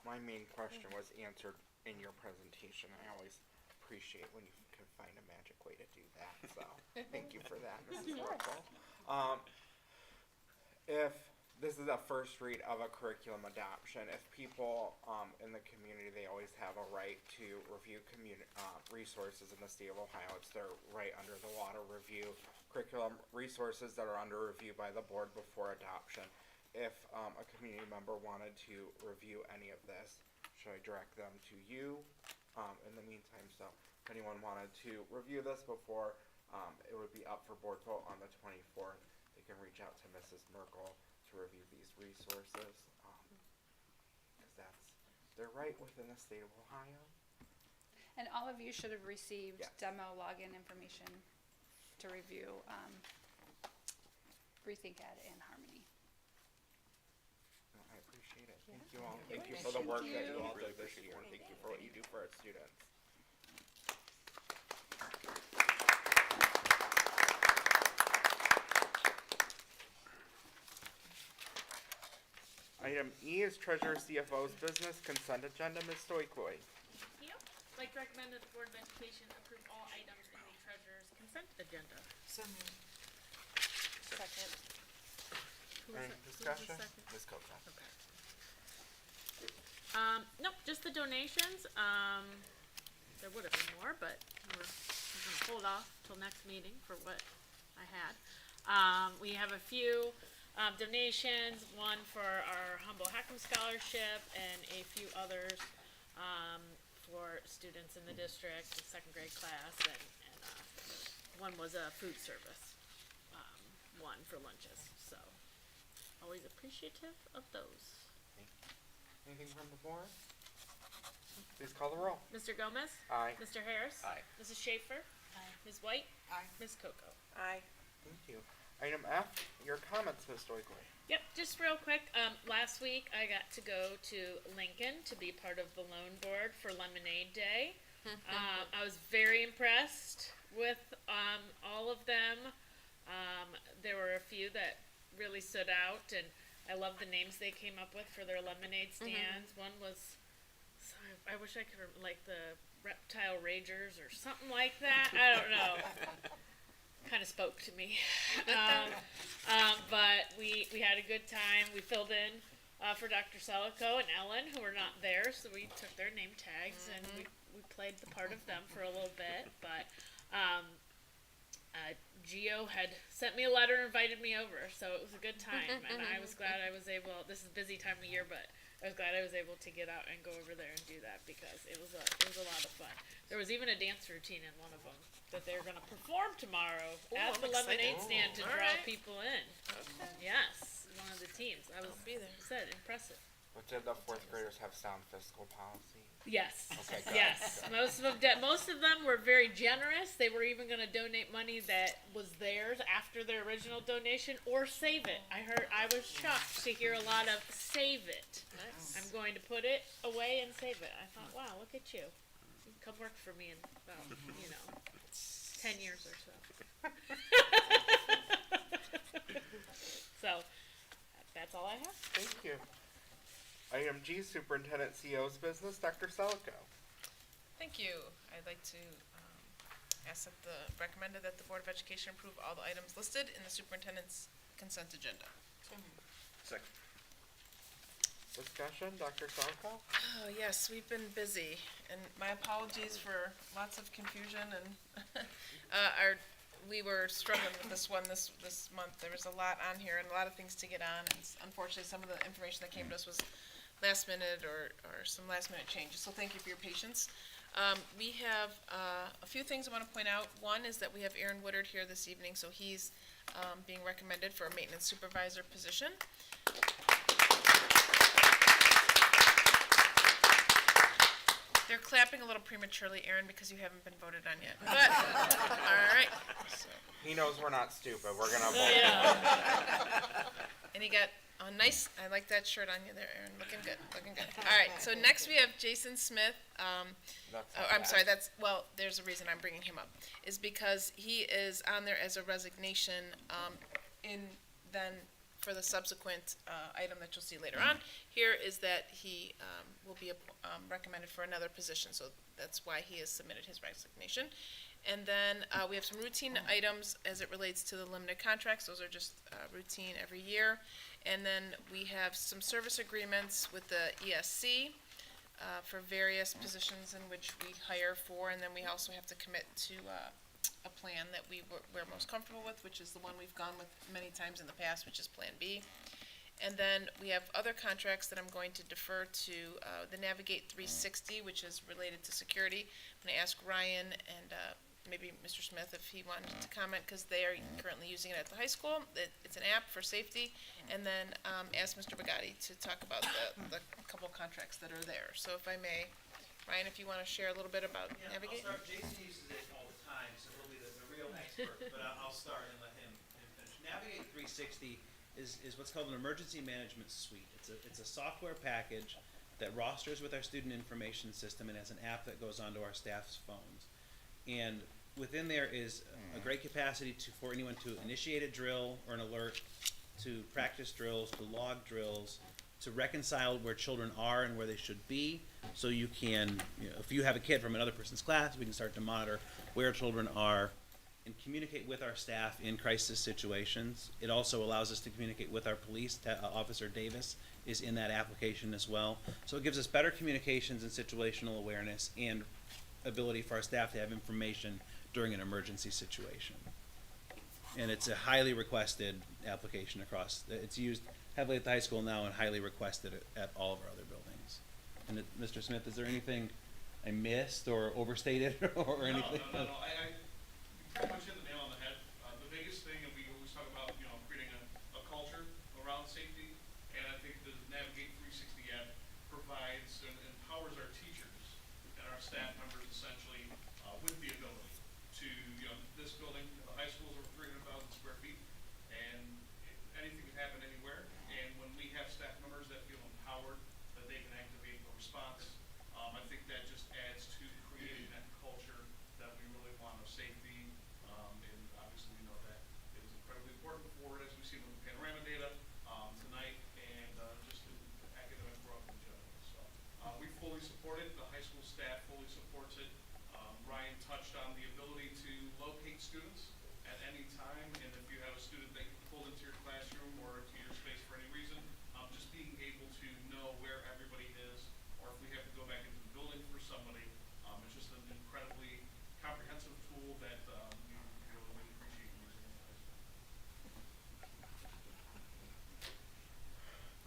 My main question was answered in your presentation. I always appreciate when you can find a magic way to do that, so thank you for that, Mrs. Warfel. If this is a first read of a curriculum adoption, if people in the community, they always have a right to review resources in the state of Ohio. It's their right under the law to review curriculum resources that are under review by the board before adoption. If a community member wanted to review any of this, should I direct them to you in the meantime? So if anyone wanted to review this before it would be up for board vote on the 24th, they can reach out to Mrs. Merkel to review these resources, because that's their right within the state of Ohio. And all of you should have received Yes. demo login information to review Rethink Ed and Harmony. I appreciate it. Thank you all. Thank you for the work that you all did this year. Thank you for what you do for our students. Item E is Treasurer CFO's business consent agenda. Ms. Stoikloy. Thank you. I'd like to recommend that the Board of Education approve all items in the treasurer's consent agenda. So moved. Second. Any discussion? Ms. Coca. Okay. Nope, just the donations. There would have been more, but we're gonna hold off till next meeting for what I had. We have a few donations, one for our Humble Hackham Scholarship and a few others for students in the district, the second grade class, and one was a food service, one for lunches, so always appreciative of those. Anything from the board? Please call the roll. Mr. Gomez? Aye. Mr. Harris? Aye. Mrs. Schaefer? Aye. Ms. White? Aye. Ms. Coco? Aye. Thank you. Item F, your comments, Ms. Stoikloy. Yep, just real quick, last week I got to go to Lincoln to be part of the loan board for Lemonade Day. I was very impressed with all of them. There were a few that really stood out, and I love the names they came up with for their lemonade stands. One was, sorry, I wish I could like the Reptile Ragers or something like that. I don't know. Kind of spoke to me. But we had a good time. We filled in for Dr. Selico and Ellen, who were not there, so we took their name tags and we played the part of them for a little bit. But Gio had sent me a letter and invited me over, so it was a good time. And I was glad I was able, this is a busy time of year, but I was glad I was able to get out and go over there and do that because it was a lot of fun. There was even a dance routine in one of them that they were going to perform tomorrow at the lemonade stand to draw people in. Okay. Yes, one of the teams. I was said impressive. But did the fourth graders have sound fiscal policy? Yes. Okay, good. Yes. Good. Most of them were very generous. They were even going to donate money that was theirs after their original donation or save it. I was shocked to hear a lot of save it. Nice. I'm going to put it away and save it. I thought, wow, look at you. You can come work for me in about, 10 years or so. So, that's all I have. Thank you. Item G, Superintendent CO's business, Dr. Selico. Thank you. I'd like to recommended that the Board of Education approve all the items listed in the superintendent's consent agenda. Second. Discussion, Dr. Selico? Oh, yes, we've been busy, and my apologies for lots of confusion and we were struggling with this one this month. There was a lot on here and a lot of things to get on, and unfortunately some of the information that came to us was last minute or some last minute changes, so thank you for your patience. We have a few things I want to point out. One is that we have Aaron Woodard here this evening, so he's being recommended for a maintenance supervisor position. They're clapping a little prematurely, Aaron, because you haven't been voted on yet. But, all right. So. He knows we're not stupid. We're going to vote. Yeah. And he got Oh, nice. I like that shirt on you there, Aaron. Looking good, looking good. All right, so next we have Jason Smith. I'm sorry, there's a reason I'm bringing him up. Is because he is on there as a resignation for the subsequent item that you'll see later on. Here is that he will be recommended for another position, so that's why he has submitted his resignation. And then we have some routine items as it relates to the limited contracts. Those are just routine every year. And then we have some service agreements with the ESC for various positions in which we hire for. And then we also have to commit to a plan that we're most comfortable with, which is the one we've gone with many times in the past, which is Plan B. And then we have other contracts that I'm going to defer to the Navigate 360, which is related to security. I'm going to ask Ryan and maybe Mr. Smith if he wanted to comment, because they are currently using it at the high school. It's an app for safety. And then ask Mr. Bugatti to talk about the couple contracts that are there. So if I may, Ryan, if you want to share a little bit about Navigate. I'll start. Jason uses it all the time, so he'll be the real expert, but I'll start and let him finish. Navigate 360 is what's called an emergency management suite. It's a software package that rosters with our student information system and has an app that goes onto our staff's phones. And within there is a great capacity for anyone to initiate a drill or an alert, to practice drills, to log drills, to reconcile where children are and where they should be. So you can, if you have a kid from another person's class, we can start to monitor where children are and communicate with our staff in crisis situations. It also allows us to communicate with our police. Officer Davis is in that application as well. So it gives us better communications and situational awareness and ability for our staff to have information during an emergency situation. And it's a highly requested application across. It's used heavily at the high school now and highly requested at all of our other buildings. And Mr. Smith, is there anything I missed or overstated or anything? No. I pretty much hit the nail on the head. The biggest thing, and we always talk about, creating a culture around safety, and I think the Navigate 360 app provides and empowers our teachers and our staff members essentially with the ability to, this building, the high school is over 300,000 square feet, and anything can happen anywhere. And when we have staff members that feel empowered, that they can activate a response, I think that just adds to creating that culture that we really want of safety. And obviously we know that it is incredibly important for it, as we see with the panorama data tonight, and just the academic growth in general. So we fully support it. The high school staff fully supports it. Ryan touched on the ability to locate students at any time, and if you have a student that you pulled into your classroom or to your space for any reason, just being able to know where everybody is, or if we have to go back into the building for somebody, it's just an incredibly comprehensive tool that we really appreciate using in the high school.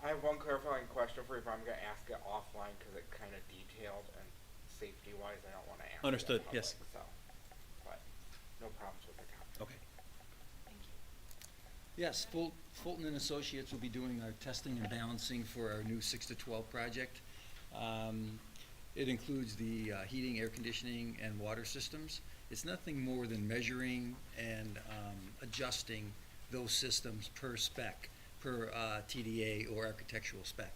I have one clarifying question for you, but I'm going to ask it offline because it's kind of detailed and safety-wise, I don't want to answer. Understood, it in yes. public, so, but no problems with the contract. Okay. Yes, Fulton and Associates will be doing our testing and balancing for our new 6 to 12 project. It includes the heating, air conditioning, and water systems. It's nothing more than measuring and adjusting those systems per spec, per TDA or architectural spec.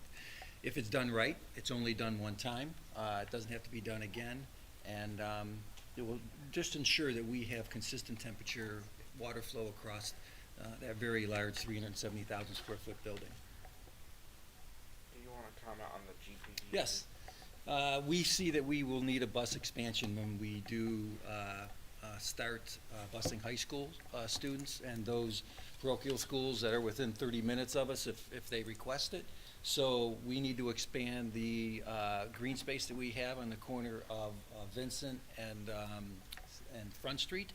If it's done right, it's only done one time. It doesn't have to be done again. And it will just ensure that we have consistent temperature, water flow across that very large 370,000 square foot building. Do you want to comment on the GPD? Yes. We see that we will need a bus expansion when we do start busing high school students and those parochial schools that are within 30 minutes of us if they request it. So we need to expand the green space that we have on the corner of Vincent and Front Street.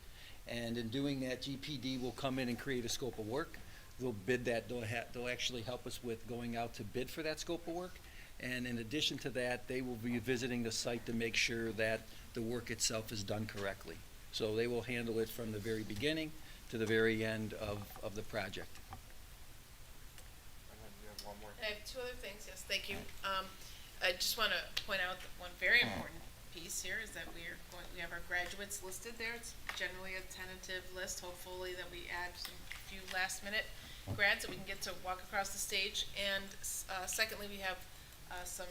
And in doing that, GPD will come in and create a scope of work. They'll bid that. They'll actually help us with going out to bid for that scope of work. And in addition to that, they will be visiting the site to make sure that the work itself is done correctly. So they will handle it from the very beginning to the very end of the project. And then you have one more. I have two other things, yes, thank you. I just want to point out that one very important piece here is that we have our graduates listed there. It's generally a tentative list, hopefully that we add some few last minute grads that we can get to walk across the stage. And secondly, we have some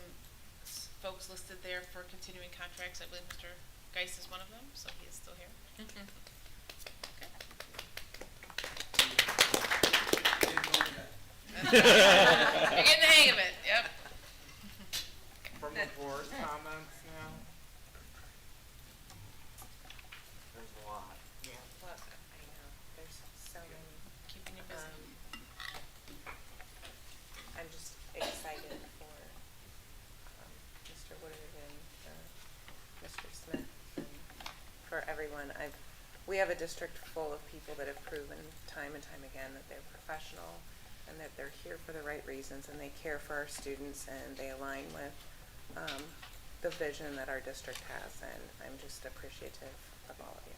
folks listed there for continuing contracts. I believe Mr. Geis is one of them, so he is still here. You're getting the hang of it, yep. From the board comments now? There's a lot. Yeah, well, I know, there's so many. Keeping you busy. I'm just excited for, Mr. Woodard and, Mr. Smith and for everyone. We have a district full of people that have proven time and time again that they're professional and that they're here for the right reasons and they care for our students and they align with, the vision that our district has, and I'm just appreciative of all of you.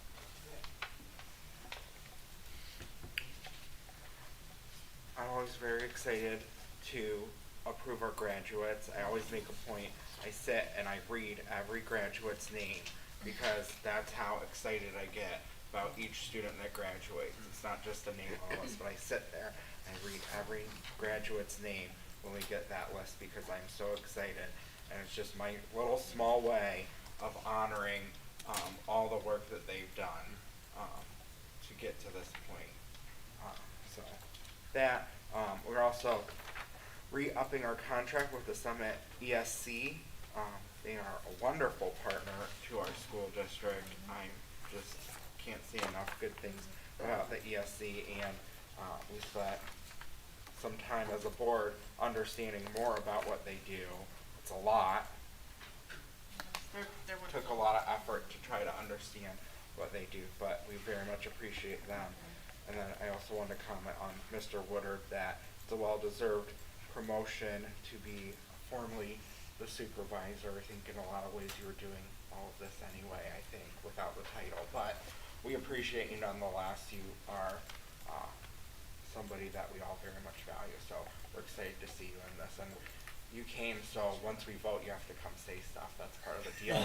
I'm always very excited to approve our graduates. I always make a point, I sit and I read every graduate's name because that's how excited I get about each student that graduates. It's not just a name on a list, but I sit there and I read every graduate's name when we get that list because I'm so excited. And it's just my little small way of honoring all the work that they've done to get to this point. So that, we're also re-upping our contract with the Summit ESC. They are a wonderful partner to our school district. I just can't say enough good things about the ESC, and we spent some time as a board understanding more about what they do. It's a lot. They're Took a wonderful. lot of effort to try to understand what they do, but we very much appreciate them. And then I also wanted to comment on Mr. Woodard that it's a well-deserved promotion to be formally the supervisor. I think in a lot of ways you were doing all of this anyway, I think, without the title. But we appreciate you nonetheless. You are somebody that we all very much value. So we're excited to see you in this. And you came, so once we vote, you have to come say stuff. That's part of the deal.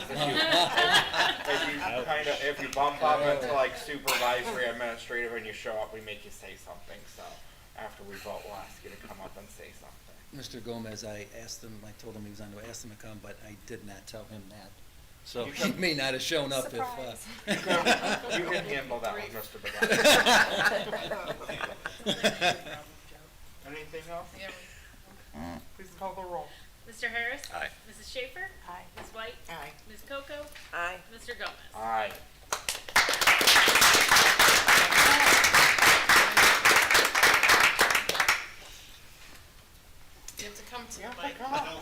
If you bump up into like supervisory, administrative, and you show up, we make you say something. So after we vote, we'll ask you to come up and say something. Mr. Gomez, I told him he was on to ask him to come, but I did not tell him that. So You he can- may not have shown up if, You can handle that one, Mr. Begay. Anything else? Yeah. Please call the roll. Mr. Harris? Aye. Mrs. Schaefer? Aye. Ms. White? Aye. Ms. Coco? Aye. Mr. Gomez? Aye. You have to come to the Yeah, mic. come on.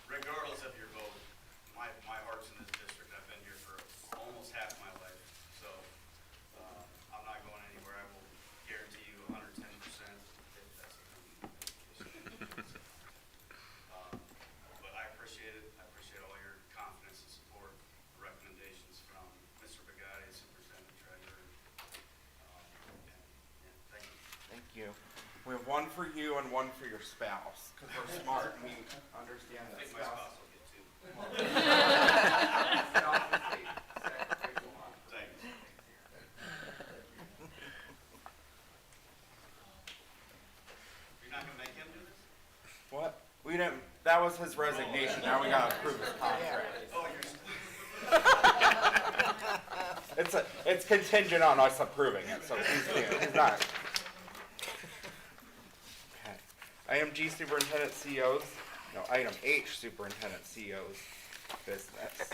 Regardless of your vote, my heart's in this district. I've been here for almost half my life, so I'm not going anywhere. I will guarantee you 110% if that's the but I appreciate it. I appreciate all your confidence and support, recommendations from Mr. Begay, Superintendent Treasurer. And thank you. Thank you. We have one for you and one for your spouse, because we're smart and we understand I that think my spouse. spouse will get two. Spouse is the sacrificial one. Thank you. You're not gonna make him do this? What? We didn't, that was his resignation, now we gotta approve his contract. Oh, you're. It's contingent on us approving it, so he's not. Okay. Item G, Superintendent CEOs, no, item H, Superintendent CEOs business.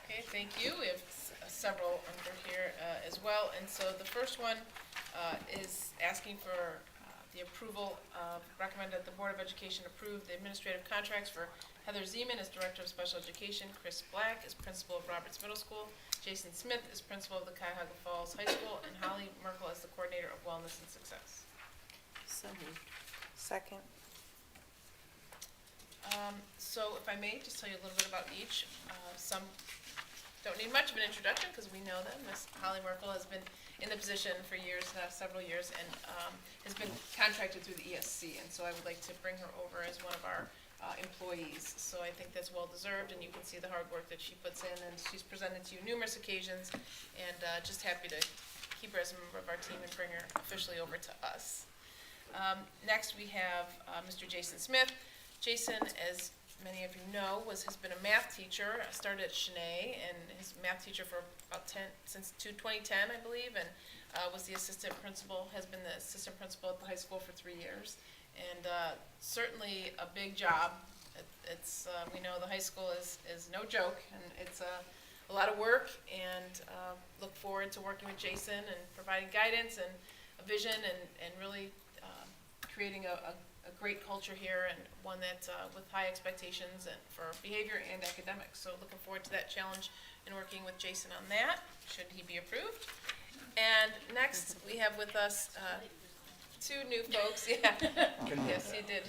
Okay, thank you. We have several under here as well. And so the first one is asking for the approval of, recommend that the Board of Education approve the administrative contracts for Heather Zeman as Director of Special Education, Chris Black as Principal of Roberts Middle School, Jason Smith as Principal of the Cuyahoga Falls High School, and Holly Merkel as the Coordinator of Wellness and Success. So moved. Second. So if I may, just tell you a little bit about each. Some don't need much of an introduction because we know them. Ms. Holly Merkel has been in the position for years, several years, and has been contracted through the ESC. And so I would like to bring her over as one of our employees. So I think that's well-deserved, and you can see the hard work that she puts in, and she's presented to you numerous occasions, and just happy to keep her as a member of our team and bring her officially over to us. Next, we have Mr. Jason Smith. Jason, as many of you know, has been a math teacher. Started at Cheney and his math teacher for about since 2010, I believe, and was the assistant principal. Has been the assistant principal at the high school for 3 years, and certainly a big job. It's we know the high school is no joke, and it's a lot of work. And look forward to working with Jason and providing guidance and a vision and really creating a great culture here, and one that with high expectations and for behavior and academics. So looking forward to that challenge and working with Jason on that, should he be approved. And next, we have with us two new folks. Yeah, yes, he did.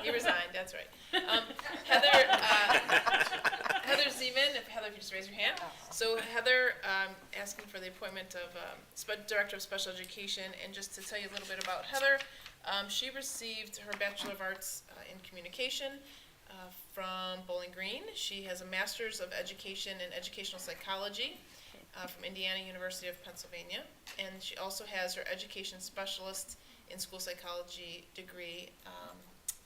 He resigned, that's right. Heather Zeman, if Heather, if you just raise your hand. So Heather, asking for the appointment of Director of Special Education, and just to tell you a little bit about Heather, she received her Bachelor of Arts in Communication from Bowling Green. She has a Master's of Education in Educational Psychology from Indiana University of Pennsylvania, and she also has her Education Specialist in School Psychology degree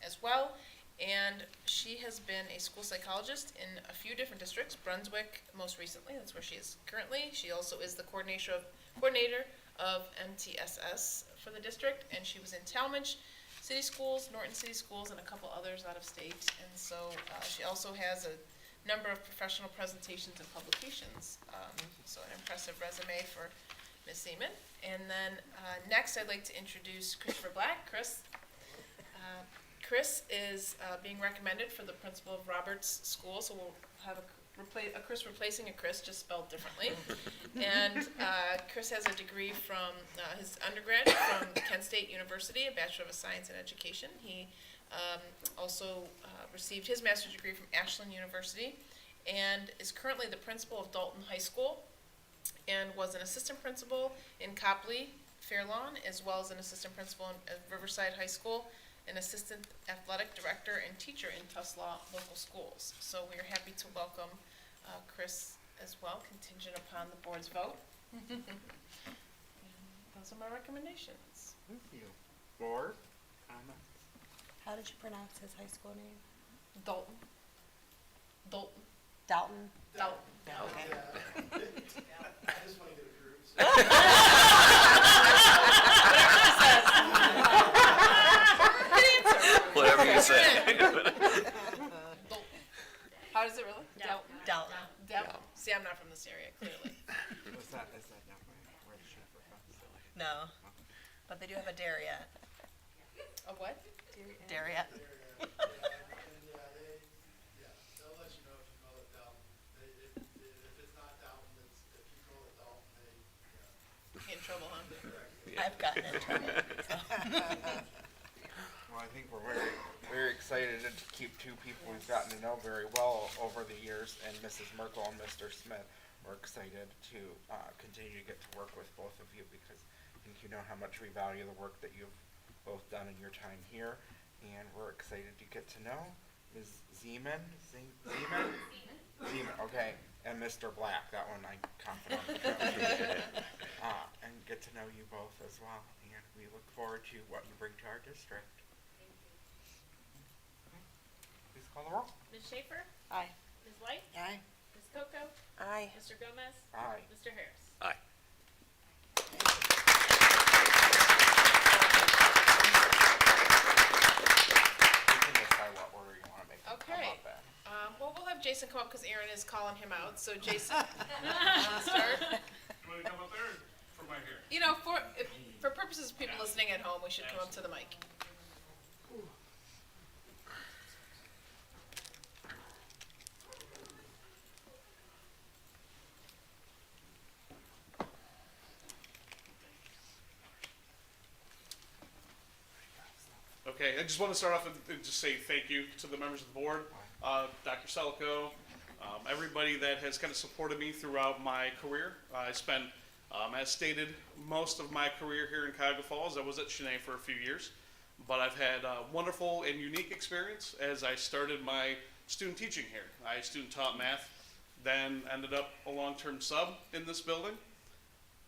as well. And she has been a school psychologist in a few different districts, Brunswick most recently, that's where she is currently. She also is the coordinator of MTSS for the district, and she was in Talmadge City Schools, Norton City Schools, and a couple others out of state. And so she also has a number of professional presentations and publications, so an impressive resume for Ms. Seaman. And then next I'd like to introduce Christopher Black. Chris is being recommended for the principal of Roberts School, so we'll have a Chris replacing a Chris, just spelled differently. And Chris has a degree from his undergrad from Kent State University, a Bachelor of Science in Education. He also received his master's degree from Ashland University and is currently the principal of Dalton High School and was an assistant principal in Copley, Fairlawn, as well as an assistant principal at Riverside High School, an assistant athletic director and teacher in Tuslaw local schools. So we are happy to welcome Chris as well, contingent upon the board's vote. And those are my recommendations. Thank you. Board comments? How did you pronounce his high school name? Dalton. Dalton. Dalton? Dalton. Okay. I just want to get approved. Whatever you say. How does it really? Dalton. Dalton. See, I'm not from this area, clearly. Is that not where the Schaefer fence? No, but they do have a Darriette. A what? Darriette. They'll let you know if you call it Dalton. If it's not Dalton, if you call it Dalton, Get in trouble, huh? I've gotten in trouble. Well, I think we're very, very excited to keep two people we've gotten to know very well over the years, and Mrs. Merkel and Mr. Smith. We're excited to continue to get to work with both of you, because I think you know how much we value the work that you've both done in your time here, and we're excited to get to know Ms. Zeman, okay, and Mr. Black, that one I'm confident. And get to know you both as well, and we look forward to what you bring to our district. Please call the roll. Ms. Schaefer? Aye. Ms. White? Aye. Ms. Coco? Aye. Mr. Gomez? Aye. Mr. Harris? Aye. You can decide what order you want to make them come Okay. up in. Well, we'll have Jason come up because Aaron is calling him out. So Jason, start. You want to come up there or from right here? You know, for purposes of people listening at home, we should come up to the mic. Okay, I just want to start off and just say thank you to the members of the board, Dr. Selko, everybody that has kind of supported me throughout my career. I spent, as stated, most of my career here in Cuyahoga Falls. I was at Cheney for a few years, but I've had a wonderful and unique experience as I started my student teaching here. I student taught math, then ended up a long-term sub in this building.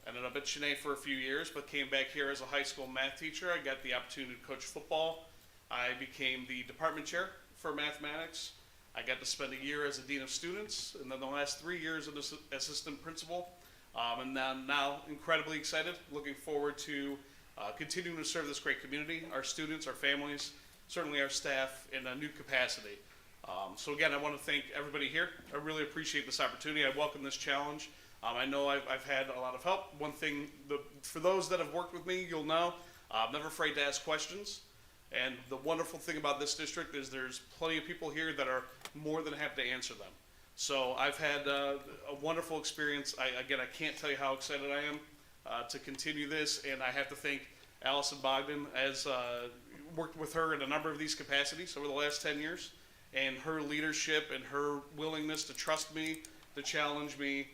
Ended up at Cheney for a few years, but came back here as a high school math teacher. I got the opportunity to coach football. I became the department chair for mathematics. I got to spend a year as a dean of students, and then the last 3 years as assistant principal. And now incredibly excited, looking forward to continuing to serve this great community, our students, our families, certainly our staff in a new capacity. So again, I want to thank everybody here. I really appreciate this opportunity. I welcome this challenge. I know I've had a lot of help. One thing, for those that have worked with me, you'll know, I'm never afraid to ask questions. And the wonderful thing about this district is there's plenty of people here that are more than happy to answer them. So I've had a wonderful experience. Again, I can't tell you how excited I am to continue this, and I have to thank Allison Bogdan, as worked with her in a number of these capacities over the last 10 years, and her leadership and her willingness to trust me, to challenge me,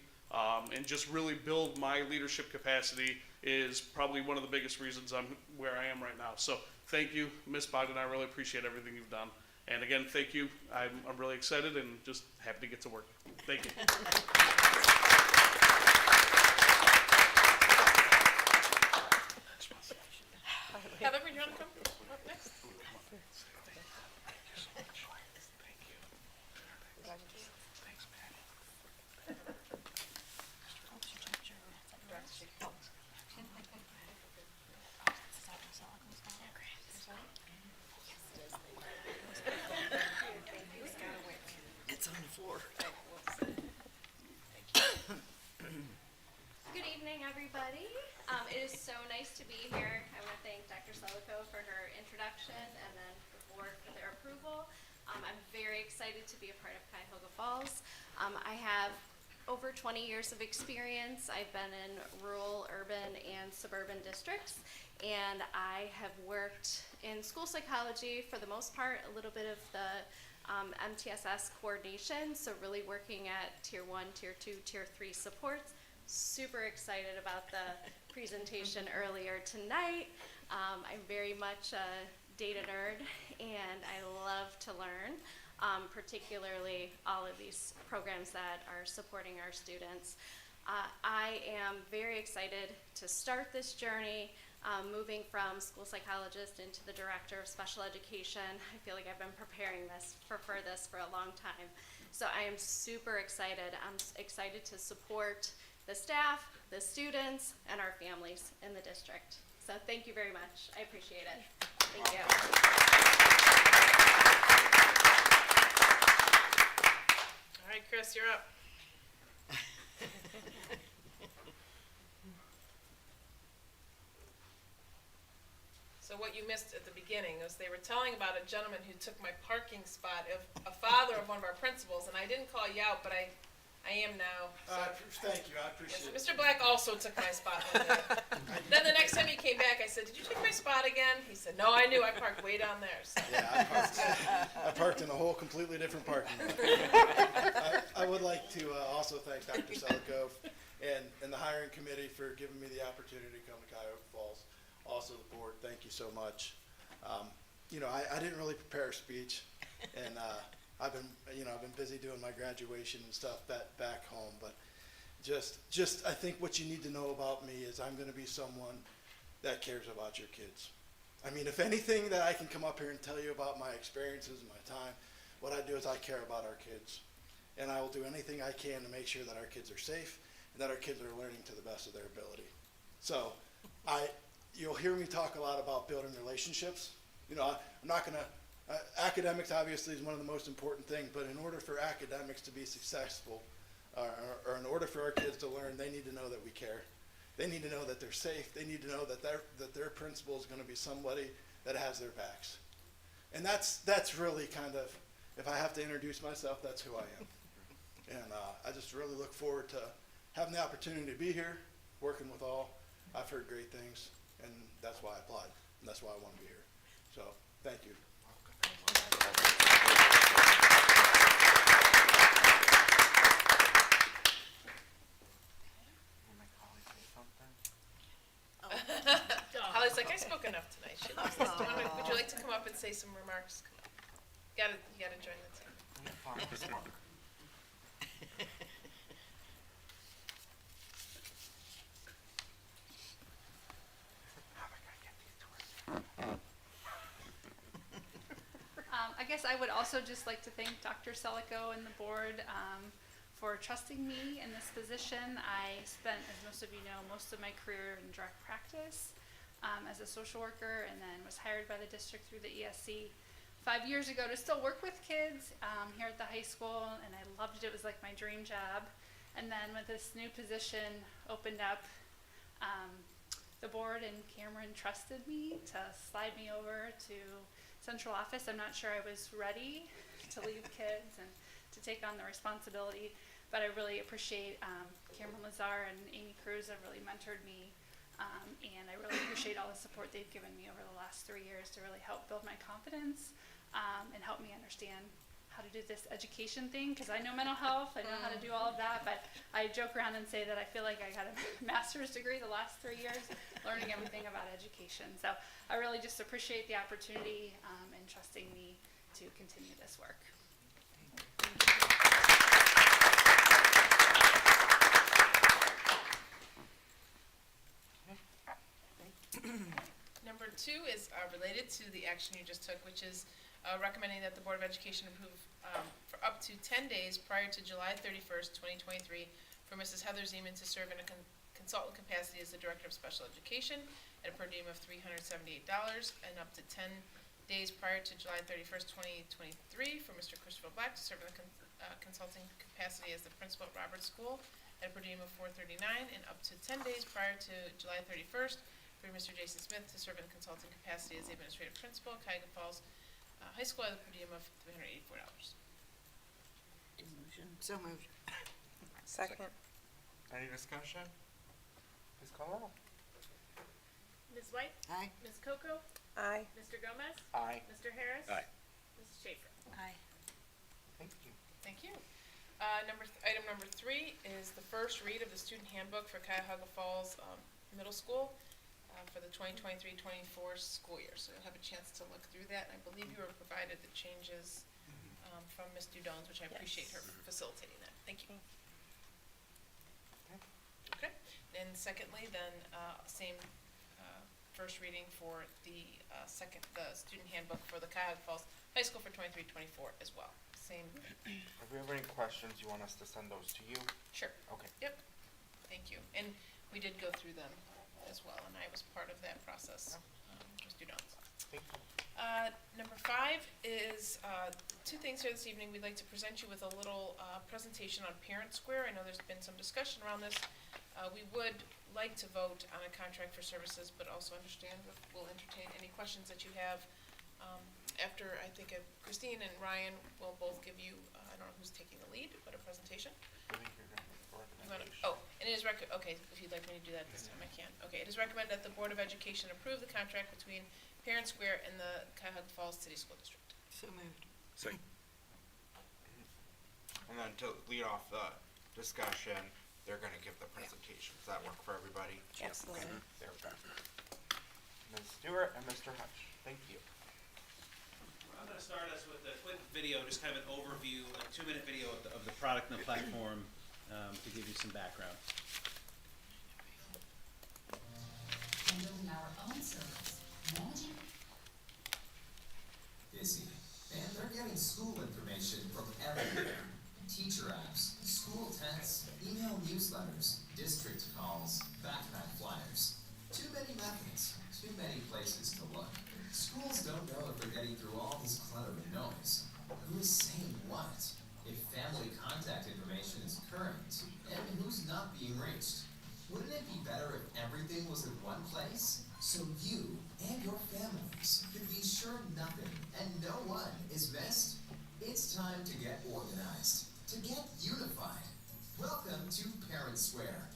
and just really build my leadership capacity is probably one of the biggest reasons I'm where I am right now. So thank you, Ms. Bogdan. I really appreciate everything you've done. And again, thank you. I'm really excited and just happy to get to work. Thank you. Heather, would you want to come up next? It's on the floor. Good evening, everybody. It is so nice to be here. I want to thank Dr. Selico for her introduction and then the board for their approval. I'm very excited to be a part of Cuyahoga Falls. I have over 20 years of experience. I've been in rural, urban, and suburban districts, and I have worked in school psychology for the most part, a little bit of the MTSS coordination, so really working at Tier 1, Tier 2, Tier 3 supports. Super excited about the presentation earlier tonight. I'm very much a data nerd, and I love to learn, particularly all of these programs that are supporting our students. I am very excited to start this journey, moving from school psychologist into the director of special education. I feel like I've been preparing for this for a long time. So I am super excited. I'm excited to support the staff, the students, and our families in the district. So thank you very much. I appreciate it. Thank you. All right, Chris, you're up. So what you missed at the beginning was they were telling about a gentleman who took my parking spot, a father of one of our principals, and I didn't call you out, but I am now. So. Thank you, I appreciate it. Mr. Black also took my spot one day. Then the next time he came back, I said, "Did you take my spot again?" He said, "No, I knew. I parked way down there." So. Yeah, I parked in a whole completely different parking lot. I would like to also thank Dr. Selico and the hiring committee for giving me the opportunity to come to Cuyahoga Falls. Also the board, thank you so much. You know, I didn't really prepare a speech, and I've been busy doing my graduation and stuff back home, but just I think what you need to know about me is I'm going to be someone that cares about your kids. I mean, if anything that I can come up here and tell you about my experiences and my time, what I do is I care about our kids, and I will do anything I can to make sure that our kids are safe and that our kids are learning to the best of their ability. So you'll hear me talk a lot about building relationships. You know, I'm not going to, academics obviously is one of the most important things, but in order for academics to be successful, or in order for our kids to learn, they need to know that we care. They need to know that they're safe. They need to know that their principal is going to be somebody that has their backs. And that's really kind of, if I have to introduce myself, that's who I am. And I just really look forward to having the opportunity to be here, working with all. I've heard great things, and that's why I applied, and that's why I want to be here. So, thank you. Holly's like, I spoke enough tonight. She loves this. Would you like to come up and say some remarks? You gotta join the team. also just like to thank Dr. Selico and the board for trusting me in this position. I spent, as most of you know, most of my career in direct practice as a social worker, and then was hired by the district through the ESC 5 years ago to still work with kids here at the high school, and I loved it. It was like my dream job. And then when this new position opened up, the board and Cameron trusted me to slide me over to central office. I'm not sure I was ready to leave kids and to take on the responsibility, but I really appreciate Cameron Lazar and Amy Cruz have really mentored me, and I really appreciate all the support they've given me over the last 3 years to really help build my confidence and help me understand how to do this education thing, because I know mental health, I know how to do all of that, but I joke around and say that I feel like I got a master's degree the last 3 years learning everything about education. So I really just appreciate the opportunity and trusting me to continue this work. Number 2 is related to the action you just took, which is recommending that the Board of Education approve for up to 10 days prior to July 31st, 2023, for Mrs. Heather Zeman to serve in a consultant capacity as the Director of Special Education at a per diem of $378, and up to 10 days prior to July 31st, 2023, for Mr. Christopher Black to serve in a consulting capacity as the Principal at Roberts School at a per diem of $439, and up to 10 days prior to July 31st, for Mr. Jason Smith to serve in a consulting capacity as the Administrative Principal at Cuyahoga Falls High School at a per diem of $384. So moved. Second. Any discussion? Please call roll. Ms. White? Aye. Ms. Coco? Aye. Mr. Gomez? Aye. Mr. Harris? Aye. Mrs. Schaefer? Aye. Thank you. Thank you. Item number 3 is the first read of the student handbook for Cuyahoga Falls Middle School for the 2023-24 school year. So you'll have a chance to look through that. And I believe you were provided the changes from Ms. Dudones, which I appreciate her facilitating that. Thank you. Okay. And secondly, then same first reading for the student handbook for the Cuyahoga Falls High School for 23-24 as well. Same. If we have any questions, you want us to send those to you? Sure. Okay. Yep. Thank you. And we did go through them as well, and I was part of that process. Ms. Dudones. Thank you. Number 5 is 2 things here this evening. We'd like to present you with a little presentation on Parent Square. I know there's been some discussion around this. We would like to vote on a contract for services, but also understand we'll entertain any questions that you have. After, I think Christine and Ryan will both give you, I don't know who's taking the lead, but a presentation. I think you're going for You wanna, recommendation. and it is okay, if you'd like me to do that this time, I can. Okay, it is recommended that the Board of Education approve the contract between Parent Square and the Cuyahoga Falls City School District. So moved. Second. And then to lead off the discussion, they're gonna give the presentation. Does that work for everybody? Absolutely. Okay, there we go. Ms. Stewart and Mr. Hutch, thank you. I'm going to start us with a quick video, just kind of an overview, a 2-minute video of the product and the platform to give you some background. And building our own service, managing. Busy, and they're getting school information from everywhere. Teacher apps, school texts, email newsletters, district calls, backpack flyers. Too many methods, too many places to look. Schools don't know if they're getting through all this clutter and noise. Who's saying what? If family contact information is current, and who's not being reached? Wouldn't it be better if everything was in one place? So you and your families can be sure nothing and no one is missed? It's time to get organized, to get unified. Welcome to Parent Square.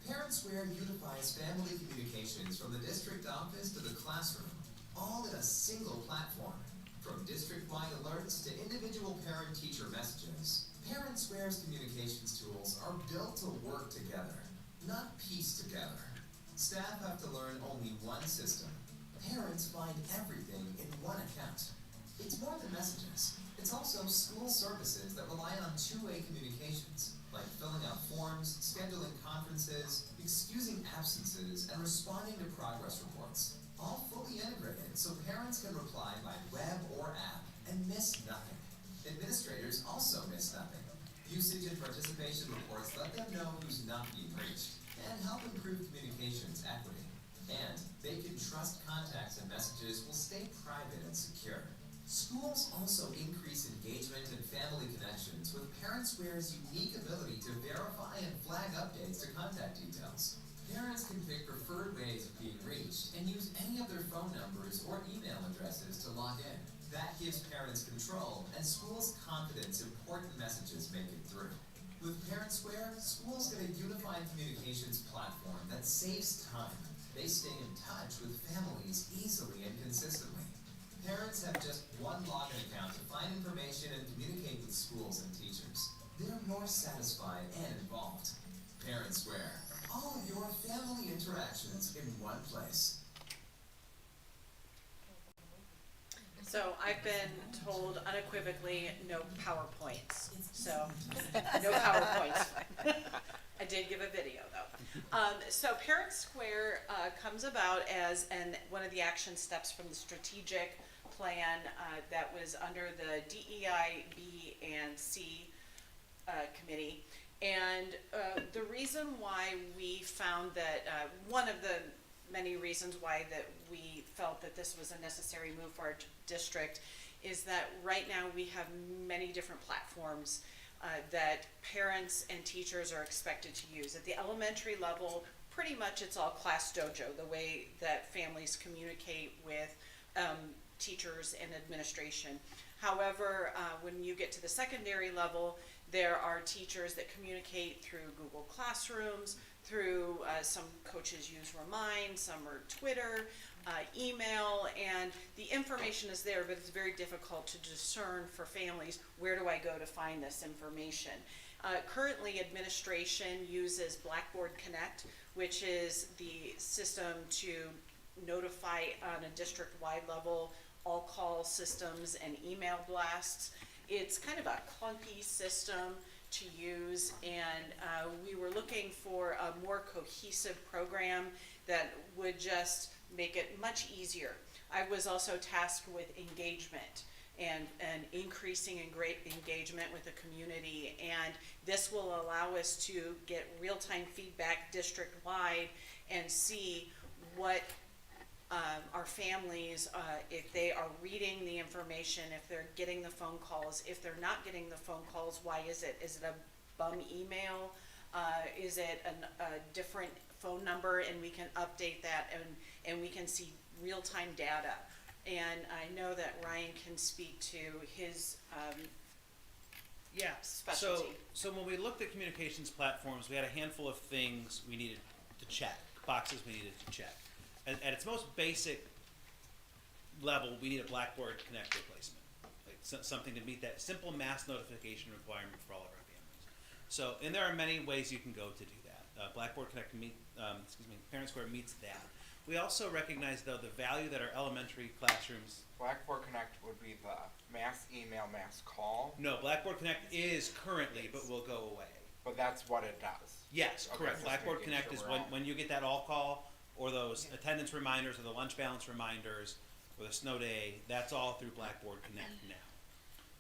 Parent Square unifies family communications from the district office to the classroom, all in a single platform. From district-wide alerts to individual parent-teacher messages, Parent Square's communications tools are built to work together, not piece together. Staff have to learn only one system. Parents find everything in one account. It's more than messages. It's also school services that rely on two-way communications, like filling out forms, scheduling conferences, excusing absences, and responding to progress reports. All fully integrated so parents can reply by web or app and miss nothing. Administrators also miss nothing. Usage and participation reports let them know who's not being reached and help improve communications equity. And they can trust contacts and messages will stay private and secure. Schools also increase engagement and family connections with ParentSquare's unique ability to verify and flag updates to contact details. Parents can pick preferred ways of being reached and use any of their phone numbers or email addresses to log in. That gives parents control and schools confidence important messages make it through. With ParentSquare, schools get a unified communications platform that saves time. They stay in touch with families easily and consistently. Parents have just one login account to find information and communicate with schools and teachers. They're more satisfied and involved. ParentSquare, all of your family interactions in one place. So I've been told unequivocally no PowerPoints. So no PowerPoints. I did give a video though. So ParentSquare comes about as one of the action steps from the strategic plan that was under the DEI, B, and C committee. And the reason why we found that, one of the many reasons why that we felt that this was a necessary move for our district is that right now we have many different platforms that parents and teachers are expected to use. At the elementary level, pretty much it's all Class Dojo, the way that families communicate with teachers and administration. However, when you get to the secondary level, there are teachers that communicate through Google Classrooms, through some coaches use Remind, some are Twitter, email, and the information is there, but it's very difficult to discern for families, where do I go to find this information? Currently, administration uses Blackboard Connect, which is the system to notify on a district-wide level all call systems and email blasts. It's kind of a clunky system to use, and we were looking for a more cohesive program that would just make it much easier. I was also tasked with engagement and increasing in great engagement with the community, and this will allow us to get real-time feedback district-wide and see what our families, if they are reading the information, if they're getting the phone calls, if they're not getting the phone calls, why is it? Is it a bum email? Is it a different phone number? And we can update that, and we can see real-time data. And I know that Ryan can speak to his Yeah, specialty. So when we looked at communications platforms, we had a handful of things we needed to check, boxes we needed to check. At its most basic level, we need a Blackboard Connect replacement, like something to meet that simple mass notification requirement for all of our families. So, and there are many ways you can go to do that. Blackboard Connect ParentSquare meets that. We also recognize, though, the value that our elementary classrooms. Blackboard Connect would be the mass email, mass call. No, Blackboard Connect is currently, but will go away. But that's what it does. Yes, Okay, correct. just Blackboard making Connect sure is we're all- when you get that all call, or those attendance reminders, or the lunch balance reminders, or the snow day, that's all through Blackboard Connect now.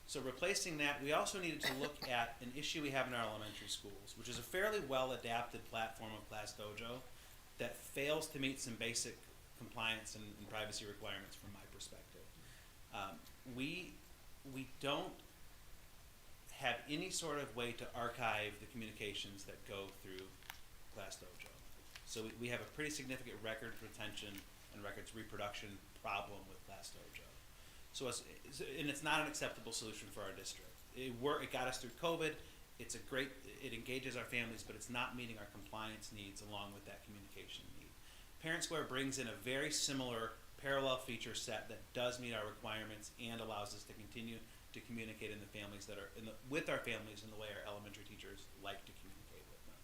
So replacing that, we also needed to look at an issue we have in our elementary schools, which is a fairly well-adapted platform of Class Dojo that fails to meet some basic compliance and privacy requirements from my perspective. We don't have any sort of way to archive the communications that go through Class Dojo. So we have a pretty significant record retention and records reproduction problem with Class Dojo. So it's not an acceptable solution for our district. It got us through COVID. It engages our families, but it's not meeting our compliance needs along with that communication need. ParentSquare brings in a very similar parallel feature set that does meet our requirements and allows us to continue to communicate with our families in the way our elementary teachers like to communicate with them.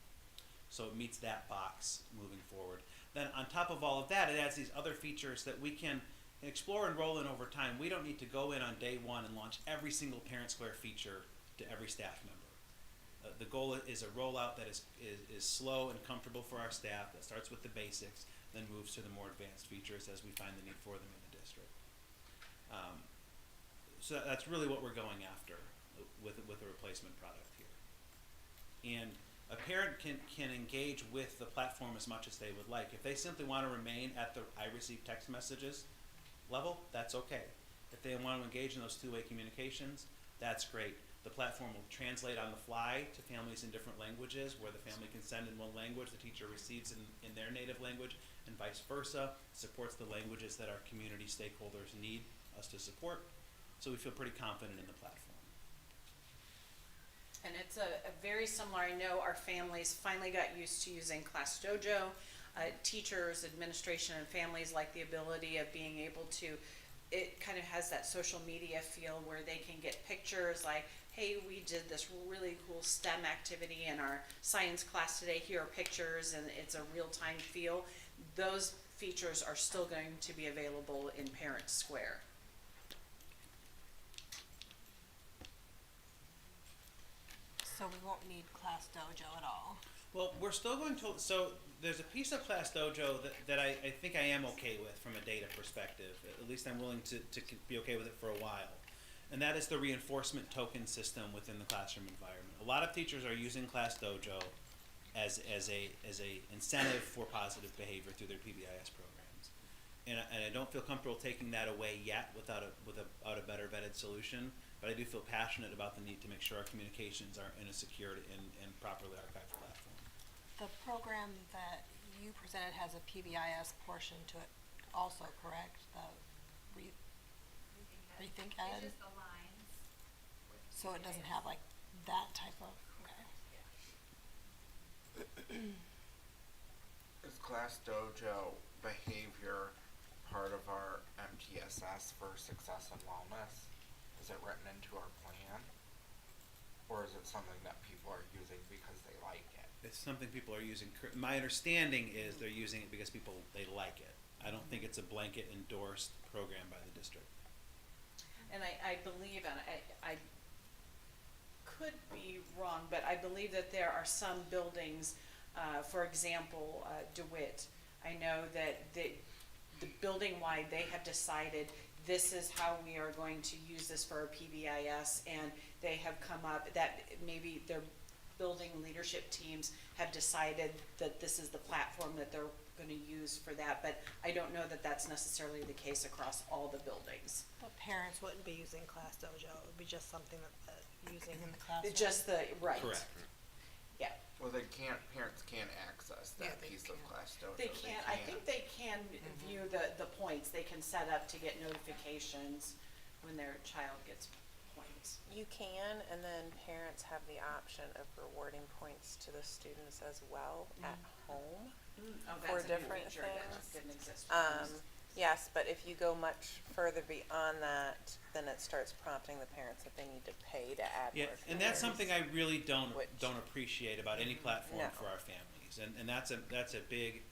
So it meets that box moving forward. Then on top of all of that, it adds these other features that we can explore and roll in over time. We don't need to go in on day one and launch every single ParentSquare feature to every staff member. The goal is a rollout that is slow and comfortable for our staff, that starts with the basics, then moves to the more advanced features as we find the need for them in the district. So that's really what we're going after. with a replacement product here. And a parent can engage with the platform as much as they would like. If they simply want to remain at the I receive text messages level, that's okay. If they want to engage in those two-way communications, that's great. The platform will translate on the fly to families in different languages, where the family can send in one language, the teacher receives in their native language, and vice versa. It supports the languages that our community stakeholders need us to support. So we feel pretty confident in the platform. And it's a very similar, I know our families finally got used to using Class Dojo. Teachers, administration, and families like the ability of being able to, it kind of has that social media feel where they can get pictures like, hey, we did this really cool STEM activity in our science class today, here are pictures, and it's a real-time feel. Those features are still going to be available in Parent Square. So we won't need Class Dojo at all. Well, we're still going to, so there's a piece of Class Dojo that I think I am okay with from a data perspective. At least I'm willing to be okay with it for a while. And that is the reinforcement token system within the classroom environment. A lot of teachers are using Class Dojo as a incentive for positive behavior through their PBIS programs. And I don't feel comfortable taking that away yet without a better vetted solution. But I do feel passionate about the need to make sure our communications are in a secured and properly archived platform. The program that you presented has a PBIS portion to it also, correct? The Rethink Ed? It just aligns. So it doesn't have like that type of, okay. Is Class Dojo behavior part of our MTSS for success and wellness? Is it written into our plan? Or is it something that people are using because they like it? It's something people are using. My understanding is they're using it because they like it. I don't think it's a blanket endorsed program by the district. And I believe, and I could be wrong, but I believe that there are some buildings, for example, DeWitt. I know that the building-wide, they have decided this is how we are going to use this for our PBIS, and they have come up that maybe their building leadership teams have decided that this is the platform that they're going to use for that, but I don't know that that's necessarily the case across all the buildings. But parents wouldn't be using Class Dojo, it would be just something that using in the classroom. It's just the, right. Correct. Yeah. Well, parents can't access that piece of Class Dojo. They can, I think they can view the points, they can set up to get notifications when their child gets points. You can, and then parents have the option of rewarding points to the students as well at home Oh, for that's a new different feature that things. didn't exist. for us. Yes, but if you go much further beyond that, then it starts prompting the parents that they need to pay to add Yeah, more and that's features. something I really don't Which- appreciate about any platform No. for our families, and that's a big.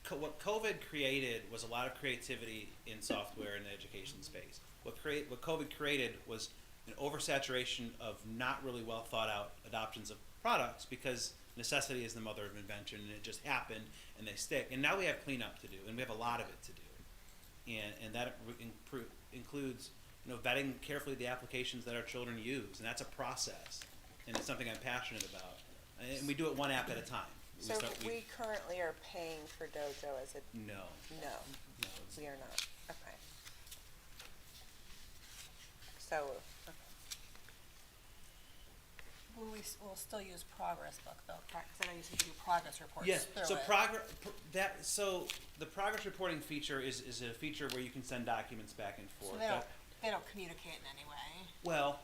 What COVID created was a lot of creativity in software in the education space. What COVID created was an oversaturation of not really well thought out adoptions of products, because necessity is the mother of invention, and it just happened and they stick. And now we have cleanup to do, and we have a lot of it to do, and that includes vetting carefully the applications that our children use, and that's a process, and it's something I'm passionate about, and we do it one app at a time. So we currently are paying for Dojo as a, No. no, we are not, okay. So, okay. We'll still use Progress Book though, because I know you said you do progress reports Yes, through so it. so the progress reporting feature is a feature where you can send documents back and So forth. they don't communicate in any way. Well,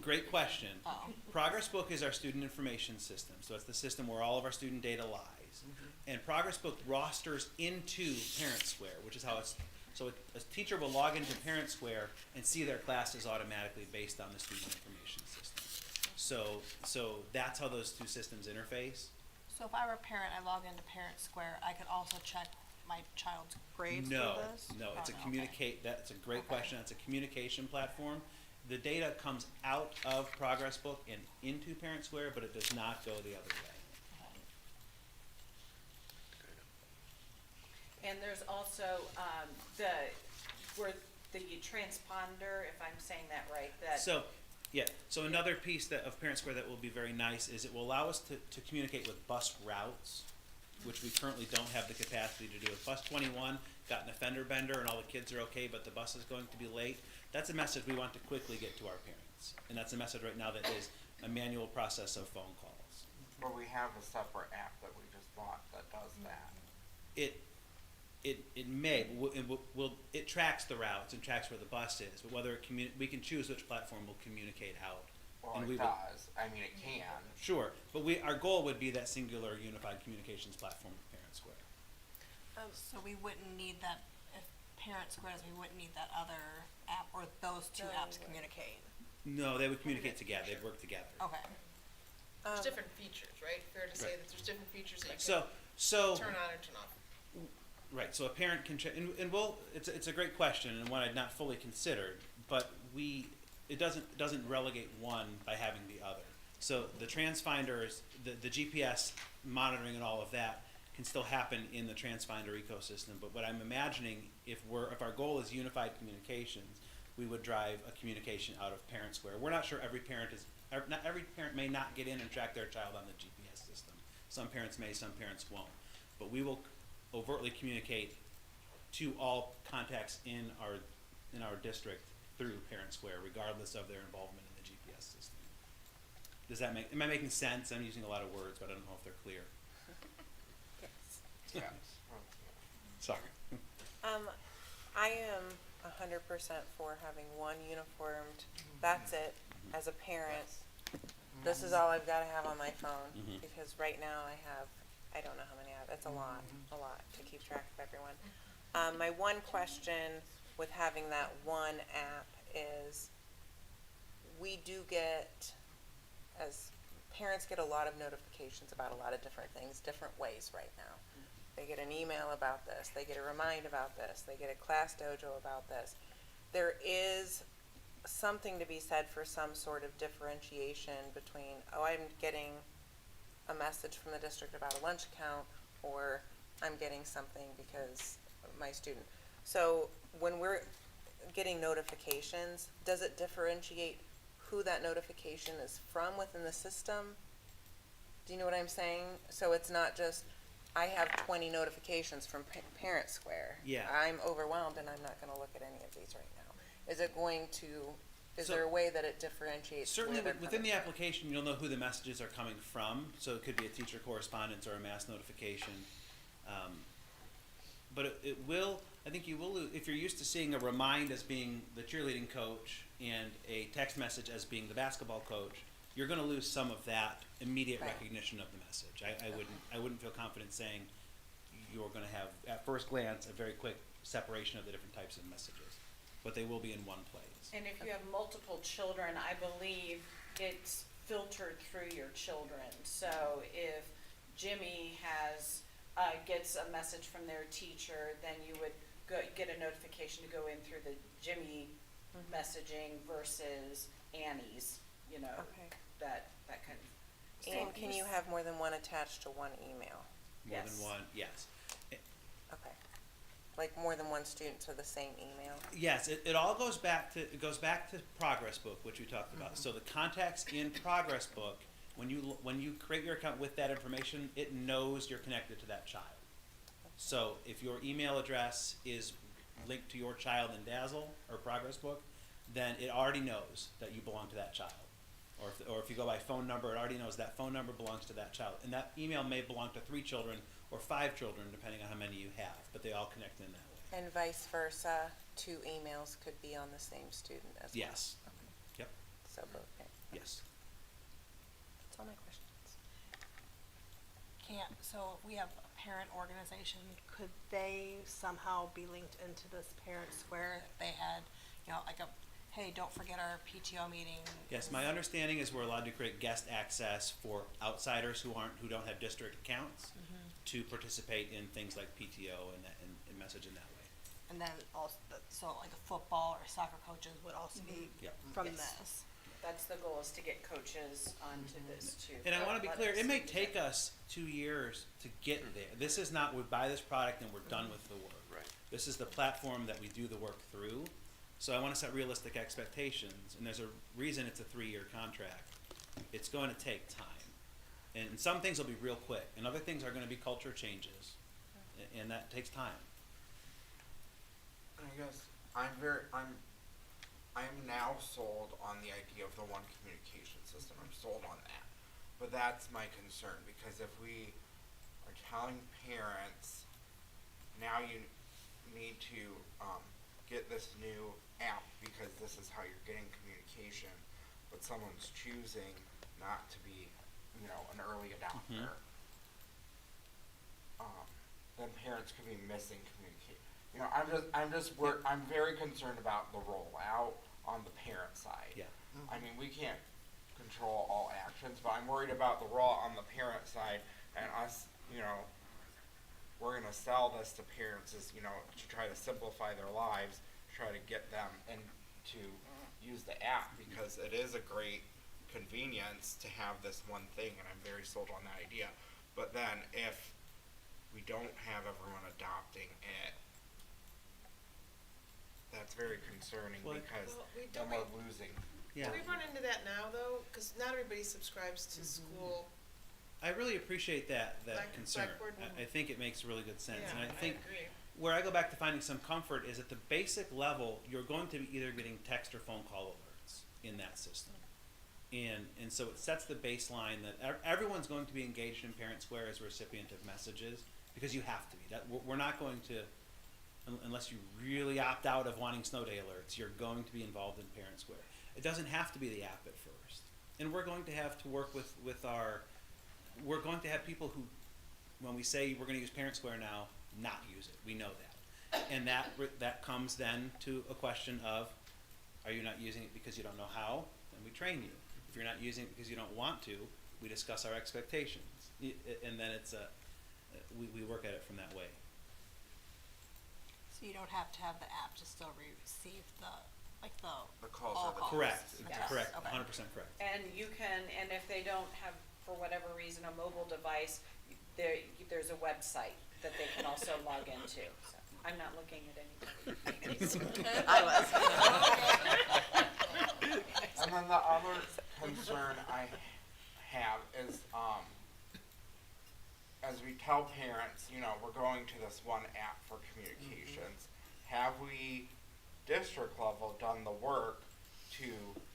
great question. Oh. Progress Book is our student information system, so it's the system where all of our student data lies. And Progress Book rosters into Parent Square, which is how it's, so a teacher will log into Parent Square and see their classes automatically based on the student information system. So that's how those two systems interface. So if I were a parent, I log into Parent Square, I could also check my child's grades through this? No, it's a okay. that's a great question. It's a communication platform. The data comes out of Progress Book and into Parent Square, but it does not go the other way. And there's also, the transponder, if I'm saying that right, that. So, Yeah, so another piece of Parent Square that will be very nice is it will allow us to communicate with bus routes, which we currently don't have the capacity to do. If bus 21 got an offender bender and all the kids are okay, but the bus is going to be late, that's a message we want to quickly get to our parents. And that's a message right now that is a manual process of phone calls. Or we have a separate app that we just bought that does that. It may, it tracks the routes and tracks where the bus is, but whether we can choose which platform will communicate out. Well, And it we will- does. I mean, it can. Sure, but our goal would be that singular unified communications platform of Parent Square. So we wouldn't need that, if Parent Squares, we wouldn't need that other app, or those two apps communicate? No, they would communicate together, they'd work together. Okay. There's different features, right? Fair to say Right. that there's different features that you So, can turn on or turn off. right, so a parent can, it's a great question and one I'd not fully considered, but it doesn't relegate one by having the other. So the TransFinders, the GPS monitoring and all of that can still happen in the TransFinder ecosystem, but what I'm imagining, if our goal is unified communications, we would drive a communication out of Parent Square. We're not sure not every parent may not get in and track their child on the GPS system. Some parents may, some parents won't. But we will overtly communicate to all contacts in our district through Parent Square, regardless of their involvement in the GPS system. Am I making sense? I'm using a lot of words, but I don't know if they're clear. Yes. Sorry. I am 100% for having one uniformed, that's it, as a parent. This is all I've gotta have on my phone, because right now I don't know how many I have, it's a lot to keep track of everyone. My one question with having that one app is, we do get, as parents get a lot of notifications about a lot of different things, different ways right now. They get an email about this, they get a remind about this, they get a class dojo about this. There is something to be said for some sort of differentiation between, oh, I'm getting a message from the district about a lunch count, or I'm getting something because of my student. So when we're getting notifications, does it differentiate who that notification is from within the system? Do you know what I'm saying? So it's not just, I have 20 notifications from Parent Square. Yeah. I'm overwhelmed and I'm not gonna look at any of these right now. Is So- there a way that it differentiates? Certainly, where they're within coming the from? application, you'll know who the messages are coming from, so it could be a teacher correspondence or a mass notification. But I think you will, if you're used to seeing a remind as being the cheerleading coach and a text message as being the basketball coach, you're gonna lose some of that immediate Right. recognition of the message. I wouldn't feel confident saying you're gonna have, at first glance, a very quick separation of the different types of messages, but they will be in one place. And if you have multiple children, I believe it's filtered through your children. So if Jimmy gets a message from their teacher, then you would get a notification to go in through the Jimmy messaging versus Annie's, Okay. that kind of thing. And can you have more than one attached to one email? More Yes. than one, yes. Okay. Like more than one student to the same email? Yes, it all goes back to Progress Book, which we talked about. So the contacts in Progress Book, when you create your account with that information, it knows you're connected to that child. So if your email address is linked to your child in Dazzle or Progress Book, then it already knows that you belong to that child. Or if you go by phone number, it already knows that phone number belongs to that child. And that email may belong to 3 children or 5 children, depending on how many you have, but they all connect in that way. And vice versa, 2 emails could be on the same student as well? Yes. Okay. Yep. So both, okay. Yes. That's all my questions. So if we have a parent organization, could they somehow be linked into this Parent Square if they had, like hey, don't forget our PTO meeting? Yes, my understanding is we're allowed to create guest access for outsiders who don't have district accounts to participate in things like PTO and message in that way. And then also, so like a football or soccer coaches would also be Yep. from Yes. this? That's the goal, is to get coaches onto this too. And I want to be clear, it may take athletics. us 2 years to get there. This is not, we buy this product and we're done with the work. Right. This is the platform that we do the work through. So I want to set realistic expectations, and there's a reason it's a 3-year contract. It's going to take time. And some things will be real quick, and other things are going to be culture changes, and that takes time. I guess I am now sold on the idea of the one communication system. I'm sold on that. But that's my concern, because if we are telling parents, now you need to get this new app because this is how you're getting communication, but someone's choosing not to be, an early adopter, then parents could be missing communication. I'm very concerned about the rollout on the parent side. Yeah. I mean, we can't control all actions, but I'm worried about the rollout on the parent side, and us, we're gonna sell this to parents as, to try to simplify their lives, try to get them to use the app, because it is a great convenience to have this one thing, and I'm very sold on that idea. But then if we don't have everyone adopting it, that's very concerning, because then we're losing. Yeah. Do we run into that now, though? Because not everybody subscribes to school. I really appreciate that concern. Blackboard. I think it makes really good sense. Yeah, And I think agree. where I go back to finding some comfort is at the basic level, you're going to be either getting text or phone call alerts in that system. And so it sets the baseline that everyone's going to be engaged in Parent Square as a recipient of messages, because you have to be. We're not going to, unless you really opt out of wanting snow day alerts, you're going to be involved in Parent Square. It doesn't have to be the app at first. And we're going to have to work we're going to have people who, when we say we're going to use Parent Square now, not use it. We know that. And that comes then to a question of, are you not using it because you don't know how? Then we train you. If you're not using it because you don't want to, we discuss our expectations. And then we work at it from that way. So you don't have to have the app to still receive the calls all are the calls. Correct. Yes. Correct. Okay. 100% correct. And you can, and if they don't have, for whatever reason, a mobile device, there's a website that they can also log into. So I'm not looking at anybody. I was. And then the other concern I have is, as we tell parents, we're going to this one app for communications, have we, district level, done the work to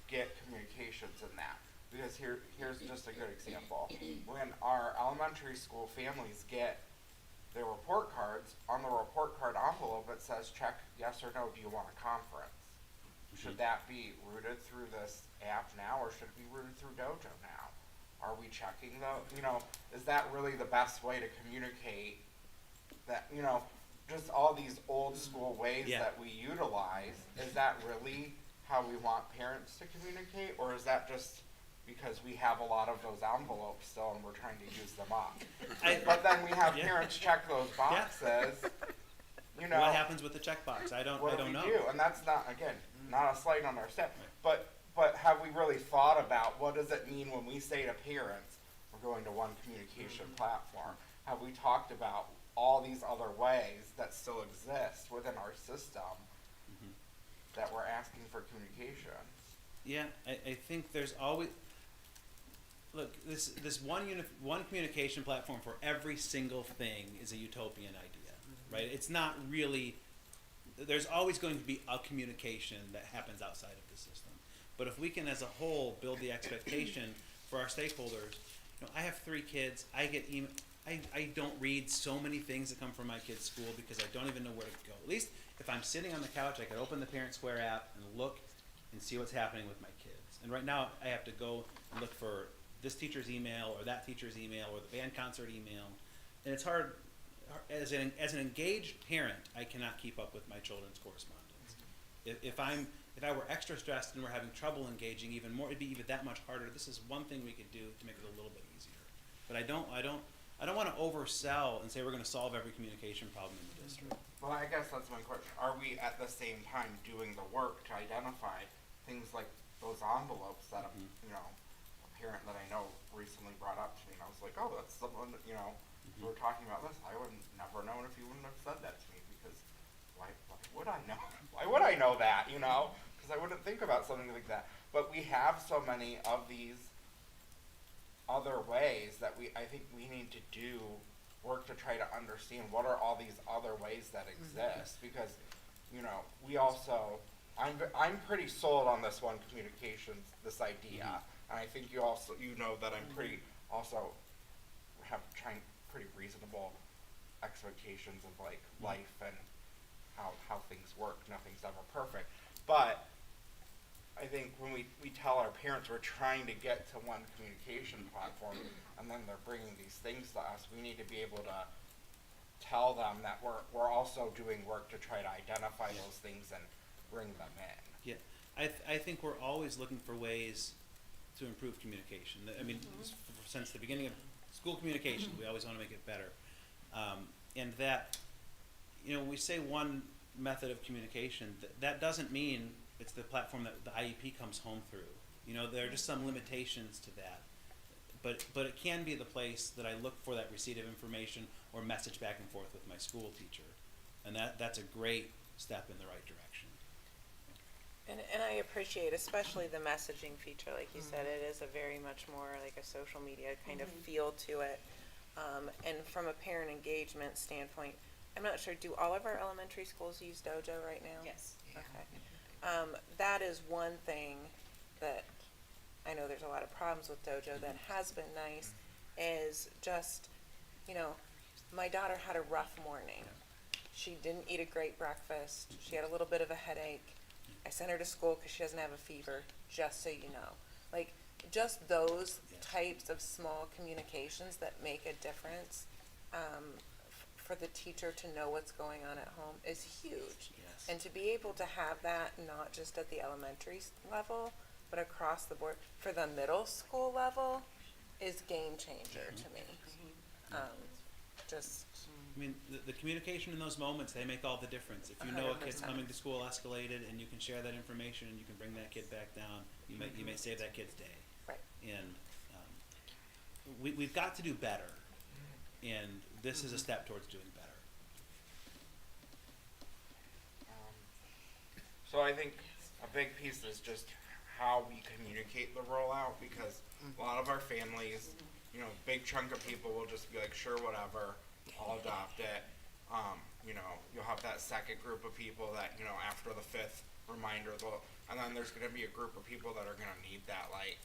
get communications in that? Because here's just a good example. When our elementary school families get their report cards, on the report card envelope it says check yes or no, do you want a conference? Should that be routed through this app now, or should it be routed through Dojo now? Are we checking though? Is that really the best way to communicate that, just all these old school ways Yeah. that we utilize, is that really how we want parents to communicate, or is that just because we have a lot of those envelopes still and we're trying to use them up? But then we have parents check those boxes, What happens with the checkbox? I don't know. do? And that's not, again, not a slight on our staff, but have we really thought about what does it mean when we say to parents, we're going to one communication platform? Have we talked about all these other ways that still exist within our system that we're asking for communications? Yeah, I think there's always, look, this one communication platform for every single thing is a utopian idea, right? It's not really, there's always going to be a communication that happens outside of the system. But if we can, as a whole, build the expectation for our stakeholders, I have 3 kids, I get email, I don't read so many things that come from my kid's school because I don't even know where to go. At least if I'm sitting on the couch, I can open the Parent Square app and look and see what's happening with my kids. And right now, I have to go and look for this teacher's email or that teacher's email or the band concert email. And it's hard, as an engaged parent, I cannot keep up with my children's correspondence. If I were extra stressed and we're having trouble engaging even more, it'd be even that much harder. This is one thing we could do to make it a little bit easier. But I don't want to oversell and say we're going to solve every communication problem in the district. Well, I guess that's my question. Are we at the same time doing the work to identify things like those envelopes that, a parent that I know recently brought up to me, and I was like, oh, that's someone, we were talking about this. I would never known if you wouldn't have said that to me, because why would I know? Why would I know that, you know? Because I wouldn't think about something like that. But we have so many of these other ways that I think we need to do work to try to understand what are all these other ways that exist, because, you know, we also, I'm pretty sold on this one, communications, this idea, and I think you know that I'm pretty, also have pretty reasonable expectations of like life and how things work. Nothing's ever perfect, but I think when we tell our parents we're trying to get to one communication platform, and then they're bringing these things to us, we need to be able to tell them that we're also doing work to try to identify those things and bring them in. Yeah, I think we're always looking for ways to improve communication. I mean, since the beginning of school communication, we always want to make it better. And that, you know, when we say one method of communication, that doesn't mean it's the platform that the IEP comes home through. You know, there are just some limitations to that. But it can be the place that I look for that receipt of information or message back and forth with my school teacher. And that's a great step in the right direction. And I appreciate especially the messaging feature, like you said, it is a very much more like a social media kind of feel to it. And from a parent engagement standpoint, I'm not sure, do all of our elementary schools use Dojo right now? Yes. Okay. That is one thing that I know there's a lot of problems with Dojo that has been nice, is just, you know, my daughter had a rough morning. She didn't eat a great breakfast. She had a little bit of a headache. I sent her to school because she doesn't have a fever, just so you know. Like, just those types of small communications that make a difference for the teacher to know what's going on at home is huge. Yes. And to be able to have that not just at the elementary level, but across the board for the middle school level is game changer to me. I mean, the communication in those moments, they make all the difference. If you know a kid's 100%. coming to school escalated and you can share that information and you can bring that kid back down, you may save that kid's day. Right. And we've got to do better, and this is a step towards doing better. So I think a big piece is just how we communicate the rollout, because a lot of our families, you know, big chunk of people will just be like, sure, whatever, I'll adopt it. You know, you'll have that second group of people that, you know, after the fifth reminder, and then there's going to be a group of people that are going to need that, like,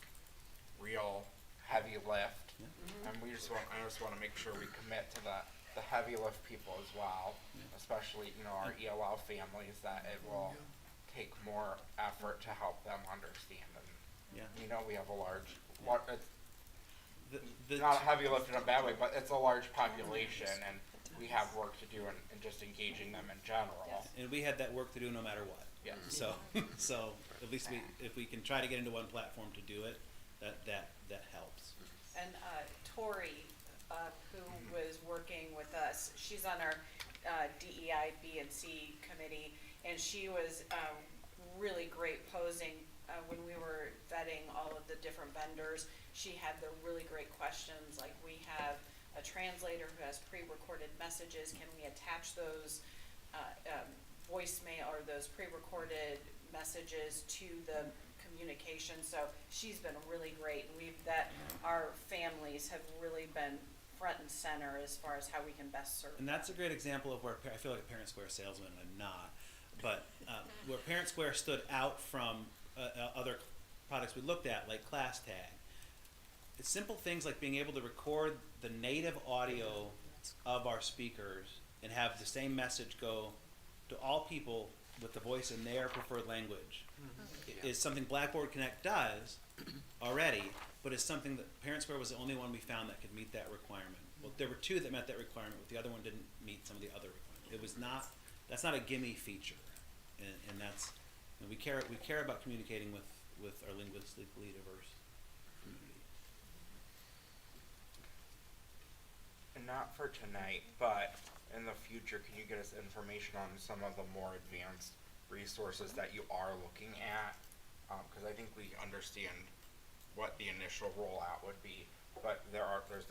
real heavy lift. And I just want to make sure we commit to the heavy lift people as well, especially, you know, our ELL families, that it will take more effort to help them understand. And you know, we have a large, it's not a heavy lift in a bad way, but it's a large population, and we have work to do in just engaging them in general. And we had that work to do no matter what. Yeah. So at least if we can try to get into one platform to do it, that helps. And Tori, who was working with us, she's on our DEI B and C committee, and she was really great posing when we were vetting all of the different vendors. She had the really great questions, like, we have a translator who has pre-recorded messages. Can we attach those voicemail or those pre-recorded messages to the communication? So she's been really great, and our families have really been front and center as far as how we can best serve. And that's a great example of where I feel like a Parent Square salesman, and I'm not, but where Parent Square stood out from other products we looked at, like Class Tag. It's simple things like being able to record the native audio of our speakers and have the same message go to all people with the voice in their preferred language. Is something Blackboard Connect does already, but it's something that Parent Square was the only one we found that could meet that requirement. Well, there were two that met that requirement, but the other one didn't meet some of the other requirements. That's not a gimme feature, and that's, and we care about communicating with our linguistically diverse community. And not for tonight, but in the future, can you get us information on some of the more advanced resources that you are looking at? Because I think we understand what the initial rollout would be, but there's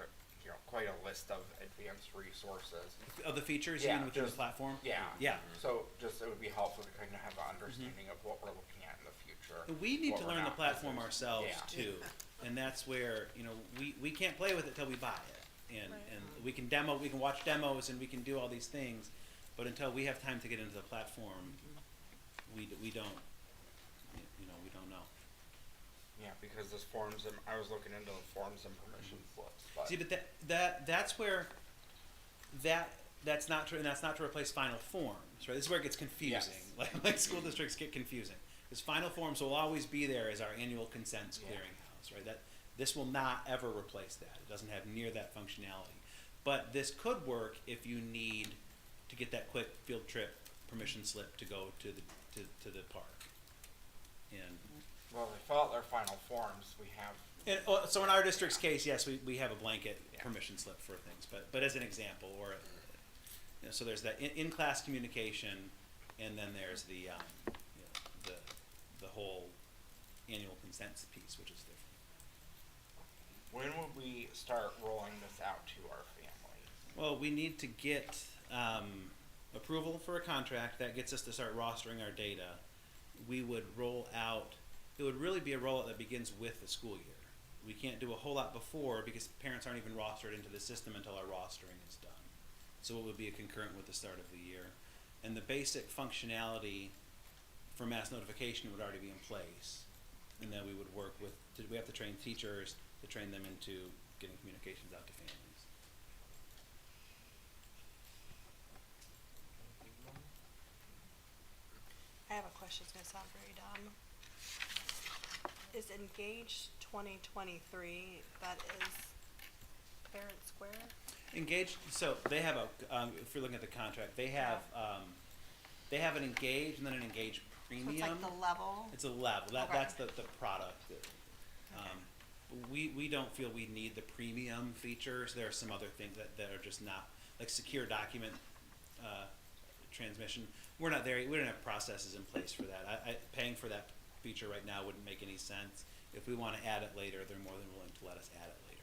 quite a list of advanced resources. Of the features Yeah, even within the just- platform? Yeah. Yeah. So just, it would be helpful to kind of have an understanding of what we're looking at in the future. We need what to we're learn the not, platform because ourselves yeah. too, and that's where, we can't play with it till we buy it. And we can we can watch demos and we can do all these things, but until we have time to get into the platform, we don't, we don't know. Yeah, because this forms, and I was looking into the forms and permission slips, but. See, but that's where, that's not true, and that's not to replace final forms, right? This is where it gets confusing. Yes. Like school districts get confusing. Because final forms will always be there as our annual consents clearinghouse, right? This will not ever replace that. It doesn't have near that functionality. But this could work if you need to get that quick field trip permission slip to go to the park. And Well, they fill out their final forms, we have. so in our district's case, yes, we have a blanket permission slip for things, but as an example, or so there's that in-class communication, and then there's the whole annual consents piece, which is different. When would we start rolling this out to our families? Well, we need to get approval for a contract that gets us to start rostering our data. We would roll out. It would really be a rollout that begins with the school year. We can't do a whole lot before because parents aren't even rostered into the system until our rostering is done. So it would be a concurrent with the start of the year. And the basic functionality for mass notification would already be in place. And then we would work with, we have to train teachers to train them into getting communications out to families. I have a question, it's gonna sound very dumb. Is Engage 2023, that is Parent Square? Engage, so they have if you're looking at the contract, they have an Engage and then an Engage Premium. So it's like the level? It's a level, Okay. that's the product. We don't feel we need the premium features. There are some other things that are just not, like secure document transmission. We're not there, we don't have processes in place for that. Paying for that feature right now wouldn't make any sense. If we want to add it later, they're more than willing to let us add it later.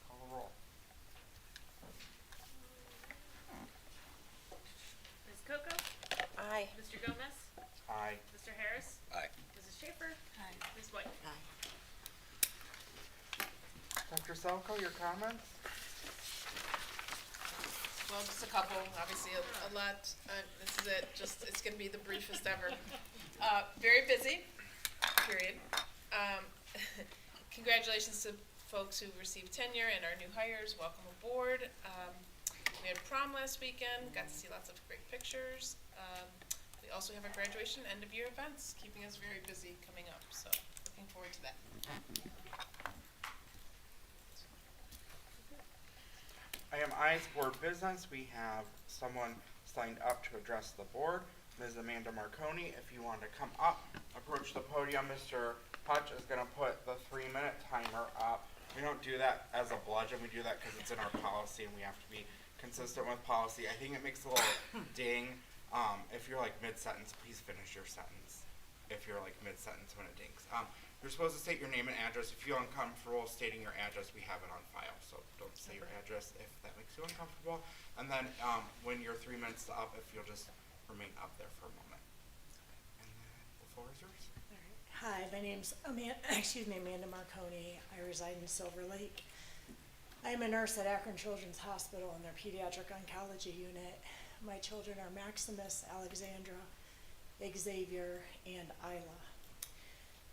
Call the roll. Ms. Coco? Aye. Mr. Gomez? Aye. Mr. Harris? Aye. Mrs. Schaefer? Aye. Ms. White? Dr. Selko, your comments? Well, just a couple, obviously a lot, this is it, it's gonna be the briefest ever. Very busy, period. Congratulations to folks who received tenure and our new hires, welcome aboard. We had prom last weekend, got to see lots of great pictures. We also have our graduation, end of year events, keeping us very busy coming up, so looking forward to that. Item I is board business. We have someone signed up to address the board. Ms. Amanda Marconi, if you want to come up, approach the podium. Mr. Hutch is going to put the 3-minute timer up. We don't do that as a bludgeon. We do that because it's in our policy and we have to be consistent with policy. I think it makes a little ding. If you're like mid-sentence, please finish your sentence. If you're like mid-sentence when it dings. You're supposed to state your name and address. If you feel uncomfortable stating your address, we have it on file. So don't say your address if that makes you uncomfortable. And then when you're 3 minutes up, if you'll just remain up there for a moment. And then the floor is yours. Hi, my name's Amanda Marconi. I reside in Silver Lake. I'm a nurse at Akron Children's Hospital in their pediatric oncology unit. My children are Maximus, Alexandra, Xavier, and Isla.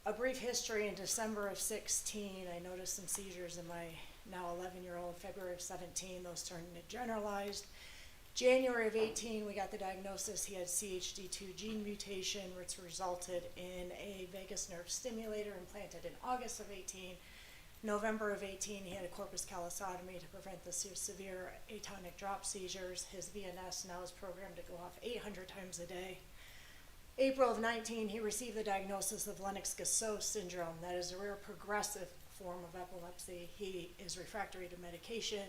A brief history: in December of 16, I noticed some seizures in my now 11-year-old. February of 17, those turned into generalized. January of 18, we got the diagnosis he had CHD2 gene mutation, which resulted in a vagus nerve stimulator implanted in August of 18. November of 18, he had a corpus callosotomy to prevent the severe atonic drop seizures. His VNS now is programmed to go off 800 times a day. April of 19, he received the diagnosis of Lennox-Gastaut syndrome. That is a rare progressive form of epilepsy. He is refractory to medication.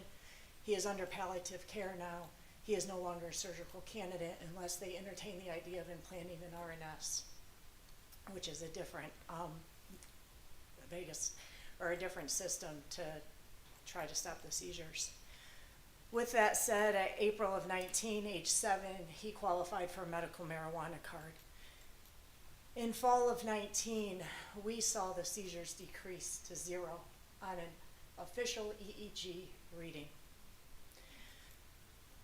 He is under palliative care now. He is no longer a surgical candidate unless they entertain the idea of implanting an RNS, which is a different a different system to try to stop the seizures. With that said, at April of 19, age 7, he qualified for a medical marijuana card. In fall of 19, we saw the seizures decrease to 0 on an official EEG reading.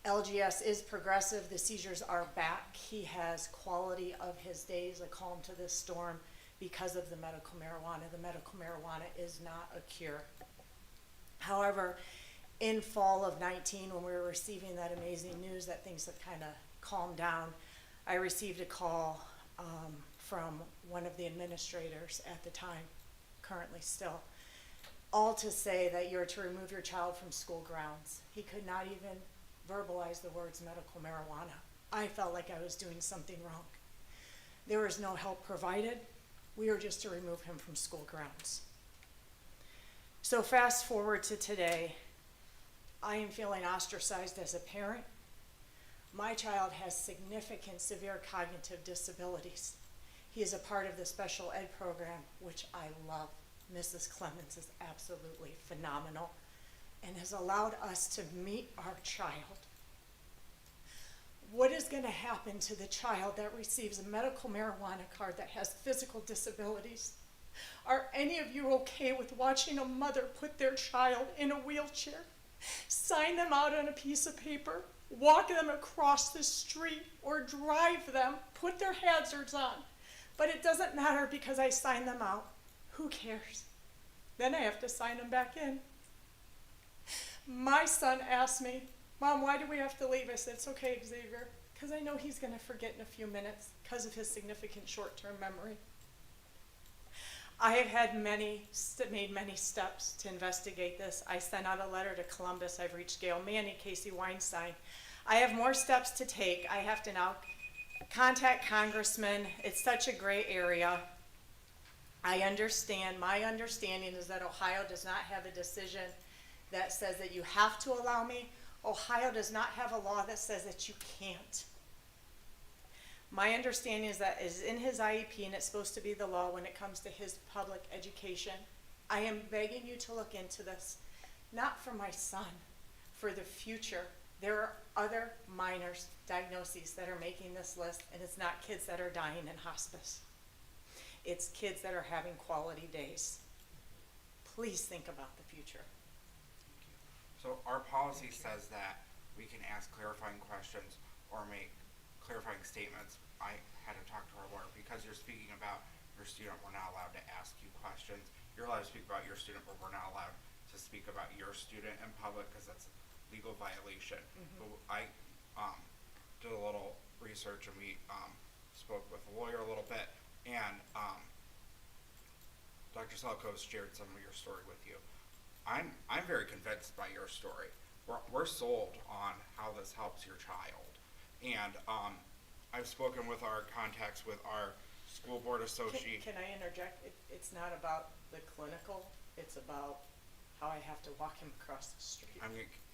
LGS is progressive. The seizures are back. He has quality of his days, a calm to this storm, because of the medical marijuana. The medical marijuana is not a cure. However, in fall of 19, when we were receiving that amazing news that things had kind of calmed down, I received a call from one of the administrators at the time, currently still, all to say that you're to remove your child from school grounds. He could not even verbalize the words medical marijuana. I felt like I was doing something wrong. There was no help provided. We were just to remove him from school grounds. So fast forward to today, I am feeling ostracized as a parent. My child has significant severe cognitive disabilities. He is a part of the special ed program, which I love. Mrs. Clemens is absolutely phenomenal and has allowed us to meet our child. What is going to happen to the child that receives a medical marijuana card that has physical disabilities? Are any of you okay with watching a mother put their child in a wheelchair, sign them out on a piece of paper, walk them across the street, or drive them, put their hazards on? But it doesn't matter because I signed them out. Who cares? Then I have to sign them back in. My son asked me, Mom, why do we have to leave? I said, it's okay, Xavier, because I know he's going to forget in a few minutes because of his significant short-term memory. I have had made many steps to investigate this. I sent out a letter to Columbus. I've reached Gail Manny, Casey Weinstein. I have more steps to take. I have to now contact congressmen. It's such a gray area. I understand. My understanding is that Ohio does not have a decision that says that you have to allow me. Ohio does not have a law that says that you can't. My understanding is that is in his IEP, and it's supposed to be the law when it comes to his public education. I am begging you to look into this, not for my son, for the future. There are other minors' diagnoses that are making this list, and it's not kids that are dying in hospice. It's kids that are having quality days. Please think about the future. So our policy says that we can ask clarifying questions or make clarifying statements. I had to talk to our lawyer because you're speaking about your student. We're not allowed to ask you questions. You're allowed to speak about your student, but we're not allowed to speak about your student in public because that's a legal violation. But I did a little research and we spoke with a lawyer a little bit, and Dr. Selko shared some of your story with you. I'm very convinced by your story. We're sold on how this helps your child. And I've spoken with our contacts with our school board associate. Can I interject? It's not about the clinical, it's about how I have to walk him across the street.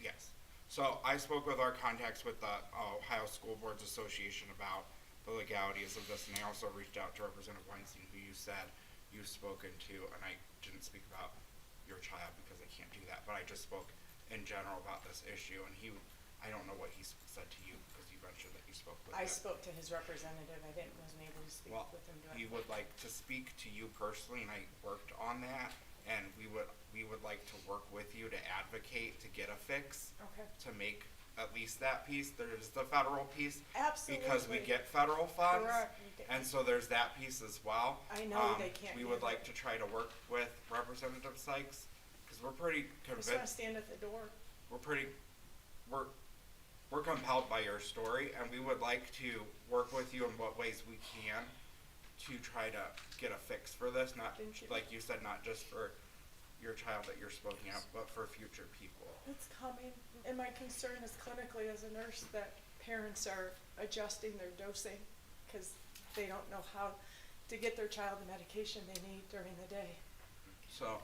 Yes. So I spoke with our contacts with the Ohio School Boards Association about the legalities of this, and I also reached out to Representative Weinstein, who you said you've spoken to, and I didn't speak about your child because I can't do that, but I just spoke in general about this issue, and I don't know what he said to you because you mentioned that you spoke with him. I spoke to his representative. I wasn't able to speak with him directly. He would like to speak to you personally, and I worked on that, and we would like to work with you to advocate to get a fix. Okay. To make at least that piece. There's the federal piece. Absolutely. Because we get federal funds. Correct. And so there's that piece as well. I know they can't. We would like to try to work with Representative Sykes because we're pretty I just convinced. want to stand at the door. We're compelled by your story, and we would like to work with you in what ways we can to try to get a fix for this. Not, like you said, not just for your child that you're speaking out, but for future people. It's coming, and my concern is clinically as a nurse that parents are adjusting their dosing because they don't know how to get their child the medication they need during the day. So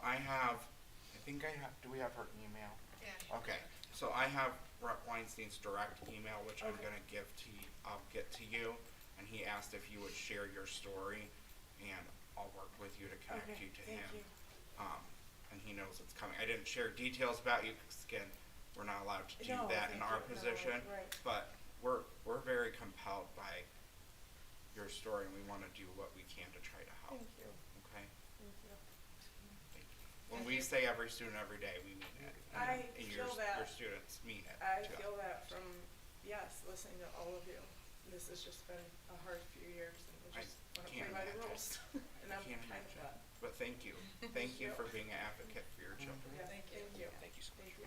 do we have her email? Yeah. Okay, So I have Rep. Weinstein's direct email, which I'm gonna give to you, I'll get to you, and he asked if you would share your story, and I'll work with you to connect Okay, you to thank him. you. And he knows it's coming. I didn't share details about you, 'cause again, we're not allowed to do No, that in thank our you. No, position. right. But we're very compelled by your story, and we wanna do what we can to try to help. Thank you, Okay? thank you. When we say every student every day, we mean it. I And feel your that. students mean it. I too. feel that from, yes, listening to all of you. This has just been a hard few years and we I just wanna play can't by the imagine. rules. And I I'm can't kind of imagine. glad. But thank you. Thank you for being an advocate for your children. Yeah, thank you. Thank you so much. Thank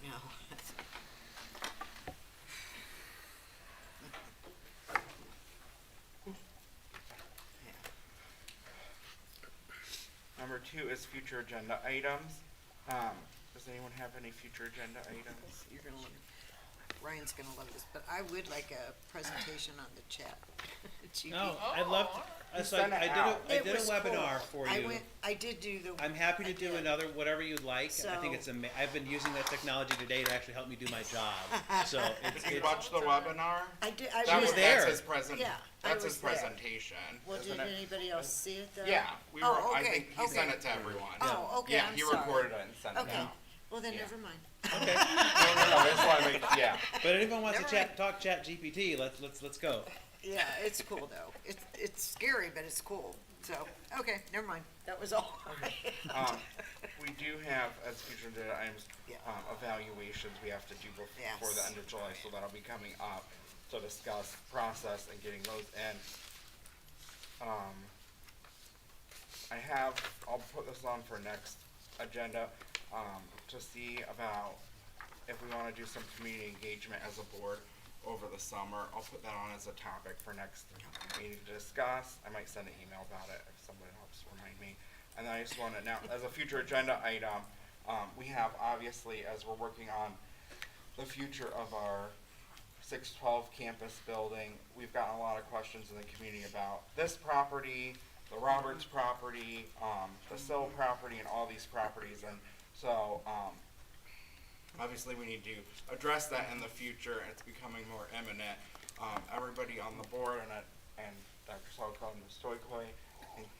you. No. Number 2 is future agenda items. Does anyone have any future agenda items? You're gonna love, Ryan's gonna love this, but I would like a presentation on the chat. No, I'd love to. You So sent it out. I It did a was webinar cool. for you. I did do the. I'm happy to I do did. another, whatever you'd like. I think So- it's I've been using that technology today to actually help me do my job. So Did you watch the webinar? I did, She was there. That's his present. Yeah, I That's his was there. presentation. Well, isn't did it? anybody else see it though? Yeah, we Oh, were, I okay, think he sent okay. it to everyone. Oh, okay, Yeah, I'm he sorry. recorded it and sent it Okay, out. well then Yeah. never mind. Okay. No, I just wanna make, yeah. But if anyone wants to Never talk Chat GPT, let's go. Yeah, it's cool though. It's scary, but it's cool. So, okay, never mind. That was all. We do have, as future agenda items, Yeah. evaluations we have to do before the Yes. end of July, so that'll be coming up to discuss process and getting those in. I'll put this on for next agenda, to see about if we wanna do some community engagement as a board over the summer. I'll put that on as a topic for next meeting to discuss. I might send an email about it if someone helps remind me. And then I just wanna, now, as a future agenda item, we have obviously, as we're working on the future of our 612 campus building, we've gotten a lot of questions in the community about this property, the Roberts property, the Sill property, and all these properties. And so, obviously we need to address that in the future. It's becoming more imminent. Everybody on the board and Dr. Salko and Ms. Toykoi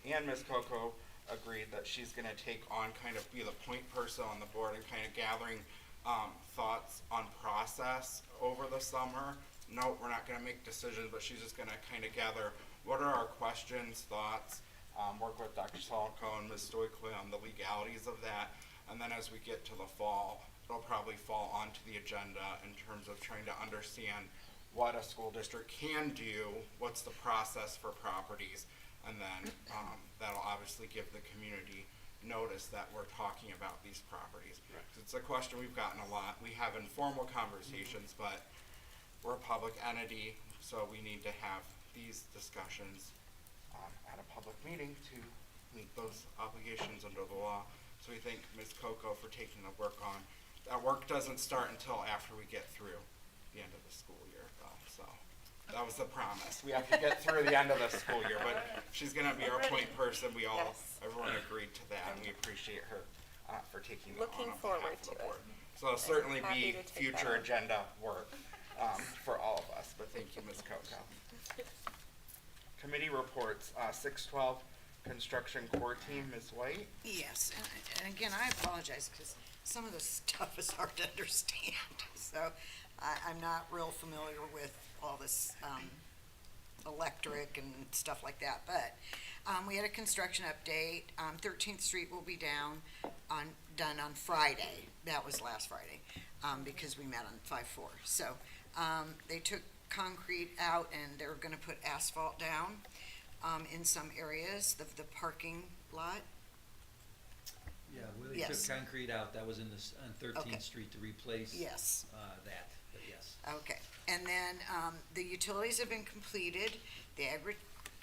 and Ms. Coco agreed that she's gonna take on, kind of be the point person on the board and kind of gathering thoughts on process over the summer. No, we're not gonna make decisions, but she's just gonna kind of gather what are our questions, thoughts, work with Dr. Salko and Ms. Stoikley on the legalities of that. And then as we get to the fall, it'll probably fall onto the agenda in terms of trying to understand what a school district can do, what's the process for properties, and then that'll obviously give the community notice that we're talking about these properties. It's a question we've gotten a lot. We have informal conversations, but we're a public entity, so we need to have these discussions at a public meeting to meet those obligations under the law. So we thank Ms. Coco for taking the work on. That work doesn't start until after we get through the end of the school year, though, so that was the promise. We have to get through the end of the school year, but she's gonna be our point person. We all, everyone agreed to that, and we appreciate her for taking that on Looking behalf forward of the to it. board. So it'll certainly Happy be to take that future on. agenda work for all of us, but thank you, Ms. Coco. Committee reports, 612 construction core team, Ms. White. Yes, and again, I apologize because some of this stuff is hard to understand. So I'm not real familiar with all this electric and stuff like that. But we had a construction update. 13th Street will be done on Friday. That was last Friday because we met on 5/4. So they took concrete out and they're going to put asphalt down in some areas of the parking lot. Yeah, where they Yes. took concrete out, that was on 13th Okay. Street to replace. Yes. That, but yes. Okay, and then, the utilities have been completed, the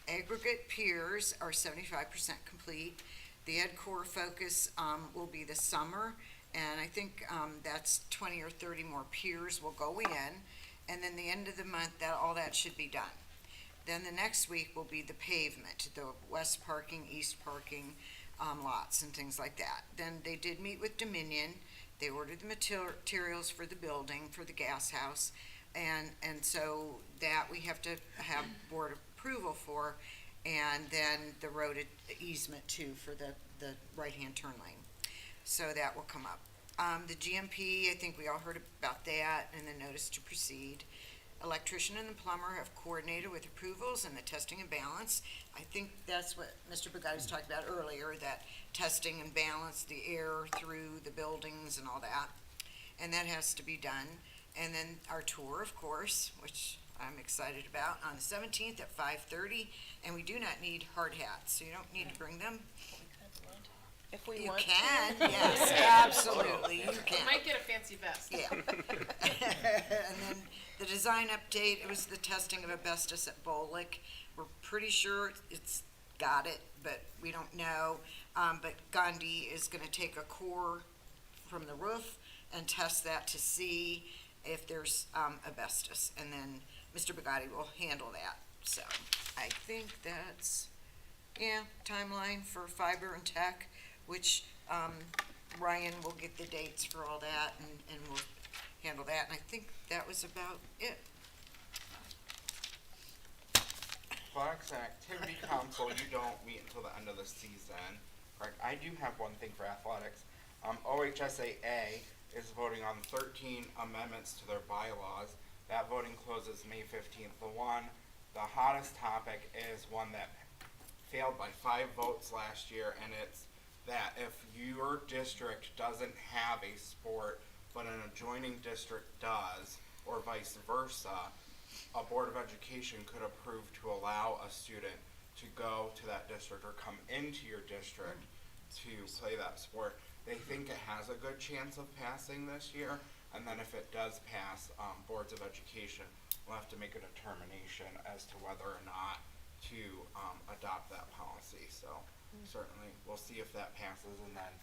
aggregate piers are 75% complete. The ed core focus, will be this summer, and I think, that's 20 or 30 more piers will go in, and then the end of the month, all that should be done. Then the next week will be the pavement, the west parking, east parking, lots and things like that. Then they did meet with Dominion. They ordered the materials for the building, for the gas house, and so that we have to have board approval for, and then the road easement too for the right-hand turn lane. So that will come up. The GMP, I think we all heard about that, and the notice to proceed. Electrician and the plumber have coordinated with approvals and the testing and balance. I think that's what Mr. Bugatti was talking about earlier, that testing and balance, the air through the buildings and all that. And that has to be done. And then our tour, of course, which I'm excited about, on the 17th at 5:30. And we do not need hard hats, so you don't need to bring them. If we You want can, to. yes, absolutely, you can. Might get a fancy vest. Yeah. And then the design update, it was the testing of asbestos at Bolick. We're pretty sure it's got it, but we don't know. But Gandhi is gonna take a core from the roof and test that to see if there's asbestos. And then Mr. Bugatti will handle that. So I think that's, timeline for fiber and tech, which Ryan will get the dates for all that, and we'll handle that. And I think that was about it. Athletics and Activity Council, you don't meet until the end of the season. Correct. I do have one thing for athletics. OHSAA is voting on 13 amendments to their bylaws. That voting closes May 15th. The hottest topic is one that failed by 5 votes last year, and it's that if your district doesn't have a sport, but an adjoining district does, or vice versa, a Board of Education could approve to allow a student to go to that district or come into your district to play that sport. They think it has a good chance of passing this year, and then if it does pass, Boards of Education will have to make a determination as to whether or not to adopt that policy. So certainly we'll see if that passes, and then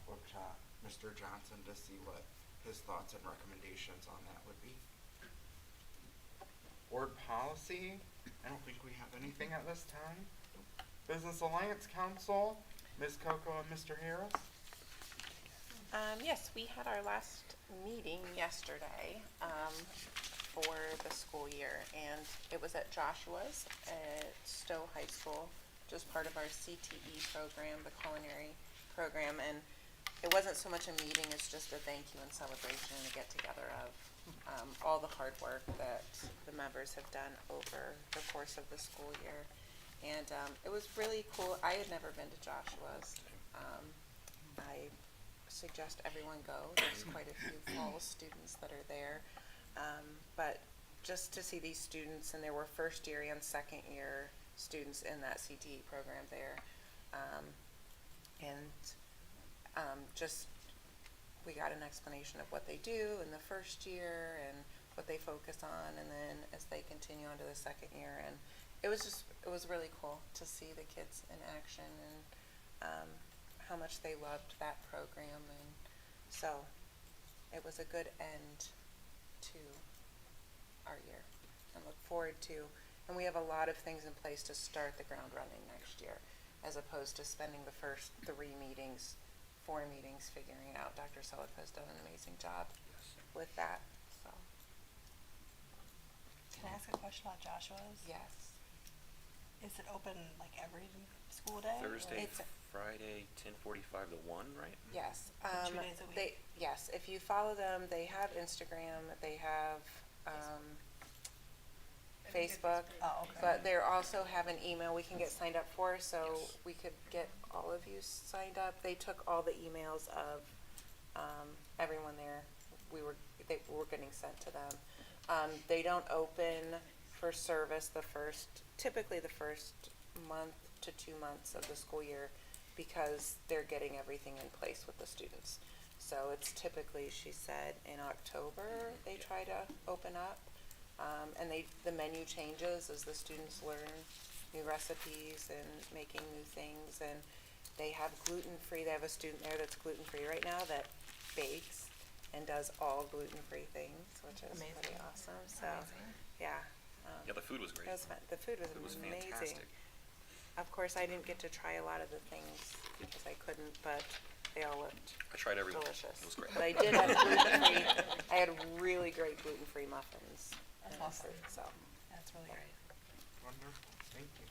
look to Mr. Johnson to see what his thoughts and recommendations on that would be. Board policy, I don't think we have anything at this time. Business Alliance Council, Ms. Coco and Mr. Harris. Yes, we had our last meeting yesterday for the school year, and it was at Joshua's at Stowe High School, just part of our CTE program, the culinary program. And it wasn't so much a meeting as just a thank you and celebration and a get together of all the hard work that the members have done over the course of the school year. And it was really cool. I had never been to Joshua's. I suggest everyone go. There's quite a few fall students that are there. But just to see these students, and there were first year and second year students in that CTE program there. Just we got an explanation of what they do in the first year and what they focus on, and then as they continue on to the second year. And it was really cool to see the kids in action and how much they loved that program. And so it was a good end to our year, and look forward to, and we have a lot of things in place to start the ground running next year, as opposed to spending the first 4 meetings figuring it out. Dr. Selick has done an amazing job with that. So. Can I ask a question about Joshua's? Yes. Is it open like every school day? Thursday, Friday, 10:45 to 1, right? Yes. 2 days a week? Yes. If you follow them, they have Instagram. They have Facebook. Oh, okay. But they also have an email we can get signed up for, so we could get all of you signed up. They took all the emails of everyone there. They were getting sent to them. They don't open for service typically the first month to 2 months of the school year, because they're getting everything in place with the students. So it's typically, she said, in October they try to open up. And the menu changes as the students learn new recipes and making new things. And they have gluten-free. They have a student there that's gluten-free right now that bakes and does all gluten-free things, which is pretty awesome. So, yeah. Yeah, the food was great. It was fun. The food was It was amazing. fantastic. Of course, I didn't get to try a lot of the things because I couldn't, but they all looked I tried every one. delicious. It was great. But I did have gluten-free, I had really great gluten-free muffins. That's awesome. So, That's really great. Wonderful, thank you.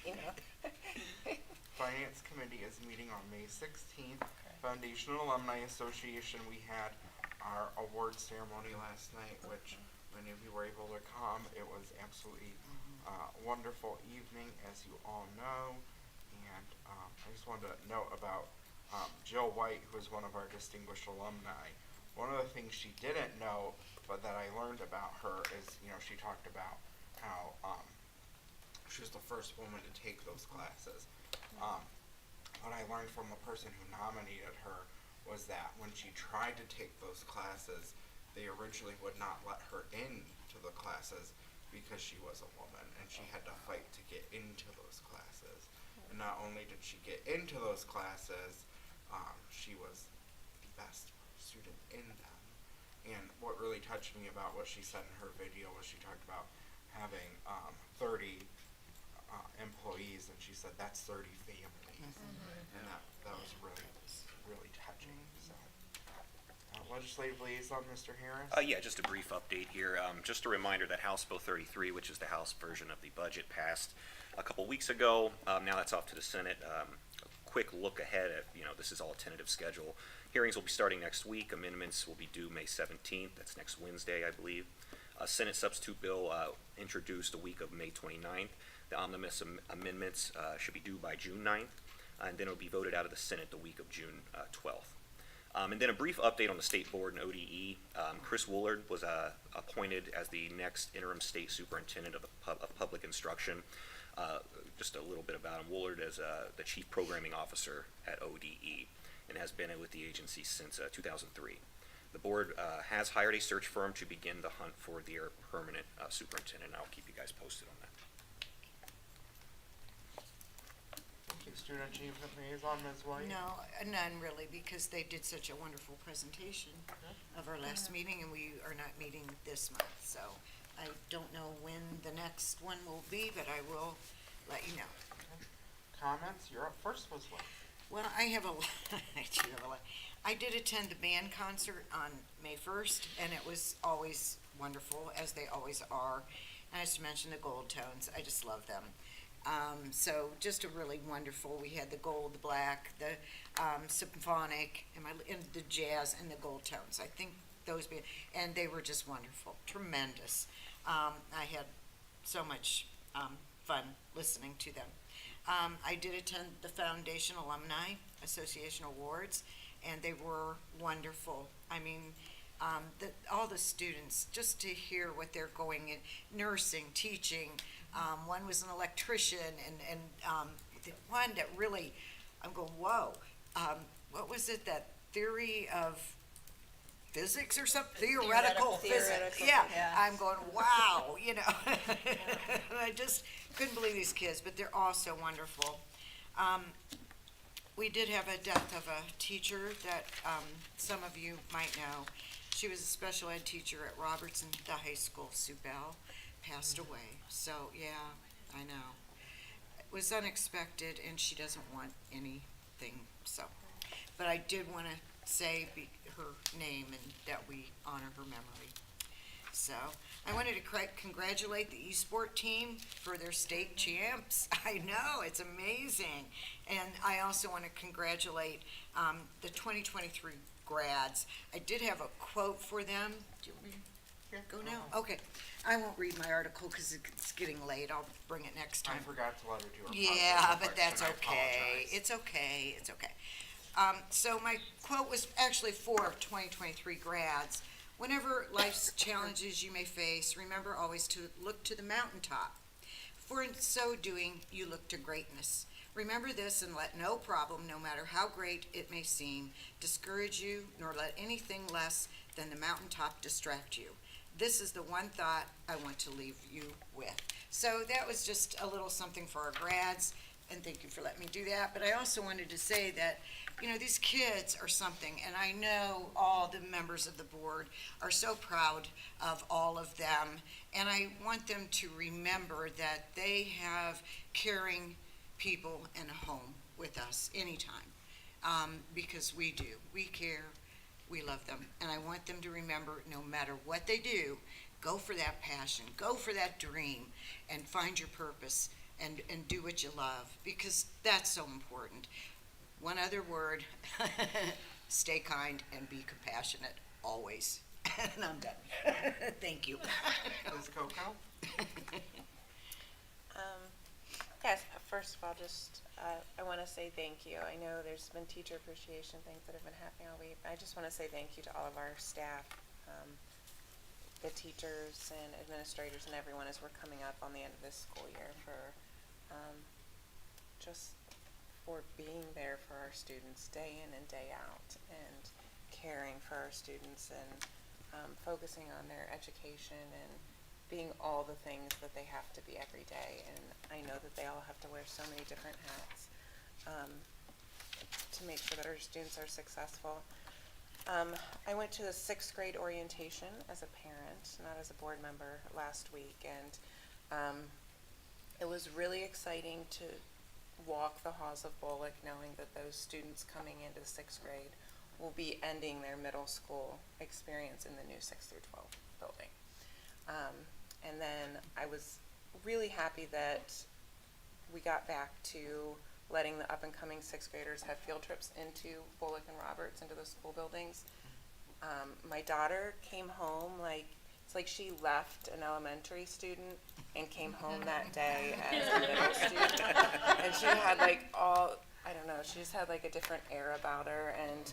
you know. Finance Committee is meeting on May 16th. Foundation Alumni Association, we had our award ceremony last night, which many of you were able to come. It was absolutely wonderful evening, as you all know. And I just wanted to note about Jill White, who is one of our distinguished alumni. One of the things she didn't know, but that I learned about her is, you know, she talked about how she was the first woman to take those classes. What I learned from the person who nominated her was that when she tried to take those classes, they originally would not let her into the classes because she was a woman, and she had to fight to get into those classes. And not only did she get into those classes, she was the best student in them. And what really touched me about what she said in her video was she talked about having 30 employees, and she said that's 30 families. And that was really touching. So, Legislative Liaison, Mr. Harris? Yeah, just a brief update here. Just a reminder that House Bill 33, which is the House version of the budget, passed a couple weeks ago. Now that's off to the Senate. A quick look ahead at, this is all a tentative schedule. Hearings will be starting next week. Amendments will be due May 17th. That's next Wednesday, I believe. Senate substitute bill introduced the week of May 29th. The omnibus amendments should be due by June 9th, and then it'll be voted out of the Senate the week of June 12th. And then a brief update on the state board and ODE. Chris Woolard was appointed as the next interim state superintendent of public instruction. Just a little bit about him. Woolard is the chief programming officer at ODE and has been with the agency since 2003. The board has hired a search firm to begin the hunt for their permanent superintendent. I'll keep you guys posted on that. Thank you, Student Achievement Liaison, Ms. White? No, none really, because they did such a wonderful presentation of our last meeting, and we are not meeting this month, so I don't know when the next one will be, but I will let you know. Comments? You're up first, Ms. White. Well, I have a lot. I do have a lot. I did attend the band concert on May 1st, and it was always wonderful, as they always are. And I just mentioned the Gold Tones. I just love them. So just a really wonderful. We had the gold, the black, the symphonic, and the jazz, and the Gold Tones. I think those and they were just wonderful, tremendous. I had so much fun listening to them. I did attend the Foundation Alumni Association Awards, and they were wonderful. I mean, all the students, just to hear what they're going in, nursing, teaching. One was an electrician, and the one that really, I'm going, whoa. What was it, that theory of physics or something? Theoretical physics. Yeah, I'm going, wow, I just couldn't believe these kids, but they're all so wonderful. We did have a death of a teacher that some of you might know. She was a special ed teacher at Robertson, the high school. Sue Bell passed away. So, yeah, I know. It was unexpected, and she doesn't want anything, so. But I did want to say her name and that we honor her memory. So, I wanted to congratulate the eSport team for their state champs. I know, it's amazing. And I also want to congratulate the 2023 grads. I did have a quote for them. Do you want me to go now? Okay. I won't read my article because it's getting late. I'll bring it next time. I forgot to let her do her Yeah, positive but that's reflection. I okay. apologize. It's okay. It's okay. So my quote was actually for 2023 grads. Whenever life's challenges you may face, remember always to look to the mountaintop. For in so doing, you look to greatness. Remember this and let no problem, no matter how great it may seem, discourage you, nor let anything less than the mountaintop distract you. This is the one thought I want to leave you with. So that was just a little something for our grads and thank you for letting me do that. But I also wanted to say that, you know, these kids are something, and I know all the members of the board are so proud of all of them. And I want them to remember that they have caring people in a home with us anytime, because we do. We care, we love them. And I want them to remember, no matter what they do, go for that passion, go for that dream, and find your purpose, and do what you love, because that's so important. One other word, stay kind and be compassionate, always. And I'm done. Thank you. Ms. Coco? Yes, first of all, just, I want to say thank you. I know there's been teacher appreciation things that have been happening all week. I just want to say thank you to all of our staff, the teachers and administrators and everyone as we're coming up on the end of this school year for, just for being there for our students day in and day out and caring for our students and focusing on their education and being all the things that they have to be every day. And I know that they all have to wear so many different hats to make sure that our students are successful. I went to the 6th grade orientation as a parent, not as a board member, last week, and it was really exciting to walk the halls of Bullock knowing that those students coming into 6th grade will be ending their middle school experience in the new 6th through 12 building. And then I was really happy that we got back to letting the up-and-coming 6th graders have field trips into Bullock and Roberts, into the school buildings. My daughter came home it's like she left an elementary student and came home that day as a middle student. And she had I don't know, she just had a different air about her and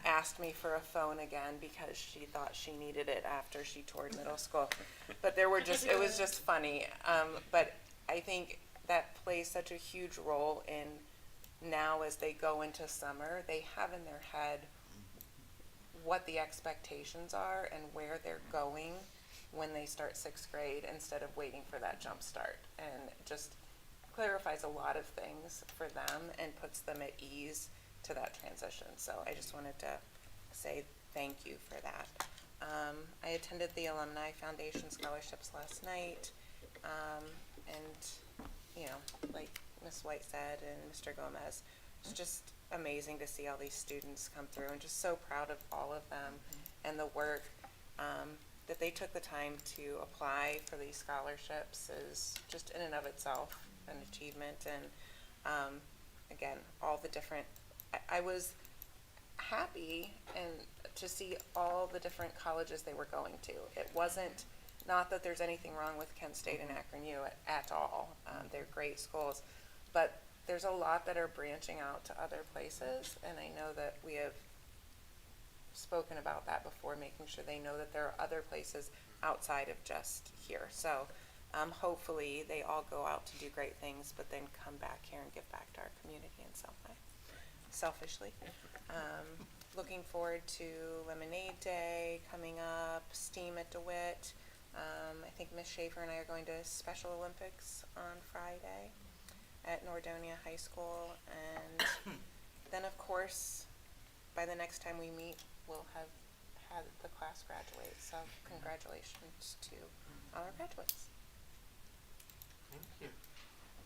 asked me for a phone again because she thought she needed it after she toured middle school. But it was just funny. But I think that plays such a huge role in now as they go into summer, they have in their head what the expectations are and where they're going when they start 6th grade instead of waiting for that jump start. And it just clarifies a lot of things for them and puts them at ease to that transition. So I just wanted to say thank you for that. I attended the Alumni Foundation scholarships last night, and you know, like Ms. White said and Mr. Gomez, it's just amazing to see all these students come through, and just so proud of all of them and the work that they took the time to apply for these scholarships is just in and of itself an achievement. And again, all the different, I was happy and to see all the different colleges they were going to. It wasn't, not that there's anything wrong with Kent State and Akron U at all. They're great schools, but there's a lot that are branching out to other places, and I know that we have spoken about that before, making sure they know that there are other places outside of just here. So hopefully they all go out to do great things, but then come back here and give back to our community in some way, selfishly. Looking forward to Lemonade Day coming up, STEAM at DeWitt. I think Ms. Schaefer and I are going to Special Olympics on Friday at Nordonia High School, and then of course by the next time we meet we'll have had the class graduate, so congratulations to all our graduates. Thank you.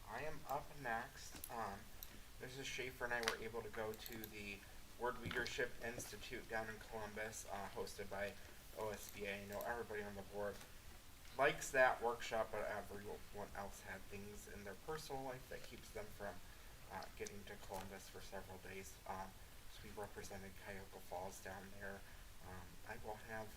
I am up next. Mrs. Schaefer and I were able to go to the Word Leadership Institute down in Columbus, hosted by OSBA. I know everybody on the board likes that workshop, but everyone else had things in their personal life that keeps them from getting to Columbus for several days. So we represented Cuyahoga Falls down there. I will have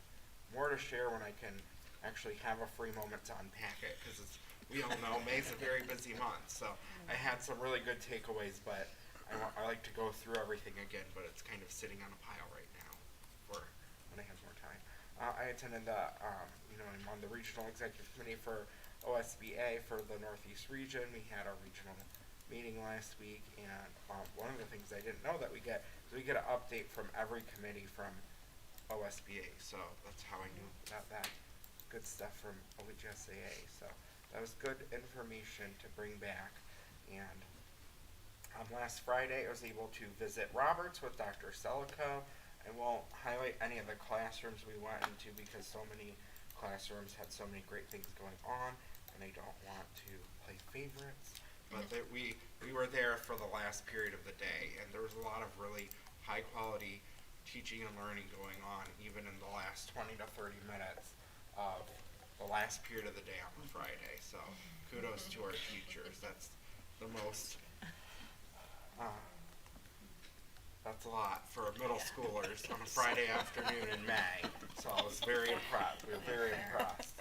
more to share when I can actually have a free moment to unpack it, because we all know May's a very busy month. So I had some really good takeaways, but I like to go through everything again, but it's kind of sitting on a pile right now for when I have more time. I attended I'm on the regional executive committee for OSBA for the Northeast region. We had our regional meeting last week, and one of the things I didn't know that we get is we get an update from every committee from OSBA. So that's how I knew about that good stuff from OHSAA. So that was good information to bring back, and Last Friday, I was able to visit Roberts with Dr. Selico. I won't highlight any of the classrooms we went into because so many classrooms had so many great things going on, and I don't want to play favorites. But that we were there for the last period of the day, and there was a lot of really high quality teaching and learning going on, even in the last 20 to 30 minutes of the last period of the day on the Friday. So kudos to our teachers. That's the most. That's a lot for middle schoolers on a Friday afternoon in May. So I was very impressed. We were very impressed.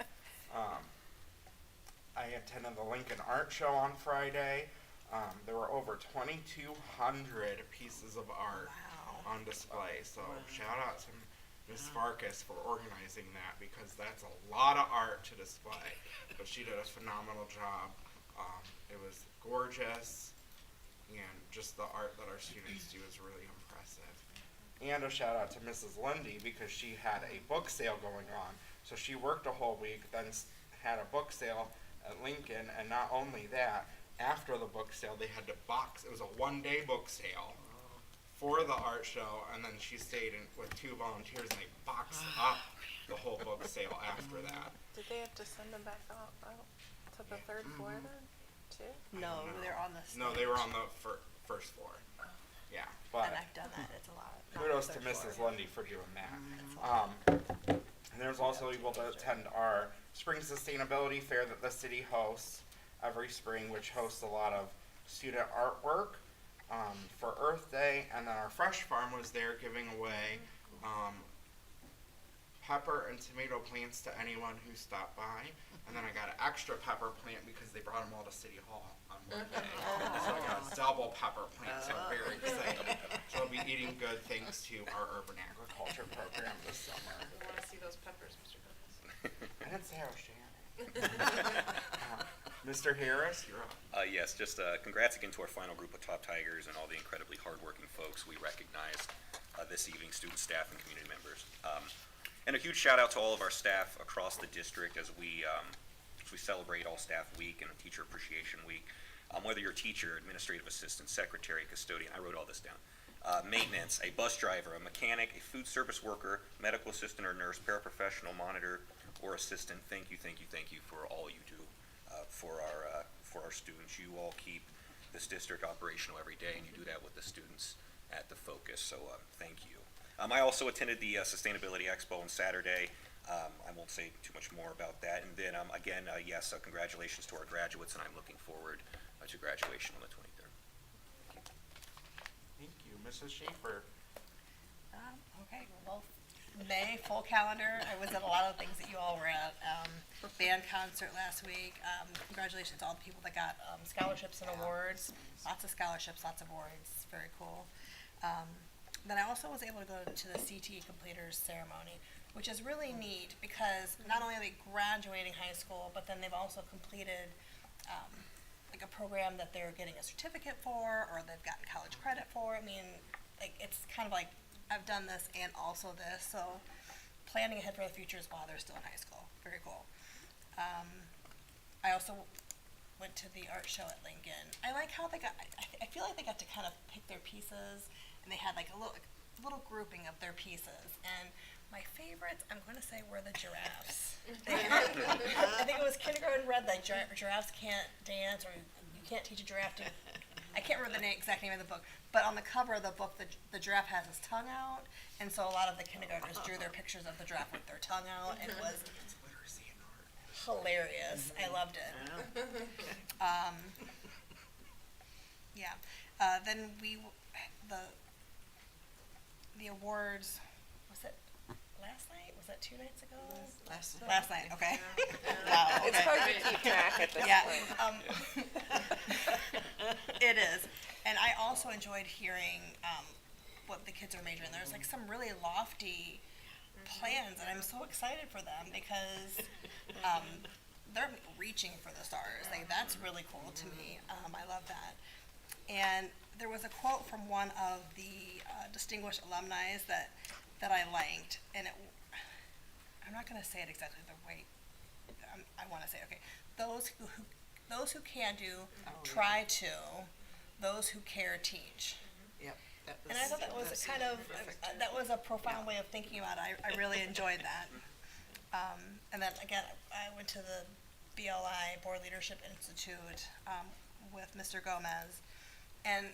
I attended the Lincoln Art Show on Friday. There were over 2,200 pieces of art on display. So shout out to Ms. Farkas for organizing that because that's a lot of art to display. But she did a phenomenal job. It was gorgeous, and just the art that our students do is really impressive. And a shout out to Mrs. Lindy because she had a book sale going on. So she worked a whole week, then had a book sale at Lincoln, and not only that, after the book sale they had to box. It was a one-day book sale for the art show, and then she stayed with 2 volunteers, and they boxed up the whole book sale after that. Did they have to send them back out to the third floor then, too? No, they're on the stage. No, they were on the first floor. Yeah, but And I've done that, it's a lot. kudos to Mrs. Lundy for doing that. And I was also able to attend our spring sustainability fair that the city hosts every spring, which hosts a lot of student artwork for Earth Day. And then our Fresh Farm was there giving away pepper and tomato plants to anyone who stopped by. And then I got an extra pepper plant because they brought them all to City Hall on Monday. So I got a double pepper plant, so I'm very excited. So I'll be eating good thanks to our urban agriculture program this summer. We want to see those peppers, Mr. Gomez. I didn't say I was sharing. Mr. Harris, you're up. Yes, just congrats again to our final group of Top Tigers and all the incredibly hardworking folks we recognized this evening, students, staff, and community members. And a huge shout out to all of our staff across the district as we celebrate All Staff Week and Teacher Appreciation Week. Whether you're a teacher, administrative assistant, secretary, custodian, I wrote all this down. Maintenance, a bus driver, a mechanic, a food service worker, medical assistant or nurse, paraprofessional, monitor, or assistant, thank you for all you do for our students. You all keep this district operational every day, and you do that with the students at the focus, so thank you. I also attended the Sustainability Expo on Saturday. I won't say too much more about that. And then again, yes, congratulations to our graduates, and I'm looking forward to graduation on the 23rd. Thank you. Mrs. Schaefer. Okay, well, May, full calendar. I was at a lot of things that you all were at. Band concert last week. Congratulations to all the people that got scholarships and awards. Lots of scholarships, lots of awards. Very cool. Then I also was able to go to the CTE completers ceremony, which is really neat because not only are they graduating high school, but then they've also completed like a program that they're getting a certificate for, or they've gotten college credit for. I mean, like it's kind of like I've done this and also this, so planning ahead for the future is while they're still in high school. Very cool. I also went to the art show at Lincoln. I like how they got, I feel like they got to kind of pick their pieces, and they had like a little grouping of their pieces. And my favorites, I'm going to say, were the giraffes. I think it was kindergarten read that giraffes can't dance, or you can't teach a giraffe to, I can't remember the exact name of the book, but on the cover of the book, the giraffe has his tongue out, and so a lot of the kindergartners drew their pictures of the giraffe with their tongue out, and it was hilarious. I loved it. Yeah. Then the awards, was it last night? Was that 2 nights ago? Last night, okay. Wow, It's okay. hard to keep track at this point. It is. And I also enjoyed hearing what the kids are majoring. There's like some really lofty plans, and I'm so excited for them because they're reaching for the stars. Like that's really cool to me. I love that. And there was a quote from one of the distinguished alumni that I liked, and I'm not going to say it exactly the way I want to say it. Okay, those who can do, try to, those who care teach. Yep. And I thought that was kind of, that was a profound way of thinking about it. I really enjoyed that. And then again, I went to the BLI, Board Leadership Institute, with Mr. Gomez. And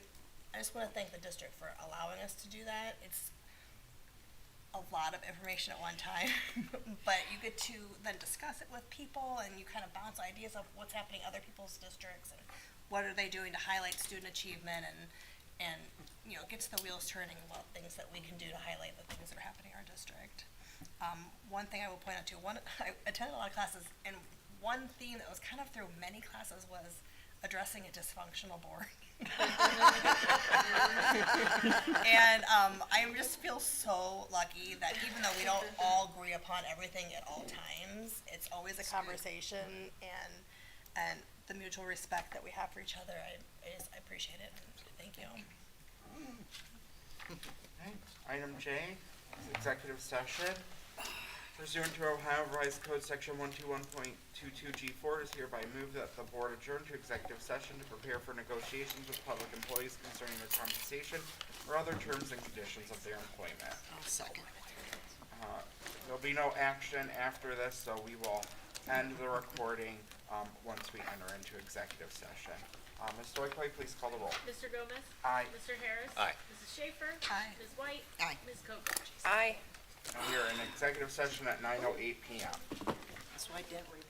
I just want to thank the district for allowing us to do that. It's a lot of information at one time, but you get to then discuss it with people and you kind of bounce ideas of what's happening in other people's districts and what are they doing to highlight student achievement and you know, gets the wheels turning about things that we can do to highlight the things that are happening in our district. One thing I will point out too, I attended a lot of classes, and one theme that was kind of through many classes was addressing a dysfunctional board. And I just feel so lucky that even though we don't all agree upon everything at all times, it's always a conversation, and the mutual respect that we have for each other, I appreciate it. Thank you. Okay. Item J, executive session. Pursuant to Ohio Revised Code Section 121.22G4, is hereby moved that the board adjourn to executive session to prepare for negotiations with public employees concerning their compensation or other terms and conditions of their employment. I'll second. There'll be no action after this, so we will end the recording once we enter into executive session. Ms. Stoykoy, please call the roll. Mr. Gomez? Aye. Mr. Harris? Aye. Mrs. Schaefer? Aye. Ms. White? Aye. Ms. Coco? Aye. And we are in executive session at 9:08 p.m. So I didn't read